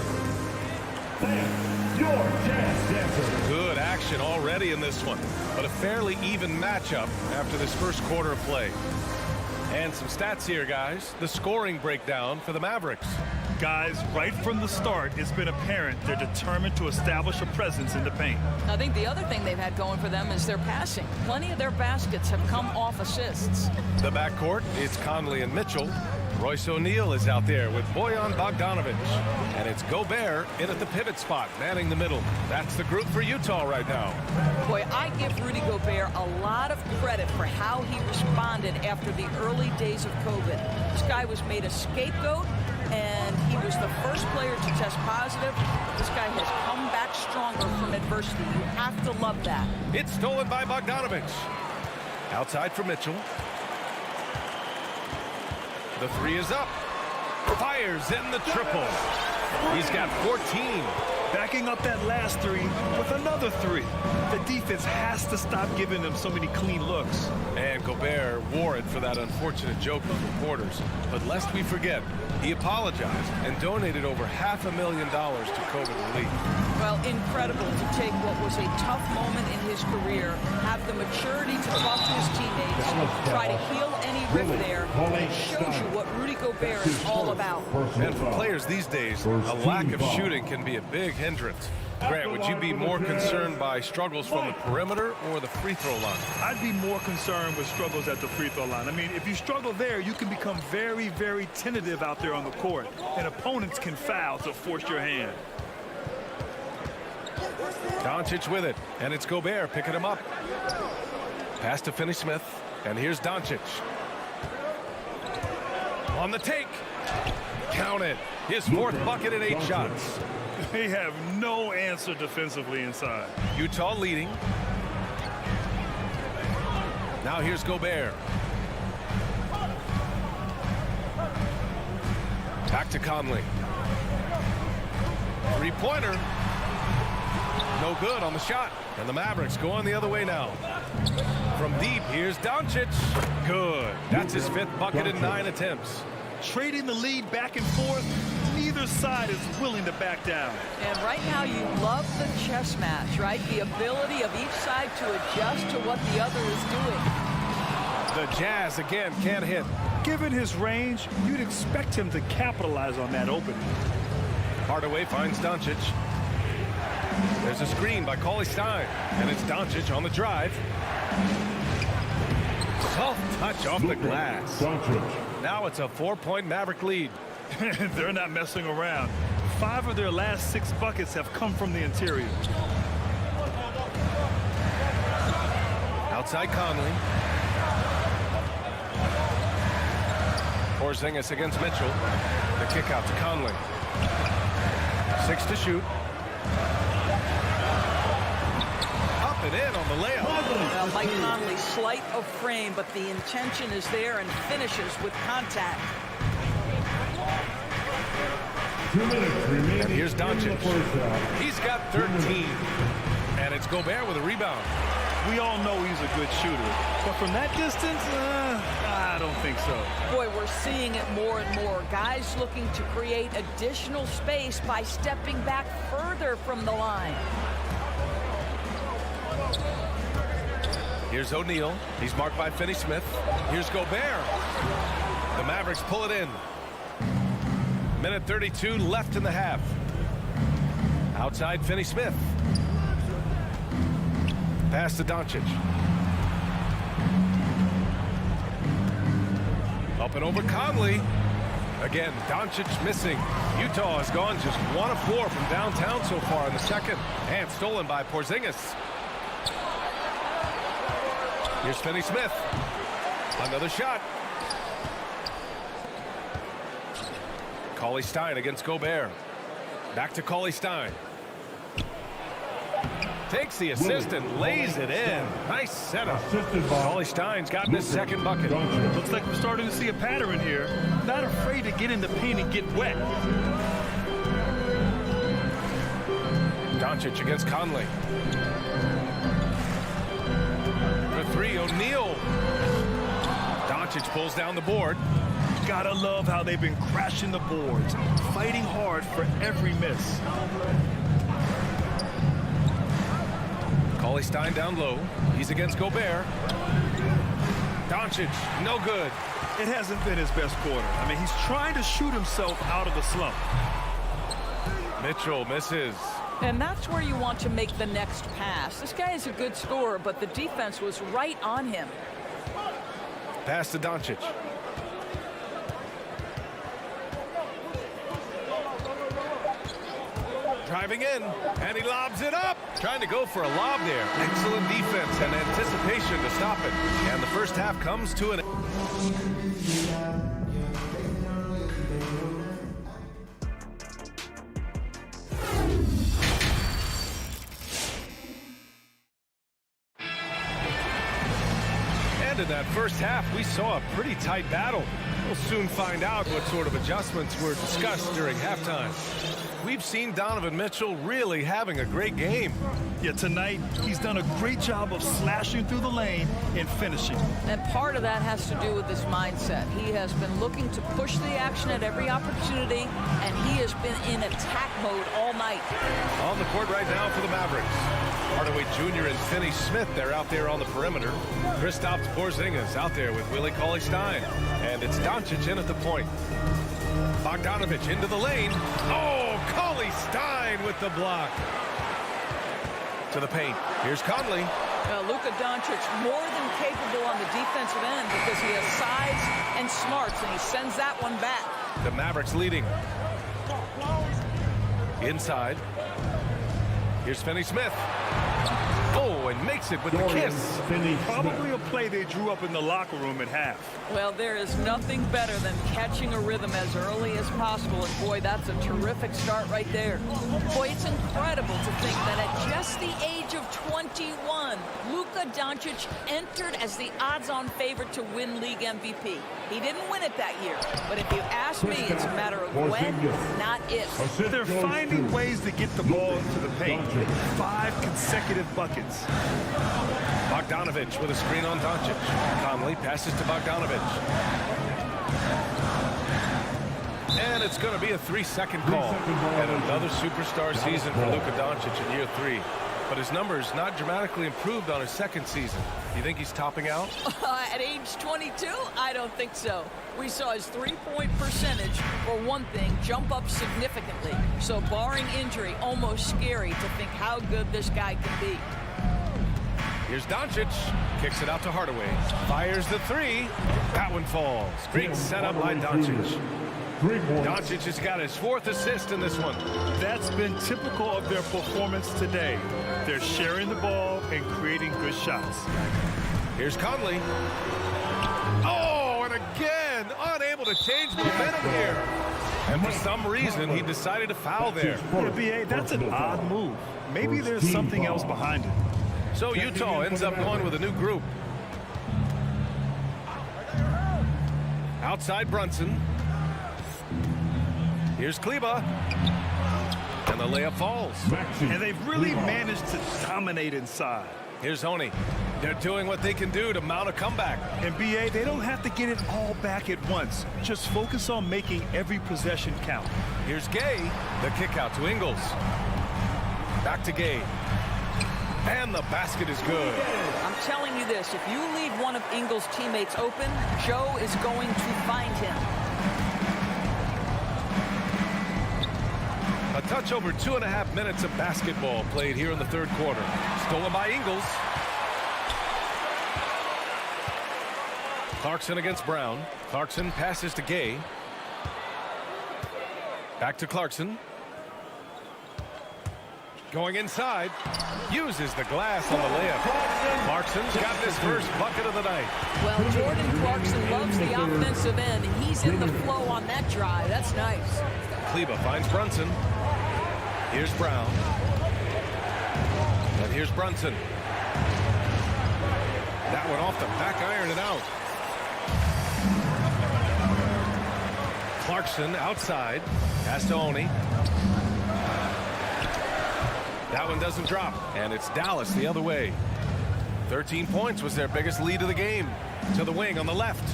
Fans, your Jazz Dancers. Good action already in this one, but a fairly even matchup after this first quarter of play. And some stats here, guys. The scoring breakdown for the Mavericks. Guys, right from the start, it's been apparent they're determined to establish a presence in the paint. I think the other thing they've had going for them is their passing. Plenty of their baskets have come off assists. The backcourt, it's Conley and Mitchell. Royce O'Neal is out there with Bojan Bogdanovic. And it's Gobert in at the pivot spot, manning the middle. That's the group for Utah right now. Boy, I give Rudy Gobert a lot of credit for how he responded after the early days of COVID. This guy was made a scapegoat, and he was the first player to test positive. This guy has come back stronger from adversity. You have to love that. It's stolen by Bogdanovic. Outside for Mitchell. The 3 is up. Fires in the triple. He's got 14. Backing up that last 3 with another 3. The defense has to stop giving them so many clean looks. And Gobert wore it for that unfortunate joke with reporters. But lest we forget, he apologized and donated over $500,000 to COVID relief. Well, incredible to take what was a tough moment in his career, have the maturity to talk to his teammates, try to heal any rift there. It shows you what Rudy Gobert is all about. And for players these days, a lack of shooting can be a big hindrance. Grant, would you be more concerned by struggles from the perimeter or the free throw line? I'd be more concerned with struggles at the free throw line. I mean, if you struggle there, you can become very, very tentative out there on the court, and opponents can foul to force your hand. Doncic with it, and it's Gobert picking him up. Pass to Finney-Smith, and here's Doncic. On the take. Count it. His 4th bucket in 8 shots. They have no answer defensively inside. Utah leading. Now here's Gobert. Back to Conley. 3-pointer. No good on the shot. And the Mavericks going the other way now. From deep, here's Doncic. Good. That's his 5th bucket in 9 attempts. Trading the lead back and forth, neither side is willing to back down. And right now you love the chess match, right? The ability of each side to adjust to what the other is doing. The Jazz again can't hit. Given his range, you'd expect him to capitalize on that opening. Hardaway finds Doncic. There's a screen by Cauley-Stein, and it's Doncic on the drive. Soft touch off the glass. Now it's a 4-point Maverick lead. They're not messing around. 5 of their last 6 buckets have come from the interior. Outside Conley. Porzingis against Mitchell. The kick out to Conley. 6 to shoot. Up and in on the layup. Well, Mike Conley, slight of frame, but the intention is there and finishes with contact. And here's Doncic. He's got 13. And it's Gobert with a rebound. We all know he's a good shooter. But from that distance, I don't think so. Boy, we're seeing it more and more. Guys looking to create additional space by stepping back further from the line. Here's O'Neal. He's marked by Finney-Smith. Here's Gobert. The Mavericks pull it in. Minute 32 left in the half. Outside Finney-Smith. Pass to Doncic. Up and over Conley. Again, Doncic missing. Utah has gone just 1 of 4 from downtown so far in the second. And stolen by Porzingis. Here's Finney-Smith. Another shot. Cauley-Stein against Gobert. Back to Cauley-Stein. Takes the assist and lays it in. Nice setup. Cauley-Stein's gotten his second bucket. Looks like we're starting to see a pattern here. Not afraid to get in the paint and get wet. Doncic against Conley. For 3, O'Neal. Doncic pulls down the board. Gotta love how they've been crashing the boards, fighting hard for every miss. Cauley-Stein down low. He's against Gobert. Doncic, no good. It hasn't been his best quarter. I mean, he's trying to shoot himself out of the slump. Mitchell misses. And that's where you want to make the next pass. This guy is a good scorer, but the defense was right on him. Pass to Doncic. Driving in, and he lobs it up. Trying to go for a lob there. Excellent defense and anticipation to stop it. And the first half comes to an end. And in that first half, we saw a pretty tight battle. We'll soon find out what sort of adjustments were discussed during halftime. We've seen Donovan Mitchell really having a great game. Yeah, tonight he's done a great job of slashing through the lane and finishing. And part of that has to do with his mindset. He has been looking to push the action at every opportunity, and he has been in attack mode all night. On the court right now for the Mavericks. Hardaway Jr. and Finney-Smith, they're out there on the perimeter. Kristaps Porzingis out there with Willie Cauley-Stein. And it's Doncic in at the point. Bogdanovich into the lane. Oh, Cauley-Stein with the block. To the paint. Here's Conley. Luka Doncic more than capable on the defensive end because he has size and smarts, and he sends that one back. The Mavericks leading. Inside. Here's Finney-Smith. Oh, and makes it with the kiss. Probably a play they drew up in the locker room at half. Well, there is nothing better than catching a rhythm as early as possible, and boy, that's a terrific start right there. Boy, it's incredible to think that at just the age of 21, Luka Doncic entered as the odds-on favorite to win league MVP. He didn't win it that year, but if you ask me, it's a matter of when, not if. They're finding ways to get the ball into the paint. 5 consecutive buckets. Bogdanovich with a screen on Doncic. Conley passes to Bogdanovich. And it's going to be a 3-second call. And another superstar season for Luka Doncic in year 3. But his numbers not dramatically improved on his second season. Do you think he's topping out? At age 22? I don't think so. We saw his three-point percentage, for one thing, jump up significantly. So barring injury, almost scary to think how good this guy can be. Here's Doncic. Kicks it out to Hardaway. Fires the 3. That one falls. Great setup by Doncic. Doncic has got his 4th assist in this one. That's been typical of their performance today. They're sharing the ball and creating good shots. Here's Conley. Oh, and again, unable to change momentum here. And for some reason, he decided to foul there. Yeah, B.A., that's an odd move. Maybe there's something else behind it. So Utah ends up going with a new group. Outside Brunson. Here's Kleba. And the layup falls. And they've really managed to dominate inside. Here's Honey. They're doing what they can do to mount a comeback. And B.A., they don't have to get it all back at once. Just focus on making every possession count. Here's Gay. The kick out to Ingles. Back to Gay. And the basket is good. I'm telling you this, if you leave one of Ingles' teammates open, Joe is going to find him. A touch over 2.5 minutes of basketball played here in the third quarter. Stolen by Ingles. Clarkson against Brown. Clarkson passes to Gay. Back to Clarkson. Going inside. Uses the glass on the layup. Clarkson's got his first bucket of the night. Well, Jordan Clarkson loves the offensive end. He's in the flow on that drive. That's nice. Kleba finds Brunson. Here's Brown. And here's Brunson. That one off the back iron and out. Clarkson outside. Pass to Oni. That one doesn't drop. And it's Dallas the other way. 13 points was their biggest lead of the game. To the wing on the left.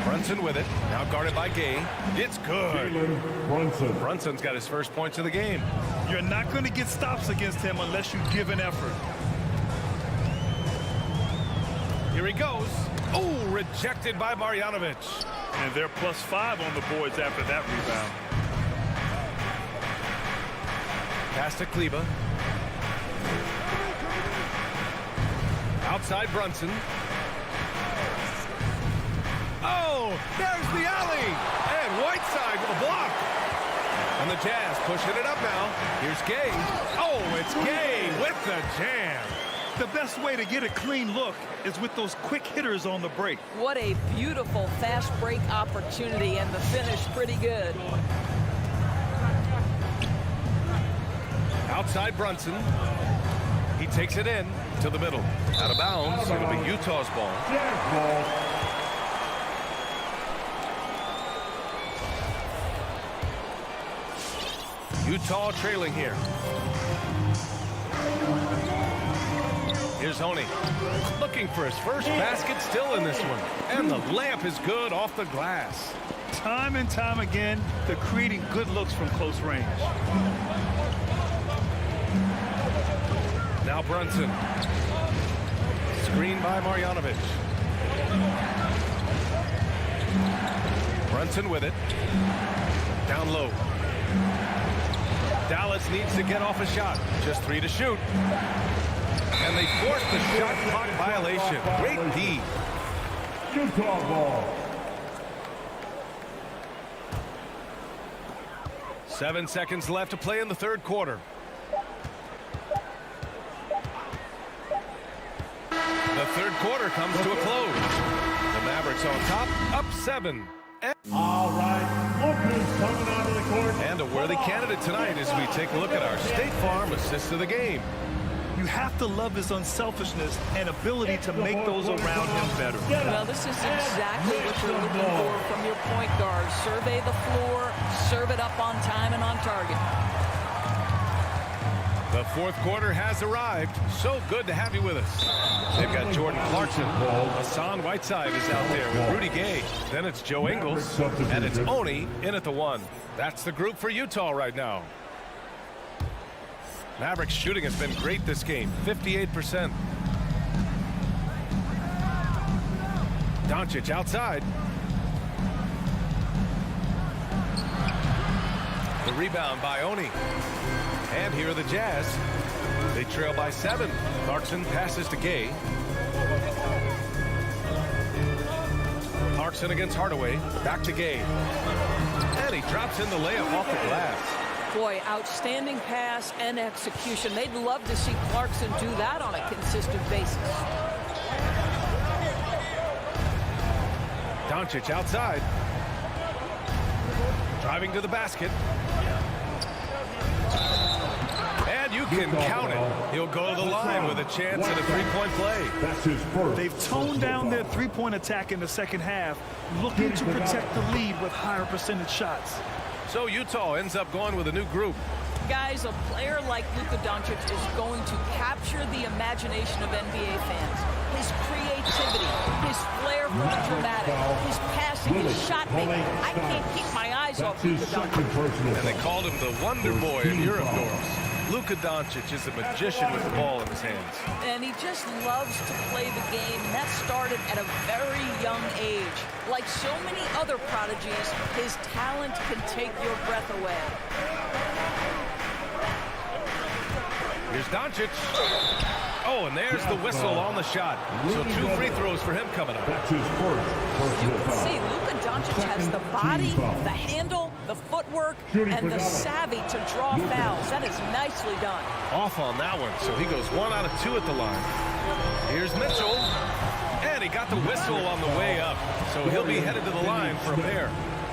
Brunson with it. Now guarded by Gay. It's good. Brunson's got his first points of the game. You're not going to get stops against him unless you give an effort. Here he goes. Oh, rejected by Marjanovic. And they're +5 on the boards after that rebound. Pass to Kleba. Outside Brunson. Oh, there's the alley. And Whiteside with a block. And the Jazz pushing it up now. Here's Gay. Oh, it's Gay with the jam. The best way to get a clean look is with those quick hitters on the break. What a beautiful fast break opportunity, and the finish pretty good. Outside Brunson. He takes it in to the middle. Out of bounds. It'll be Utah's ball. Utah trailing here. Here's Oni. Looking for his first basket still in this one. And the layup is good off the glass. Time and time again, they're creating good looks from close range. Now Brunson. Screen by Marjanovic. Brunson with it. Down low. Dallas needs to get off a shot. Just 3 to shoot. And they forced the shot clock violation. Great D. Utah ball. 7 seconds left to play in the third quarter. The third quarter comes to a close. The Mavericks on top, up 7. All right, look who's coming onto the court. And a worthy candidate tonight as we take a look at our State Farm assist of the game. You have to love his unselfishness and ability to make those around him better. Well, this is exactly what you're looking for from your point guard. Survey the floor, serve it up on time and on target. The fourth quarter has arrived. So good to have you with us. They've got Jordan Clarkson. Hassan Whiteside is out there with Rudy Gay. Then it's Joe Ingles. And it's Oni in at the 1. That's the group for Utah right now. Mavericks shooting has been great this game. 58%. Doncic outside. The rebound by Oni. And here are the Jazz. They trail by 7. Clarkson passes to Gay. Clarkson against Hardaway. Back to Gay. And he drops in the layup off the glass. Boy, outstanding pass and execution. They'd love to see Clarkson do that on a consistent basis. Doncic outside. Driving to the basket. And you can count it. He'll go to the line with a chance at a three-point play. That's his first. They've toned down their three-point attack in the second half, looking to protect the lead with higher percentage shots. So Utah ends up going with a new group. Guys, a player like Luka Doncic is going to capture the imagination of NBA fans. His creativity, his flair for the dramatic, his passing, his shot making. I can't keep my eyes off Luka Doncic. And they called him the Wonder Boy in Europe North. Luka Doncic is a magician with the ball in his hands. And he just loves to play the game, and that started at a very young age. Like so many other prodigies, his talent can take your breath away. Here's Doncic. Oh, and there's the whistle on the shot. So 2 free throws for him coming up. That's his first You personal can foul. see Luka Doncic has the body, the handle, the footwork, and the savvy to draw fouls. That is nicely done. Off on that one, so he goes 1 out of 2 at the line. Here's Mitchell, and he got the whistle on the way up, so he'll be headed to the line for a pair.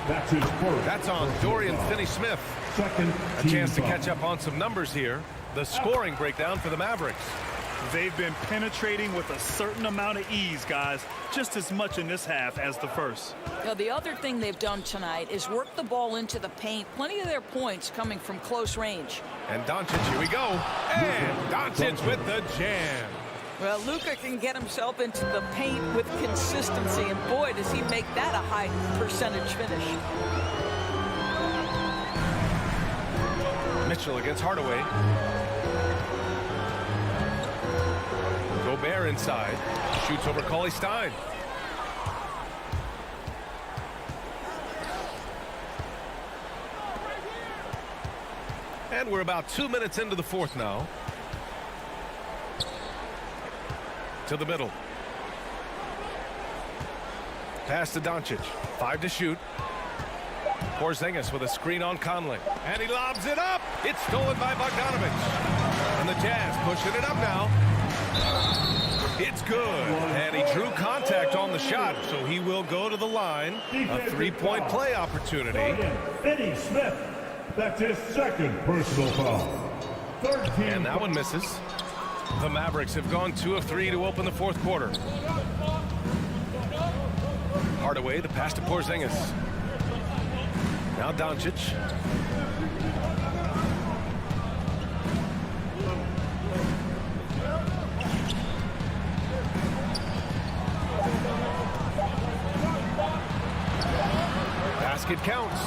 That's his first. That's on Dorian Finney-Smith. Second A chance to catch up on some numbers here. The scoring breakdown for the Mavericks. They've been penetrating with a certain amount of ease, guys, just as much in this half as the first. Now, the other thing they've done tonight is work the ball into the paint. Plenty of their points coming from close range. And Doncic, here we go. And Doncic with the jam. Well, Luka can get himself into the paint with consistency, and boy, does he make that a high percentage finish. Mitchell against Hardaway. Gobert inside. Shoots over Cauley Stein. And we're about 2 minutes into the fourth now. To the middle. Pass to Doncic. 5 to shoot. Porzingis with a screen on Conley. And he lobs it up. It's stolen by Bogdanovic. And the Jazz pushing it up now. It's good. And he drew contact on the shot, so he will go to the line. A 3-point play opportunity. Finney-Smith. That's his second personal foul. And that one misses. The Mavericks have gone 2 of 3 to open the fourth quarter. Hardaway, the pass to Porzingis. Now Doncic. Basket counts.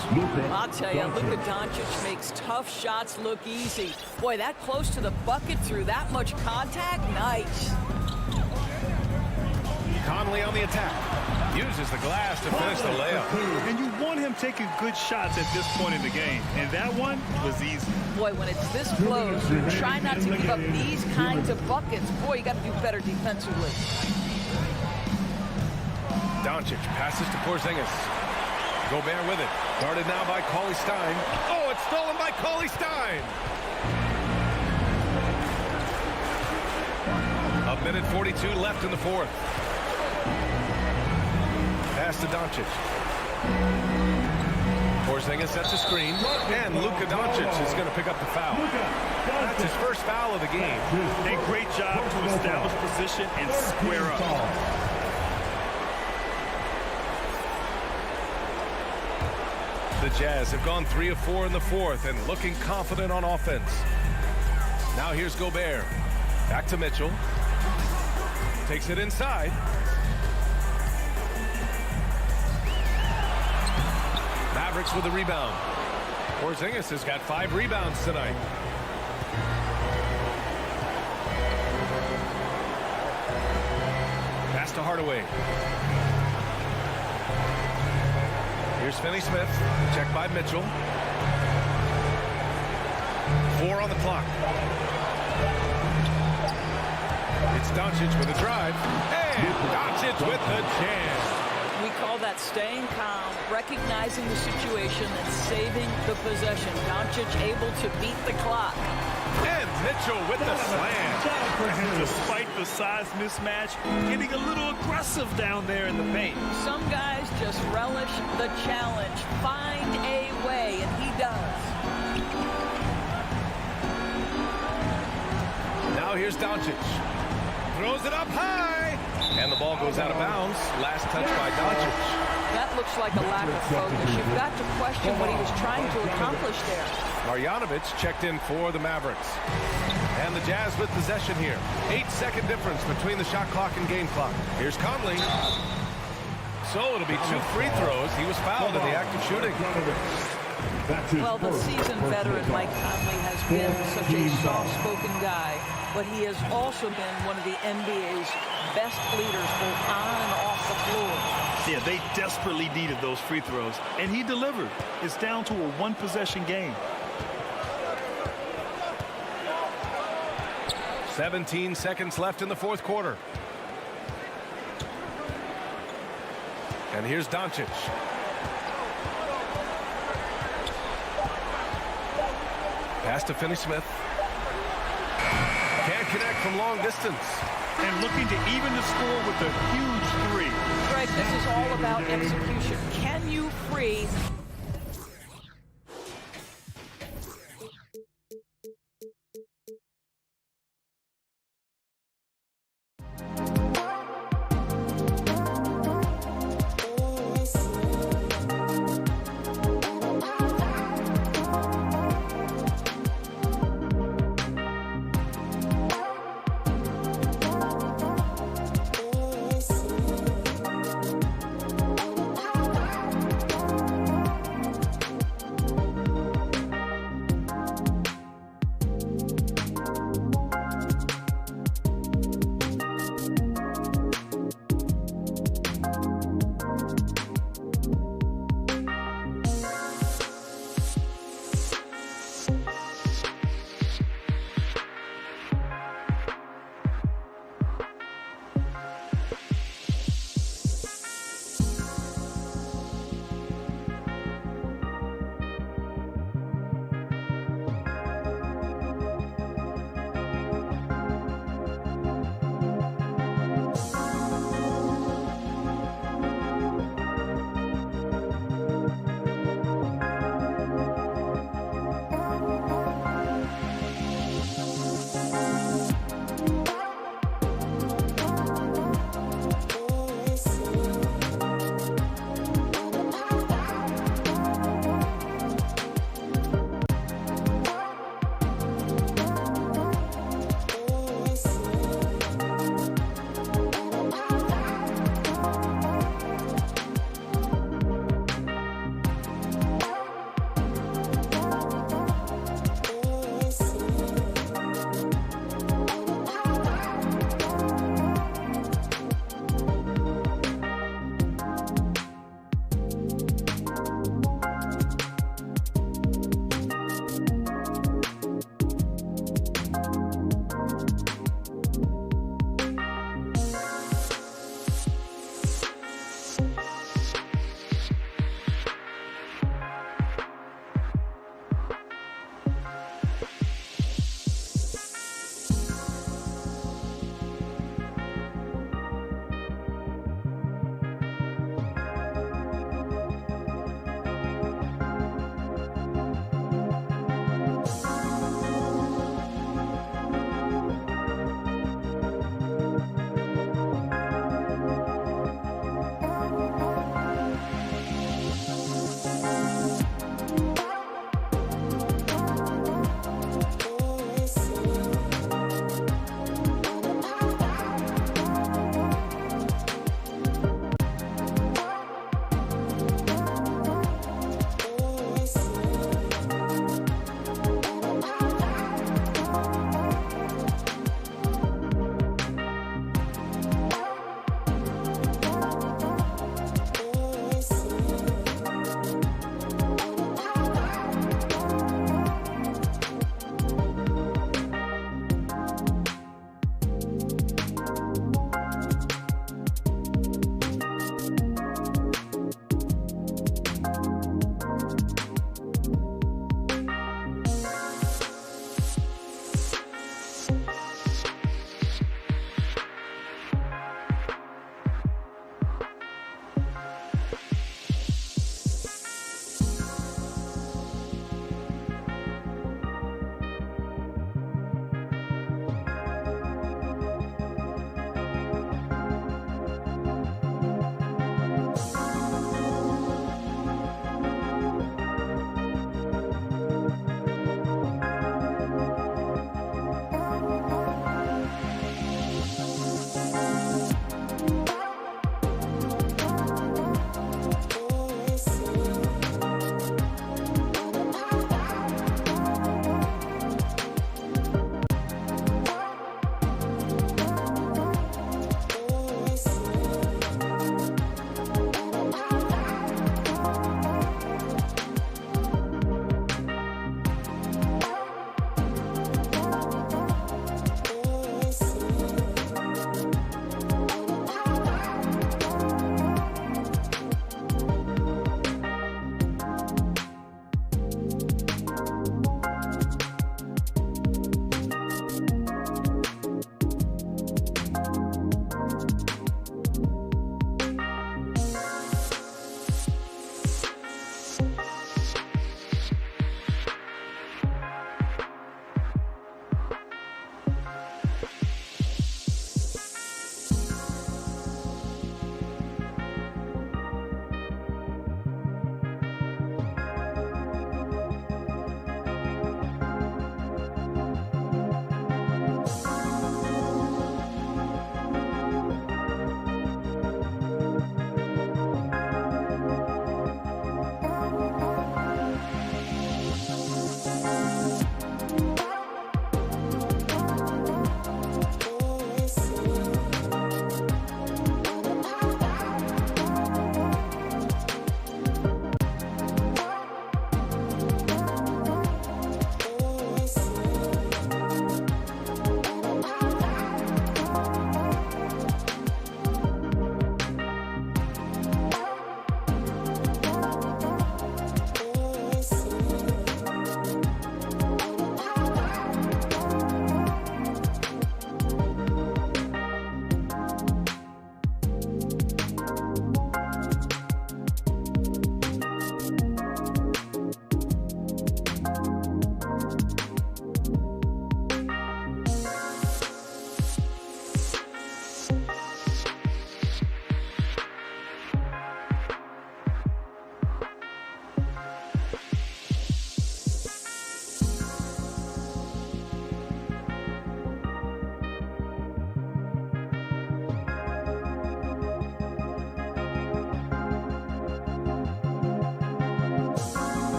I'll tell you, Luka Doncic makes tough shots look easy. Boy, that close to the bucket through that much contact, nice. Conley on the attack. Uses the glass to finish the layup. And you want him taking good shots at this point in the game. And that one was easy. Boy, when it's this close, try not to give up these kinds of buckets. Boy, you got to do better defensively. Doncic passes to Porzingis. Gobert with it. Guarded now by Cauley Stein. Oh, it's stolen by Cauley Stein. A minute 42 left in the fourth. Pass to Doncic. Porzingis sets a screen, and Luka Doncic is going to pick up the foul. That's his first foul of the game. A great job to establish position and square up. The Jazz have gone 3 of 4 in the fourth and looking confident on offense. Now here's Gobert. Back to Mitchell. Takes it inside. Mavericks with the rebound. Porzingis has got 5 rebounds tonight. Pass to Hardaway. Here's Finney-Smith. Checked by Mitchell. 4 on the clock. It's Doncic with a drive. And Doncic with the jam. We call that staying calm, recognizing the situation, and saving the possession. Doncic able to beat the clock. And Mitchell with the slam. Despite the size mismatch, getting a little aggressive down there in the paint. Some guys just relish the challenge. Find a way, and he does. Now here's Doncic. Throws it up high. And the ball goes out of bounds. Last touch by Doncic. That looks like a lack of focus. You've got to question what he was trying to accomplish there. Marjanovic checked in for the Mavericks. And the Jazz with possession here. 8-second difference between the shot clock and game clock. Here's Conley. So it'll be 2 free throws. He was fouled in the act of shooting. Well, the seasoned veteran Mike Conley has been such a soft-spoken guy, but he has also been one of the NBA's best leaders both on and off the floor. Yeah, they desperately needed those free throws, and he delivered. It's down to a 1-possession game. 17 seconds left in the fourth quarter. And here's Doncic. Pass to Finney-Smith. Can't connect from long distance. And looking to even the score with a huge three. Greg, this is all about execution. Can you free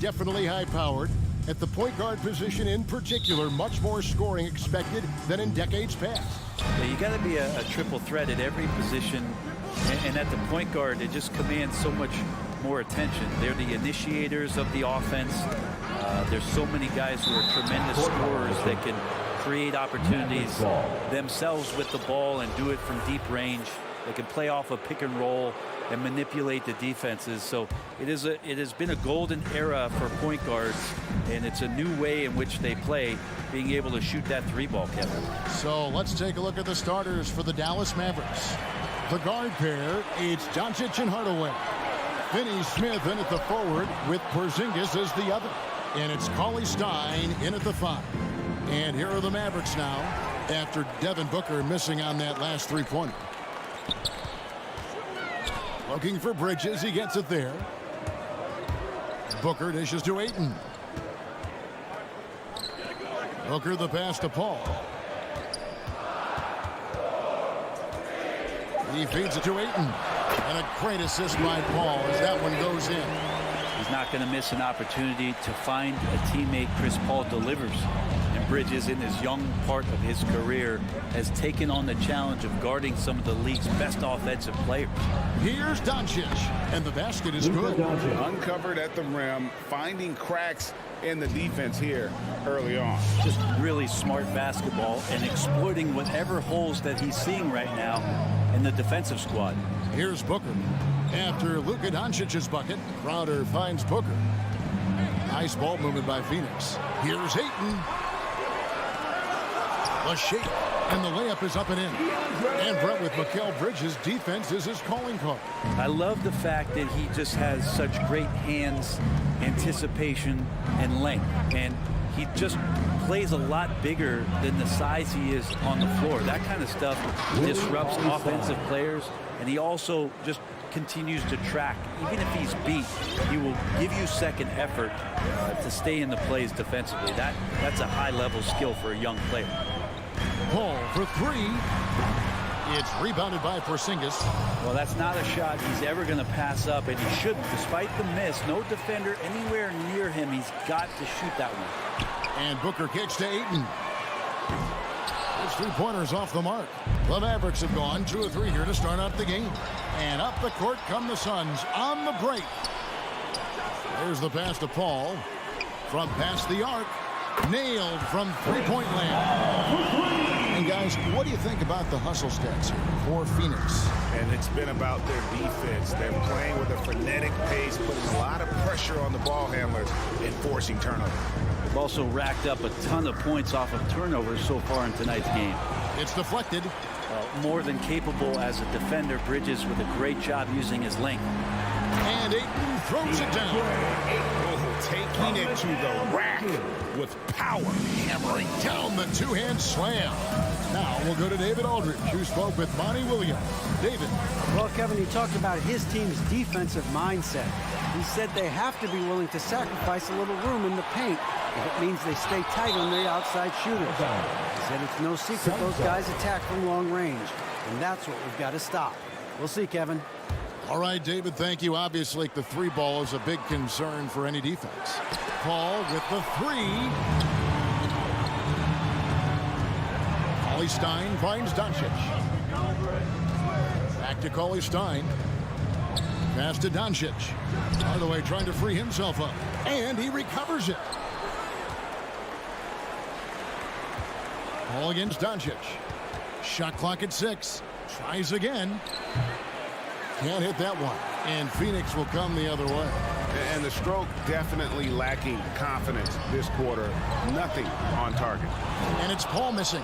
definitely high-powered. At the point guard position in particular, much more scoring expected than in decades past. Yeah, you got to be a triple threat at every position, and at the point guard, it just commands so much more attention. They're the initiators of the offense. There's so many guys who are tremendous scorers that can create opportunities themselves with the ball and do it from deep range. They can play off a pick and roll and manipulate the defenses. So it has been a golden era for point guards, and it's a new way in which they play, being able to shoot that three ball, Kevin. So let's take a look at the starters for the Dallas Mavericks. The guard pair, it's Doncic and Hardaway. Finney Smith in at the forward with Porzingis as the other. And it's Cauley Stein in at the 5. And here are the Mavericks now after Devin Booker missing on that last three-pointer. Looking for Bridges. He gets it there. Booker dishes to Ayton. Booker the pass to Paul. He feeds it to Ayton. And a great assist by Paul as that one goes in. He's not going to miss an opportunity to find a teammate. Chris Paul delivers. And Bridges, in his young part of his career, has taken on the challenge of guarding some of the league's best offensive players. Here's Doncic, and the basket is good. Uncovered at the rim, finding cracks in the defense here early on. Just really smart basketball and exploiting whatever holes that he's seeing right now in the defensive squad. Here's Booker. After Luka Doncic's bucket, Crowder finds Booker. Nice ball movement by Phoenix. Here's Ayton. The shake, and the layup is up and in. And Brett, with Mikal Bridges, defense is his calling card. I love the fact that he just has such great hands, anticipation, and length. And he just plays a lot bigger than the size he is on the floor. That kind of stuff disrupts offensive players, and he also just continues to track. Even if he's beat, he will give you second effort to stay in the plays defensively. That's a high-level skill for a young player. Paul for 3. It's rebounded by Porzingis. Well, that's not a shot he's ever going to pass up, and he shouldn't. Despite the miss, no defender anywhere near him. He's got to shoot that one. And Booker kicks to Ayton. His three-pointers off the mark. The Mavericks have gone 2 of 3 here to start out the game. And up the court come the Suns on the break. There's the pass to Paul. From past the arc. Nailed from three-point land. And guys, what do you think about the hustle stats here for Phoenix? And it's been about their defense. They're playing with a frenetic pace, putting a lot of pressure on the ball handlers and forcing turnovers. They've also racked up a ton of points off of turnovers so far in tonight's game. It's deflected. More than capable as a defender. Bridges with a great job using his length. And Ayton throws it down. Taking it to the rack with power. Hammering down the two-hand slam. Now we'll go to David Aldridge, who spoke with Monty Williams. David. Well, Kevin, he talked about his team's defensive mindset. He said they have to be willing to sacrifice a little room in the paint if it means they stay tight on their outside shooters. He said it's no secret those guys attack from long range, and that's what we've got to stop. We'll see, Kevin. All right, David, thank you. Obviously, the three ball is a big concern for any defense. Paul with the 3. Cauley Stein finds Doncic. Back to Cauley Stein. Pass to Doncic. Hardaway trying to free himself up. And he recovers it. Paul against Doncic. Shot clock at 6. Tries again. Can't hit that one. And Phoenix will come the other way. And the stroke definitely lacking confidence this quarter. Nothing on target. And it's Paul missing.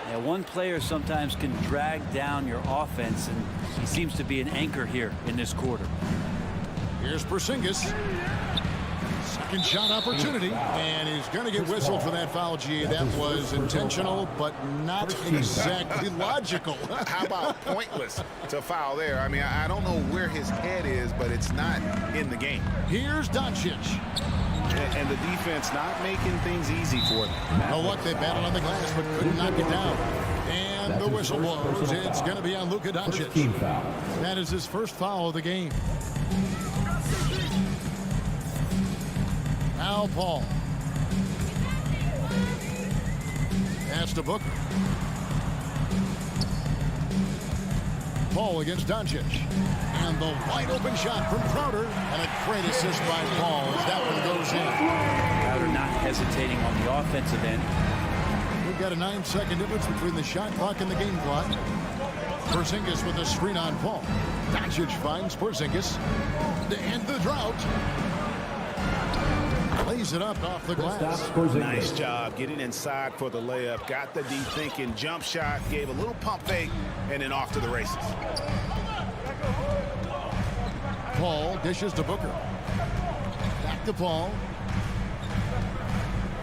Yeah, one player sometimes can drag down your offense, and he seems to be an anchor here in this quarter. Here's Porzingis. Second shot opportunity, and he's going to get whistled for that foul, G. That was intentional, but not exactly logical. How about pointless to foul there? I mean, I don't know where his head is, but it's not in the game. Here's Doncic. And the defense not making things easy for them. No luck, they battled on the glass, but couldn't knock it down. And the whistle blows. It's going to be on Luka Doncic. That is his first foul of the game. Now Paul. Pass to Booker. Paul against Doncic. And the wide open shot from Crowder. And a great assist by Paul as that one goes in. Crowder not hesitating on the offensive end. We've got a 9-second difference between the shot clock and the game clock. Porzingis with a screen on Paul. Doncic finds Porzingis to end the drought. Lays it up off the glass. Nice job getting inside for the layup. Got the D thinking. Jump shot. Gave a little pump fake. And then off to the races. Paul dishes to Booker. Back to Paul.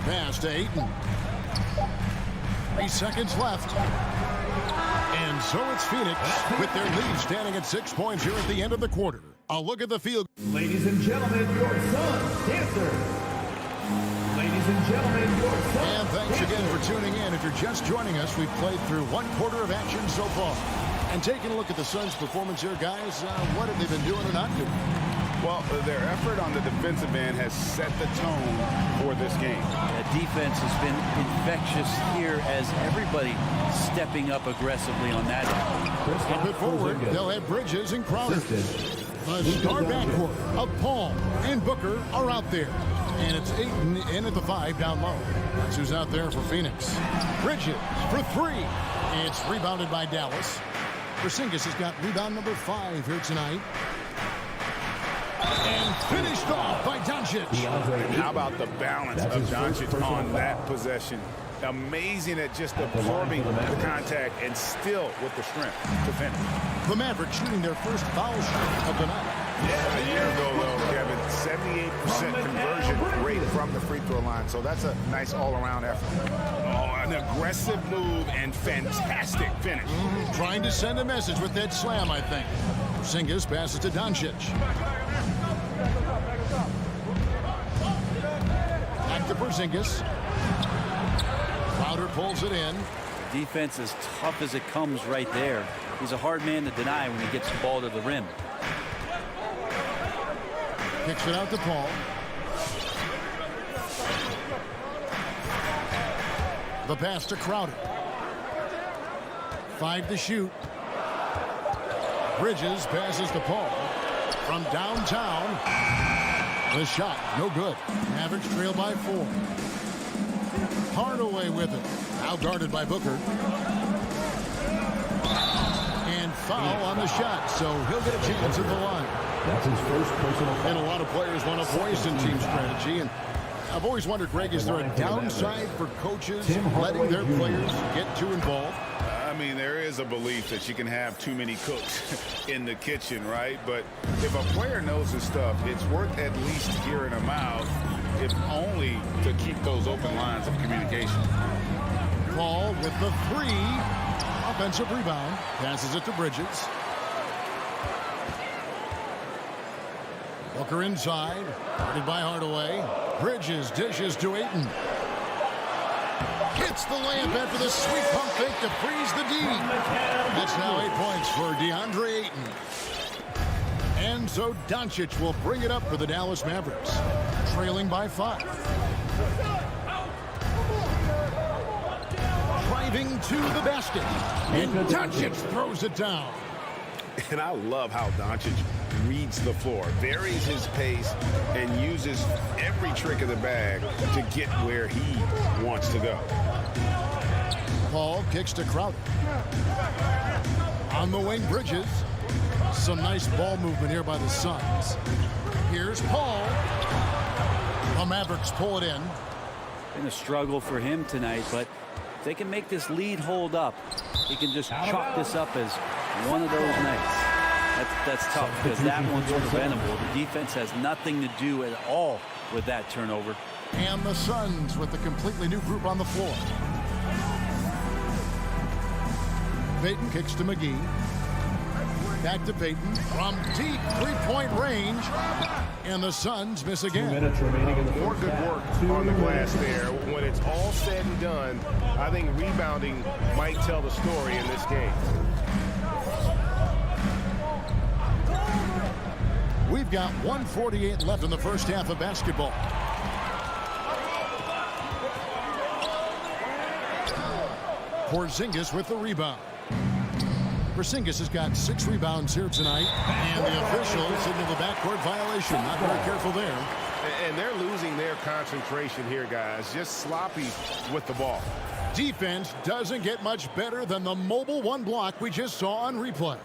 Pass to Ayton. 3 seconds left. And so it's Phoenix with their lead standing at 6 points here at the end of the quarter. A look at the field. Ladies and gentlemen, your son, Dancer. Ladies and gentlemen, your son. And thanks again for tuning in. If you're just joining us, we've played through 1 quarter of action so far. And taking a look at the Suns' performance here, guys, what have they been doing or not doing? Well, their effort on the defensive end has set the tone for this game. Defense has been infectious here as everybody stepping up aggressively on that end. A bit forward, they'll have Bridges and Crowder. The star backcourt of Paul and Booker are out there. And it's Ayton in at the 5 down low. That's who's out there for Phoenix. Bridges for 3. It's rebounded by Dallas. Porzingis has got rebound number 5 here tonight. And finished off by Doncic. How about the balance of Doncic on that possession? Amazing at just absorbing the contact and still with the strength to finish. The Mavericks shooting their first foul shot of the night. Yeah, a year ago, though, Kevin, 78% conversion rate from the free throw line. So that's a nice all-around effort. Oh, an aggressive move and fantastic finish. Trying to send a message with that slam, I think. Porzingis passes to Doncic. Back to Porzingis. Crowder pulls it in. Defense as tough as it comes right there. He's a hard man to deny when he gets the ball to the rim. Kicks it out to Paul. The pass to Crowder. 5 to shoot. Bridges passes to Paul. From downtown. The shot, no good. Mavericks trail by 4. Hardaway with it. Now guarded by Booker. And foul on the shot, so he'll get a chance at the line. That's his first personal foul. And a lot of players want to voice in team strategy. And I've always wondered, Greg, is there a downside for coaches letting their players get too involved? I mean, there is a belief that you can have too many cooks in the kitchen, right? But if a player knows his stuff, it's worth at least hearing him out, if only to keep those open lines of communication. Paul with the 3. Offensive rebound. Passes it to Bridges. Booker inside. Guarded by Hardaway. Bridges dishes to Ayton. Hits the layup after the sweet pump fake to freeze the D. That's now 8 points for DeAndre Ayton. And so Doncic will bring it up for the Dallas Mavericks. Trailing by 5. Driving to the basket. And Doncic throws it down. And I love how Doncic reads the floor, varies his pace, and uses every trick of the bag to get where he wants to go. Paul kicks to Crowder. On the wing, Bridges. Some nice ball movement here by the Suns. Here's Paul. The Mavericks pull it in. Been a struggle for him tonight, but if they can make this lead hold up, he can just chalk this up as one of those nights. That's tough because that one's preventable. The defense has nothing to do at all with that turnover. And the Suns with a completely new group on the floor. Payton kicks to McGee. Back to Payton from deep three-point range. And the Suns miss again. 2 minutes remaining in the More first good half. work on the glass there. When it's all said and done, I think rebounding might tell the story in this game. We've got 1:48 left in the first half of basketball. Porzingis with the rebound. Porzingis has got 6 rebounds here tonight, and the official signaled the backcourt violation. Not very careful there. And they're losing their concentration here, guys. Just sloppy with the ball. Defense doesn't get much better than the mobile one block we just saw on replay.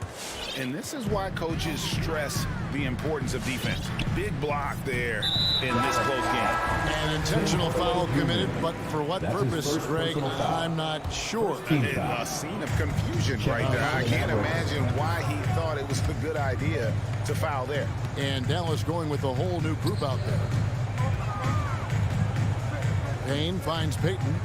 And this is why coaches stress the importance of defense. Big block there in this close game. An intentional foul committed, but for what purpose, Greg, I'm not sure. A scene of confusion right there. I can't imagine why he thought it was a good idea to foul there. And Dallas going with a whole new group out there. Payne finds Payton.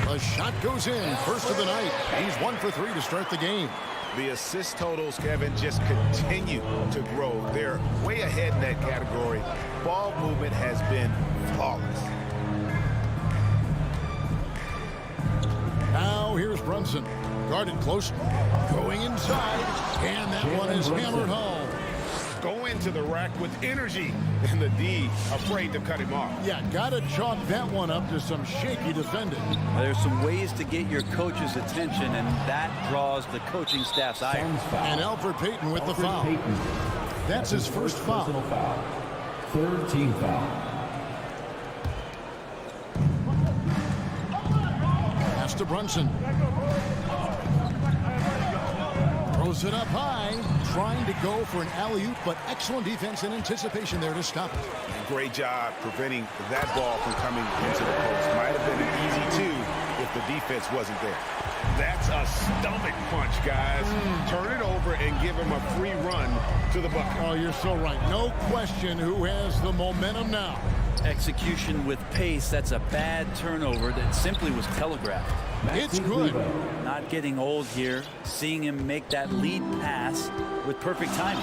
A shot goes in, first of the night. He's 1 for 3 to start the game. The assist totals, Kevin, just continue to grow. They're way ahead in that category. Ball movement has been flawless. Now here's Brunson. Guarded close. Going inside. And that one is hammered home. Go into the rack with energy. And the D afraid to cut him off. Yeah, got to chalk that one up to some shaky defending. There's some ways to get your coach's attention, and that draws the coaching staff's ire. And Alfred Payton with the foul. That's his first foul. Third team foul. Pass to Brunson. Throws it up high, trying to go for an alley-oop, but excellent defense and anticipation there to stop it. Great job preventing that ball from coming into the post. Might have been an easy 2 if the defense wasn't there. That's a stomach punch, guys. Turn it over and give him a free run to the bucket. Oh, you're so right. No question who has the momentum now. Execution with pace. That's a bad turnover that simply was telegraphed. It's good. Not getting old here. Seeing him make that lead pass with perfect timing.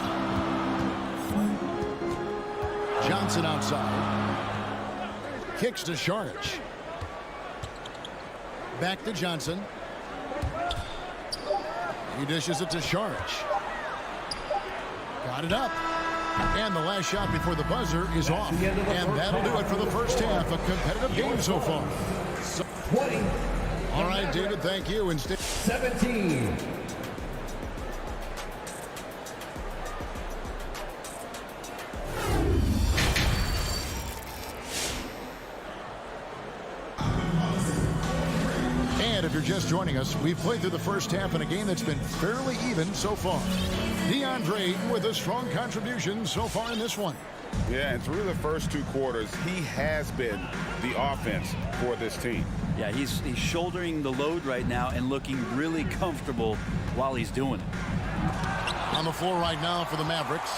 Johnson outside. Kicks to Saric. Back to Johnson. He dishes it to Saric. Got it up. And the last shot before the buzzer is off. And that'll do it for the first half. A competitive game so far. 20. All right, David, thank you. And 17. And if you're just joining us, we've played through the first half in a game that's been fairly even so far. DeAndre with a strong contribution so far in this one. Yeah, and through the first 2 quarters, he has been the offense for this team. Yeah, he's shouldering the load right now and looking really comfortable while he's doing it. On the floor right now for the Mavericks,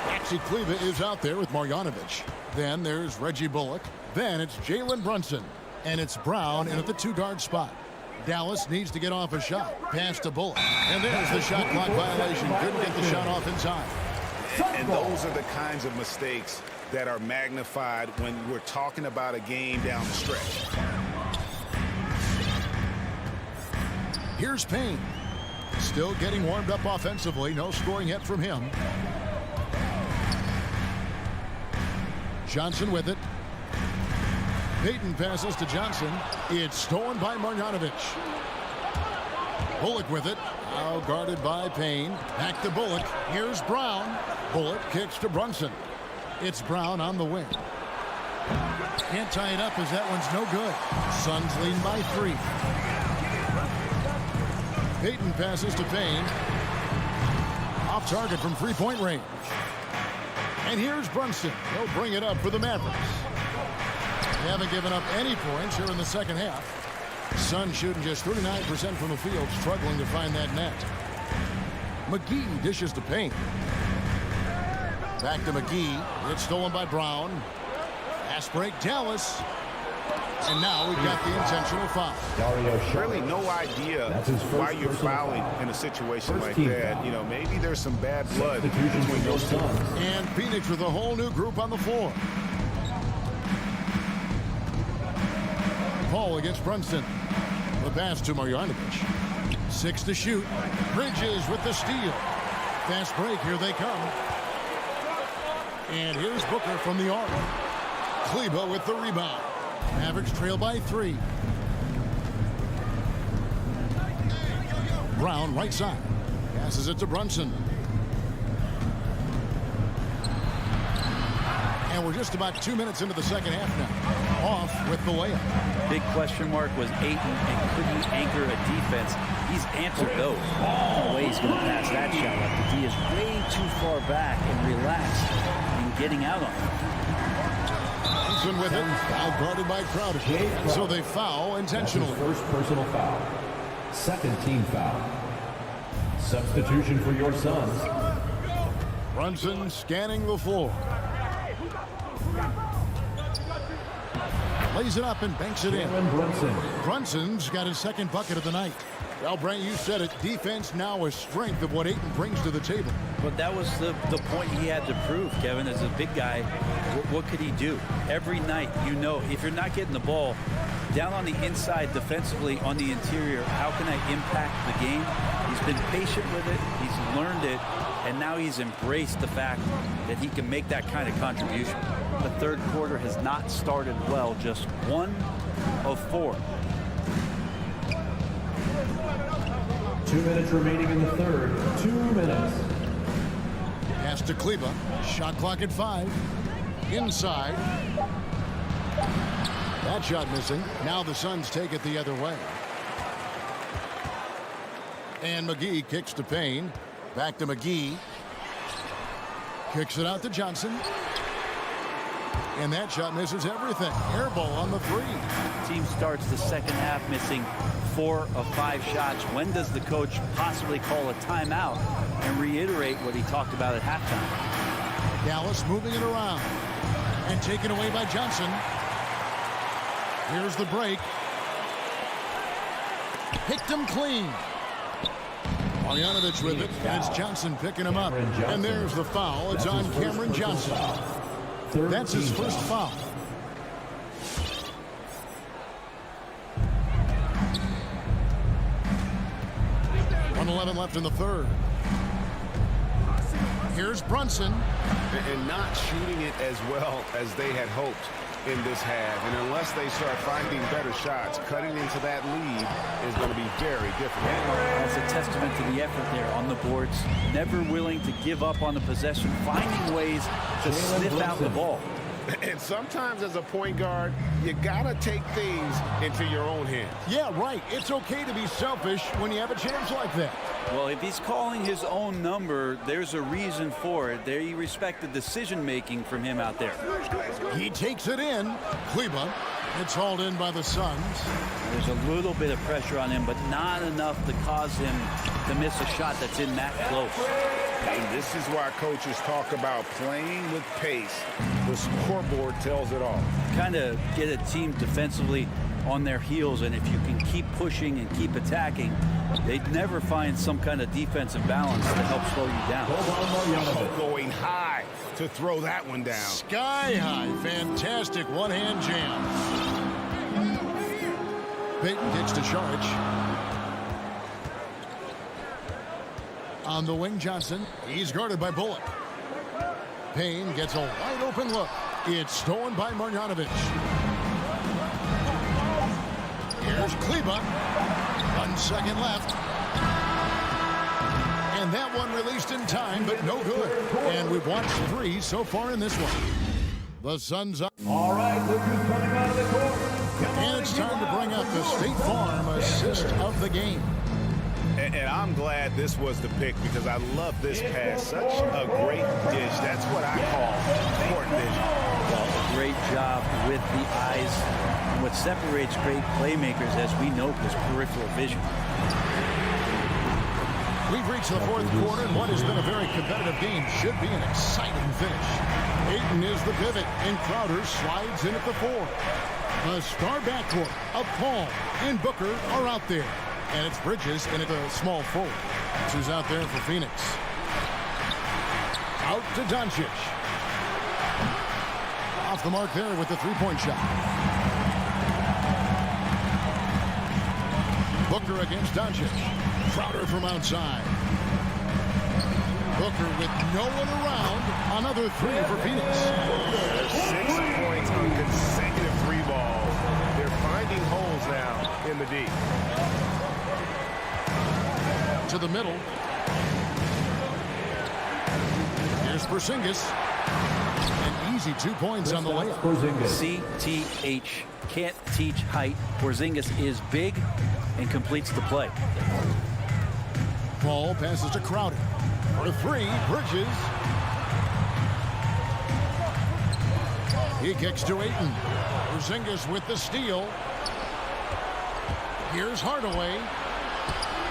Maxi Kleber is out there with Marjanovic. Then there's Reggie Bullock. Then it's Jalen Brunson. And it's Brown in at the 2-guard spot. Dallas needs to get off a shot. Pass to Bullock. And there's the shot clock violation. Couldn't get the shot off inside. And those are the kinds of mistakes that are magnified when we're talking about a game down the stretch. Here's Payne. Still getting warmed up offensively. No scoring yet from him. Johnson with it. Payton passes to Johnson. It's stolen by Marjanovic. Bullock with it. Now guarded by Payne. Back to Bullock. Here's Brown. Bullock kicks to Brunson. It's Brown on the wing. Can't tie it up as that one's no good. Suns lead by 3. Payton passes to Payne. Off target from 3-point range. And here's Brunson. He'll bring it up for the Mavericks. They haven't given up any points here in the second half. Suns shooting just 39% from the field, struggling to find that net. McGee dishes to Payne. Back to McGee. It's stolen by Brown. Fast break, Dallas. And now we've got the intentional foul. Really no idea why you're fouling in a situation like that. You know, maybe there's some bad blood between those two. And Phoenix with a whole new group on the floor. Paul against Brunson. The pass to Marjanovic. 6 to shoot. Bridges with the steal. Fast break. Here they come. And here's Booker from the arc. Kleber with the rebound. Mavericks trail by 3. Brown right side. Passes it to Brunson. And we're just about 2 minutes into the second half now. Off with the layup. Big question mark was Ayton, and could he anchor a defense? He's answered those. No way he's going to pass that shot up. The D is way too far back and relaxed and getting out on it. Brunson with it. Foul guarded by Crowder. So they foul intentionally. First personal foul. Second team foul. Substitution for your Suns. Brunson scanning the floor. Lays it up and banks it in. Brunson's got his second bucket of the night. Well, Brent, you said it. Defense now a strength of what Ayton brings to the table. But that was the point he had to prove, Kevin. As a big guy, what could he do? Every night, you know, if you're not getting the ball down on the inside defensively on the interior, how can I impact the game? He's been patient with it. He's learned it. And now he's embraced the fact that he can make that kind of contribution. The third quarter has not started well, just 1 of 4. 2 minutes remaining in the third. 2 minutes. Pass to Kleba. Shot clock at 5. Inside. That shot missing. Now the Suns take it the other way. And McGee kicks to Payne. Back to McGee. Kicks it out to Johnson. And that shot misses everything. Air ball on the 3. Team starts the second half missing 4 of 5 shots. When does the coach possibly call a timeout and reiterate what he talked about at halftime? Dallas moving it around. And taken away by Johnson. Here's the break. Picked him clean. Marjanovic with it, and it's Johnson picking him up. And there's the foul. It's on Cameron Johnson. That's his first foul. .11 left in the third. Here's Brunson. And not shooting it as well as they had hoped in this half. And unless they start finding better shots, cutting into that lead is going to be very difficult. That's a testament to the effort there on the boards. Never willing to give up on the possession, finding ways to sniff out the ball. And sometimes as a point guard, you got to take things into your own hands. Yeah, right. It's okay to be selfish when you have a chance like that. Well, if he's calling his own number, there's a reason for it. There, you respect the decision-making from him out there. He takes it in. Kleba. It's hauled in by the Suns. There's a little bit of pressure on him, but not enough to cause him to miss a shot that's in that close. And this is why coaches talk about playing with pace. The scoreboard tells it all. Kind of get a team defensively on their heels, and if you can keep pushing and keep attacking, they'd never find some kind of defensive balance to help slow you down. Going high to throw that one down. Sky high. Fantastic one-hand jam. Payton gets to Saric. On the wing, Johnson. He's guarded by Bullock. Payne gets a wide open look. It's stolen by Marjanovic. Here's Kleba. 1 second left. And that one released in time, but no good. And we've watched 3 so far in this one. The Suns up. All right, look who's coming out of the court. And it's time to bring up the State Farm assist of the game. And I'm glad this was the pick because I love this pass. Such a great dish. That's what I call court vision. Well, great job with the eyes. And what separates great playmakers, as we know, is peripheral vision. We've reached the fourth quarter, and what has been a very competitive game should be an exciting finish. Ayton is the pivot, and Crowder slides in at the 4. A star backcourt of Paul and Booker are out there. And it's Bridges in at the small forward. Who's out there for Phoenix. Out to Doncic. Off the mark there with the three-point shot. Booker against Doncic. Crowder from outside. Booker with no one around. Another 3 for Phoenix. 6 points on consecutive 3 balls. They're finding holes now in the D. to the middle. Here's Porzingis. An easy 2 points on the layup. CTH. Can't teach height. Porzingis is big and completes the play. Paul passes to Crowder. For 3, Bridges. He kicks to Ayton. Porzingis with the steal. Here's Hardaway.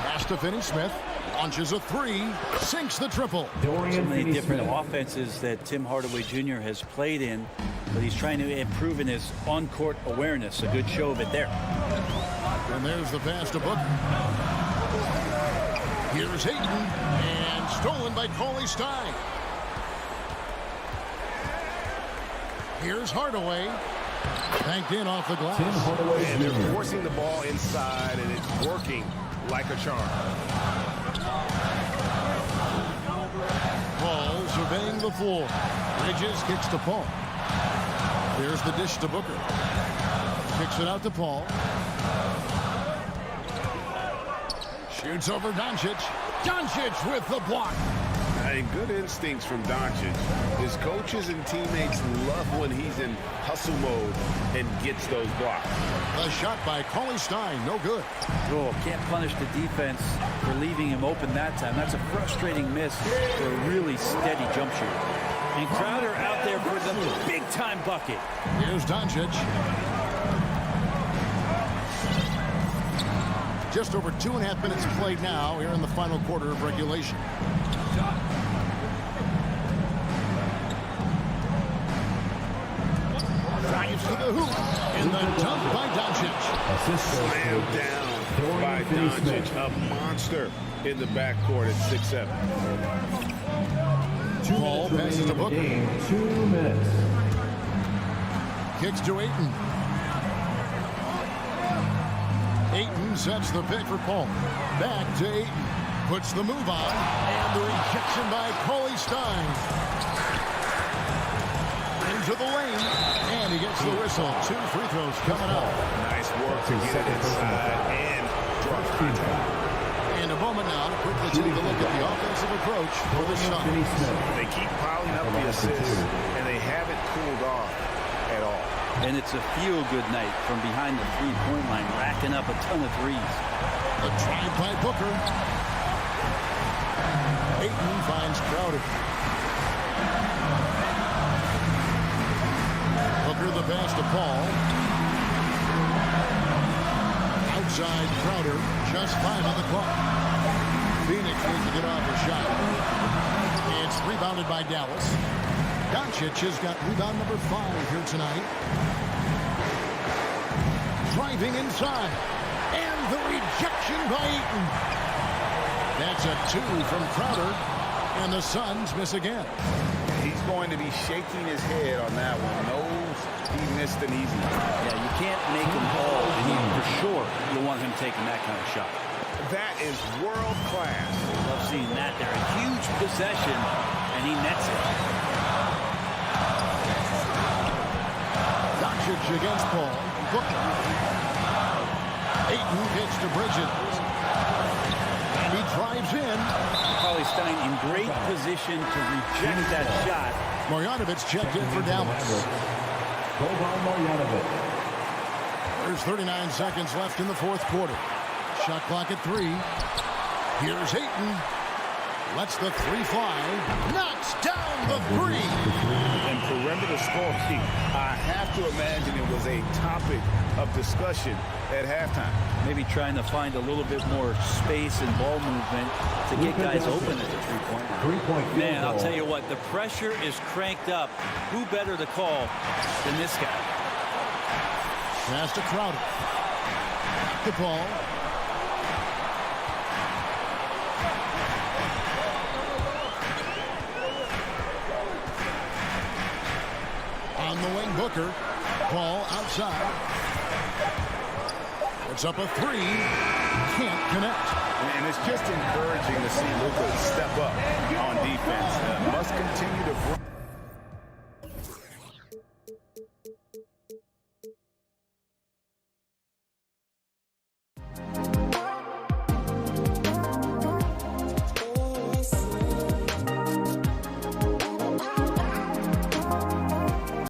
Pass to Finney-Smith. Launches a 3. Sinks the triple. So many different offenses that Tim Hardaway Jr. has played in, but he's trying to improve in his on-court awareness. A good show of it there. And there's the pass to Booker. Here's Ayton. And stolen by Cauley Stein. Here's Hardaway. Banked in off the glass. And they're forcing the ball inside, and it's working like a charm. Paul surveying the floor. Bridges kicks to Paul. There's the dish to Booker. Kicks it out to Paul. Shoots over Doncic. Doncic with the block. And good instincts from Doncic. His coaches and teammates love when he's in hustle mode and gets those blocks. The shot by Cauley Stein, no good. Oh, can't punish the defense for leaving him open that time. That's a frustrating miss for a really steady jump shooter. And Crowder out there for the big-time bucket. Here's Doncic. Just over 2.5 minutes played now here in the final quarter of regulation. Drives to the hoop. And the dunk by Doncic. Slammed down by Doncic. A monster in the backcourt at 6'7". Paul passes to Booker. 2 minutes. Kicks to Ayton. Ayton sets the pick for Paul. Back to Ayton. Puts the move on. And the rejection by Cauley Stein. Into the lane. And he gets the whistle. 2 free throws coming up. Nice work to get it inside and draw contact. And a moment now to quickly take a look at the offensive approach for the Suns. They keep piling up the assists, and they haven't cooled off at all. And it's a feel-good night from behind the three-point line, racking up a ton of threes. The drive by Booker. Ayton finds Crowder. Booker the pass to Paul. Outside Crowder, just 5 on the clock. Phoenix needs to get off a shot. It's rebounded by Dallas. Doncic has got rebound number 5 here tonight. Driving inside. And the rejection by Ayton. That's a 2 from Crowder. And the Suns miss again. He's going to be shaking his head on that one. Knows he missed an easy one. Yeah, you can't make him all. For sure, you want him taking that kind of shot. That is world class. Love seeing that there. A huge possession, and he nets it. Doncic against Paul. Booker. Ayton gets to Bridges. And he drives in. Cauley Stein in great position to reject that shot. Marjanovic checked in for Dallas. There's 39 seconds left in the 4th quarter. Shot clock at 3. Here's Ayton. Lets the 3 fly. Knocks down the 3. And perimeter scoring, I have to imagine it was a topic of discussion at halftime. Maybe trying to find a little bit more space and ball movement to get guys open at the three-point line. Man, I'll tell you what, the pressure is cranked up. Who better to call than this guy? Pass to Crowder. The ball. On the wing, Booker. Ball outside. It's up a 3. Can't connect. And it's just encouraging to see Luka step up on defense. Must continue to